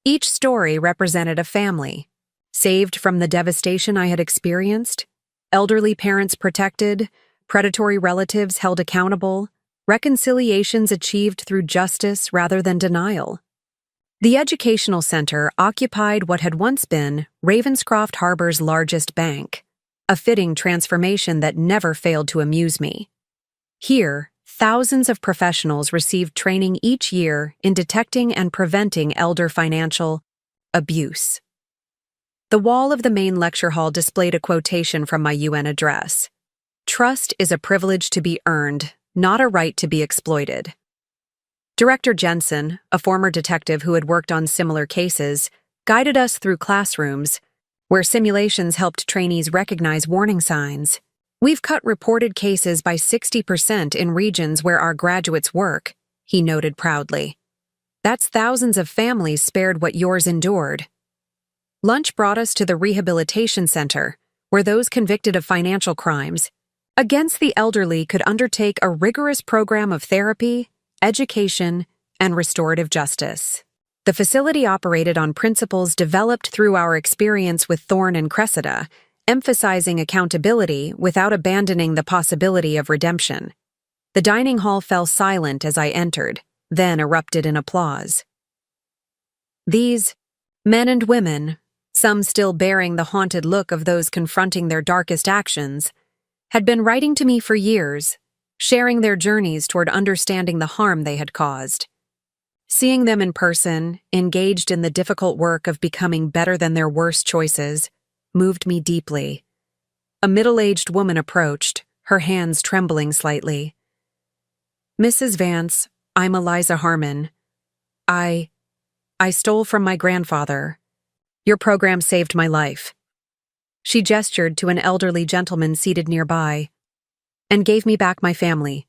Each story represented a family, saved from the devastation I had experienced, elderly parents protected, predatory relatives held accountable, reconciliations achieved through justice rather than denial. The Educational Center occupied what had once been Ravenscroft Harbor's largest bank, a fitting transformation that never failed to amuse me. Here, thousands of professionals received training each year in detecting and preventing elder financial abuse. The wall of the main lecture hall displayed a quotation from my UN address. "Trust is a privilege to be earned, not a right to be exploited." Director Jensen, a former detective who had worked on similar cases, guided us through classrooms where simulations helped trainees recognize warning signs. "We've cut reported cases by 60% in regions where our graduates work," he noted proudly. "That's thousands of families spared what yours endured." Lunch brought us to the Rehabilitation Center, where those convicted of financial crimes against the elderly could undertake a rigorous program of therapy, education, and restorative justice. The facility operated on principles developed through our experience with Thorn and Cressida, emphasizing accountability without abandoning the possibility of redemption. The dining hall fell silent as I entered, then erupted in applause. These men and women, some still bearing the haunted look of those confronting their darkest actions, had been writing to me for years, sharing their journeys toward understanding the harm they had caused. Seeing them in person, engaged in the difficult work of becoming better than their worst choices, moved me deeply. A middle-aged woman approached, her hands trembling slightly. "Mrs. Vance, I'm Eliza Harmon. I stole from my grandfather. Your program saved my life." She gestured to an elderly gentleman seated nearby. "And gave me back my family.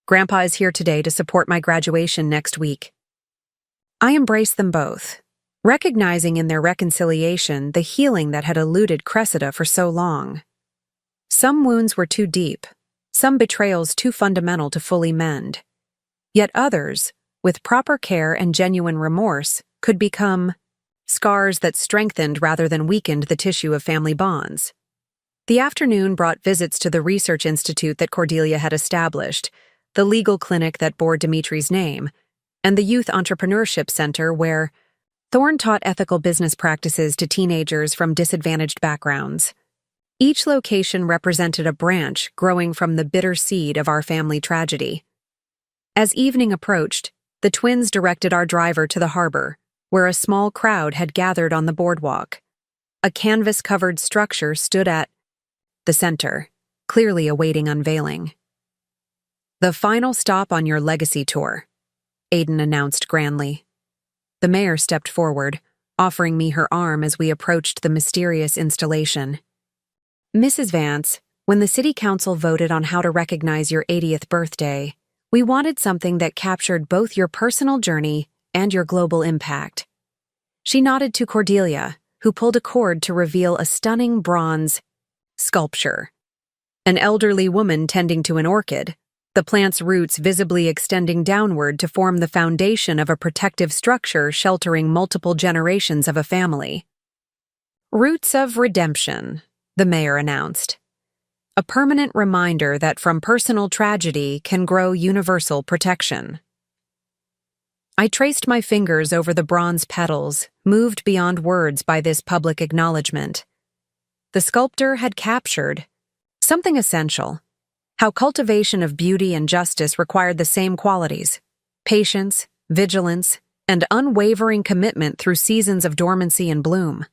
Grandpa is here today to support my graduation next week." I embraced them both, recognizing in their reconciliation the healing that had eluded Cressida for so long. Some wounds were too deep, some betrayals too fundamental to fully mend. Yet others, with proper care and genuine remorse, could become scars that strengthened rather than weakened the tissue of family bonds. The afternoon brought visits to the research institute that Cordelia had established, the legal clinic that bore Dimitri's name, and the youth entrepreneurship center where Thorne taught ethical business practices to teenagers from disadvantaged backgrounds. Each location represented a branch growing from the bitter seed of our family tragedy. As evening approached, the twins directed our driver to the harbor, where a small crowd had gathered on the boardwalk. A canvas-covered structure stood at the center, clearly awaiting unveiling. "The final stop on your legacy tour," Aiden announced grandly. The mayor stepped forward, offering me her arm as we approached the mysterious installation. "Mrs. Vance, when the city council voted on how to recognize your 80th birthday, we wanted something that captured both your personal journey and your global impact." She nodded to Cordelia, who pulled a cord to reveal a stunning bronze sculpture. An elderly woman tending to an orchid, the plant's roots visibly extending downward to form the foundation of a protective structure sheltering multiple generations of a family. "Roots of redemption," the mayor announced. "A permanent reminder that from personal tragedy can grow universal protection." I traced my fingers over the bronze petals, moved beyond words by this public acknowledgement. The sculptor had captured something essential: how cultivation of beauty and justice required the same qualities: patience, vigilance, and unwavering commitment through seasons of dormancy and bloom.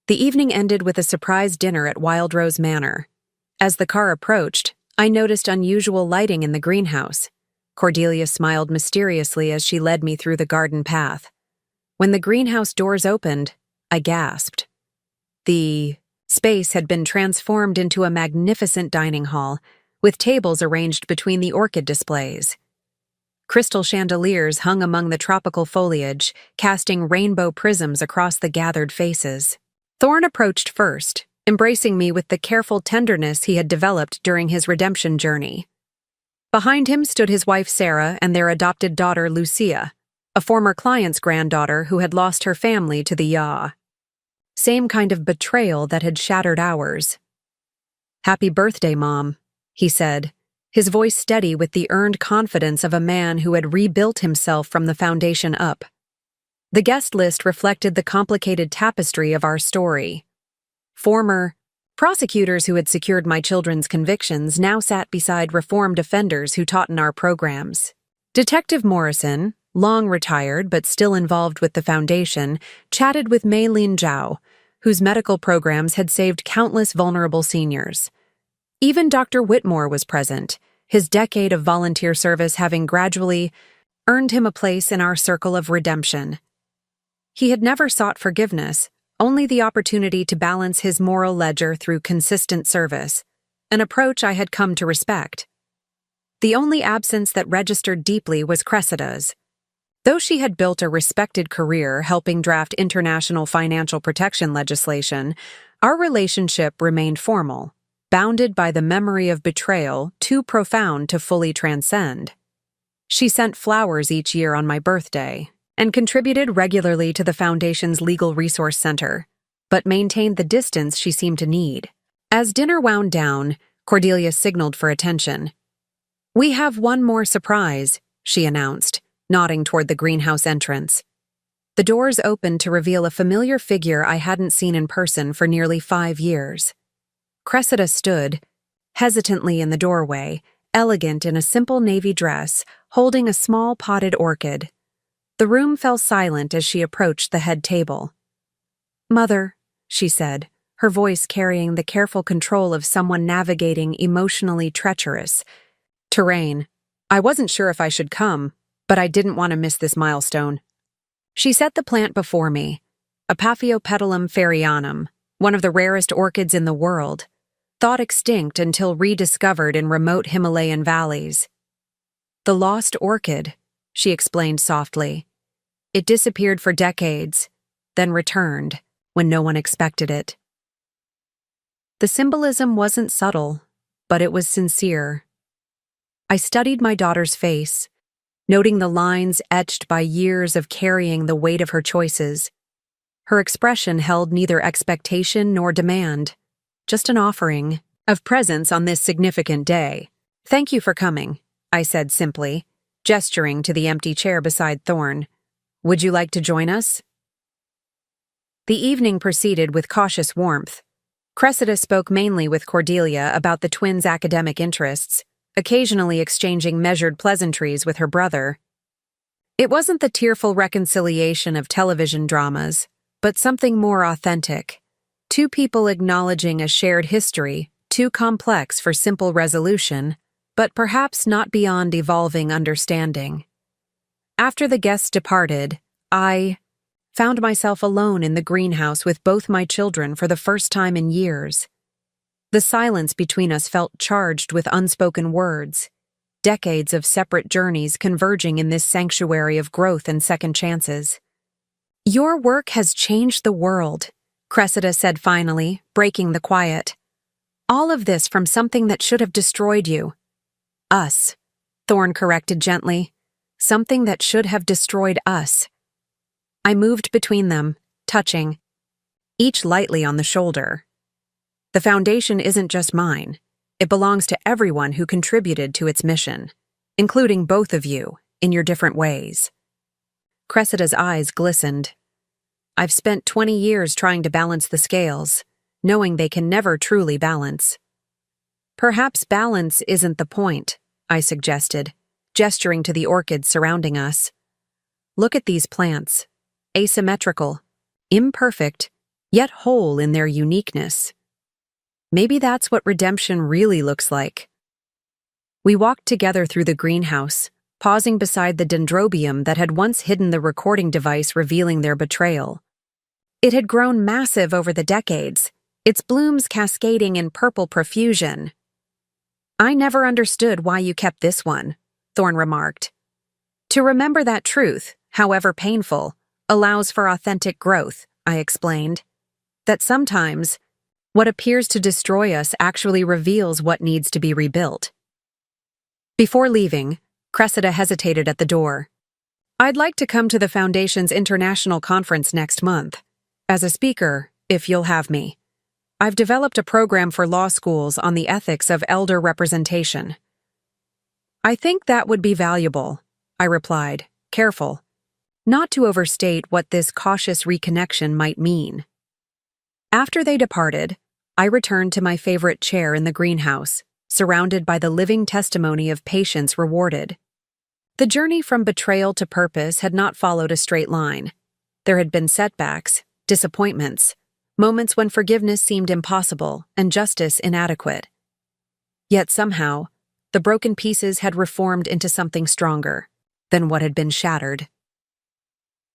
The evening ended with a surprise dinner at Wild Rose Manor. As the car approached, I noticed unusual lighting in the greenhouse. Cordelia smiled mysteriously as she led me through the garden path. When the greenhouse doors opened, I gasped. The space had been transformed into a magnificent dining hall, with tables arranged between the orchid displays. Crystal chandeliers hung among the tropical foliage, casting rainbow prisms across the gathered faces. Thorne approached first, embracing me with the careful tenderness he had developed during his redemption journey. Behind him stood his wife Sarah and their adopted daughter Lucia, a former client's granddaughter who had lost her family to the yaw. Same kind of betrayal that had shattered ours. "Happy birthday, Mom," he said, his voice steady with the earned confidence of a man who had rebuilt himself from the foundation up. The guest list reflected the complicated tapestry of our story. Former prosecutors who had secured my children's convictions now sat beside reformed offenders who taught in our programs. Detective Morrison, long retired but still involved with the foundation, chatted with Mei Lin Zhao, whose medical programs had saved countless vulnerable seniors. Even Dr. Whitmore was present, his decade of volunteer service having gradually earned him a place in our circle of redemption. He had never sought forgiveness, only the opportunity to balance his moral ledger through consistent service, an approach I had come to respect. The only absence that registered deeply was Cressida's. Though she had built a respected career helping draft international financial protection legislation, our relationship remained formal, bounded by the memory of betrayal too profound to fully transcend. She sent flowers each year on my birthday, and contributed regularly to the Foundation's Legal Resource Center, but maintained the distance she seemed to need. As dinner wound down, Cordelia signaled for attention. "We have one more surprise," she announced, nodding toward the greenhouse entrance. The doors opened to reveal a familiar figure I hadn't seen in person for nearly 5 years. Cressida stood, hesitantly in the doorway, elegant in a simple navy dress, holding a small potted orchid. The room fell silent as she approached the head table. "Mother," she said, her voice carrying the careful control of someone navigating emotionally treacherous terrain. "I wasn't sure if I should come, but I didn't want to miss this milestone." She set the plant before me, a Paphiopedilum fairyanum, one of the rarest orchids in the world, thought extinct until rediscovered in remote Himalayan valleys. The lost orchid, she explained softly. It disappeared for decades, then returned when no one expected it. The symbolism wasn't subtle, but it was sincere. I studied my daughter's face, noting the lines etched by years of carrying the weight of her choices. Her expression held neither expectation nor demand, just an offering of presence on this significant day. "Thank you for coming," I said simply, gesturing to the empty chair beside Thorn. "Would you like to join us?" The evening proceeded with cautious warmth. Cressida spoke mainly with Cordelia about the twins' academic interests, occasionally exchanging measured pleasantries with her brother. It wasn't the tearful reconciliation of television dramas, but something more authentic. Two people acknowledging a shared history, too complex for simple resolution, but perhaps not beyond evolving understanding. After the guests departed, I found myself alone in the greenhouse with both my children for the first time in years. The silence between us felt charged with unspoken words, decades of separate journeys converging in this sanctuary of growth and second chances. "Your work has changed the world," Cressida said finally, breaking the quiet. "All of this from something that should have destroyed you." "Us," Thorn corrected gently. "Something that should have destroyed us." I moved between them, touching, each lightly on the shoulder. "The foundation isn't just mine. It belongs to everyone who contributed to its mission, including both of you, in your different ways." Cressida's eyes glistened. "I've spent 20 years trying to balance the scales, knowing they can never truly balance." "Perhaps balance isn't the point," I suggested, gesturing to the orchids surrounding us. "Look at these plants. Asymmetrical, imperfect, yet whole in their uniqueness. Maybe that's what redemption really looks like." We walked together through the greenhouse, pausing beside the dendrobium that had once hidden the recording device revealing their betrayal. It had grown massive over the decades, its blooms cascading in purple profusion. "I never understood why you kept this one," Thorn remarked. "To remember that truth, however painful, allows for authentic growth," I explained. "That sometimes, what appears to destroy us actually reveals what needs to be rebuilt." Before leaving, Cressida hesitated at the door. "I'd like to come to the Foundation's international conference next month, as a speaker, if you'll have me. I've developed a program for law schools on the ethics of elder representation." "I think that would be valuable," I replied, careful not to overstate what this cautious reconnection might mean. After they departed, I returned to my favorite chair in the greenhouse, surrounded by the living testimony of patience rewarded. The journey from betrayal to purpose had not followed a straight line. There had been setbacks, disappointments, moments when forgiveness seemed impossible and justice inadequate. Yet somehow, the broken pieces had reformed into something stronger than what had been shattered.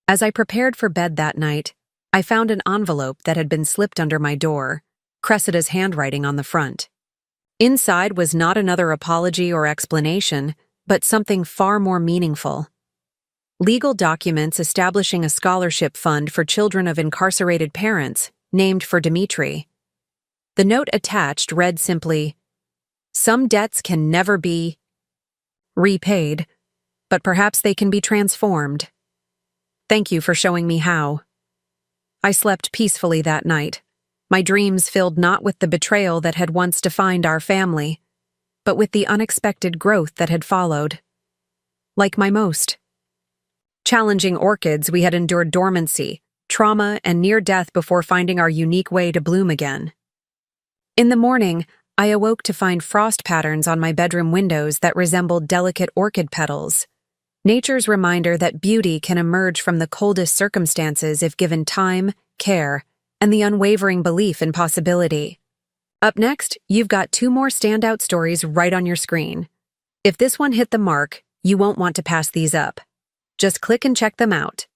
As I prepared for bed that night, I found an envelope that had been slipped under my door, Cressida's handwriting on the front. Inside was not another apology or explanation, but something far more meaningful. Legal documents establishing a scholarship fund for children of incarcerated parents, named for Dimitri. The note attached read simply, "Some debts can never be repaid, but perhaps they can be transformed. Thank you for showing me how." I slept peacefully that night, my dreams filled not with the betrayal that had once defined our family, but with the unexpected growth that had followed. Like my most challenging orchids, we had endured dormancy, trauma, and near death before finding our unique way to bloom again. In the morning, I awoke to find frost patterns on my bedroom windows that resembled delicate orchid petals. Nature's reminder that beauty can emerge from the coldest circumstances if given time, care, and the unwavering belief in possibility. Up next, you've got 2 more standout stories right on your screen. If this one hit the mark, you won't want to pass these up. Just click and check them out.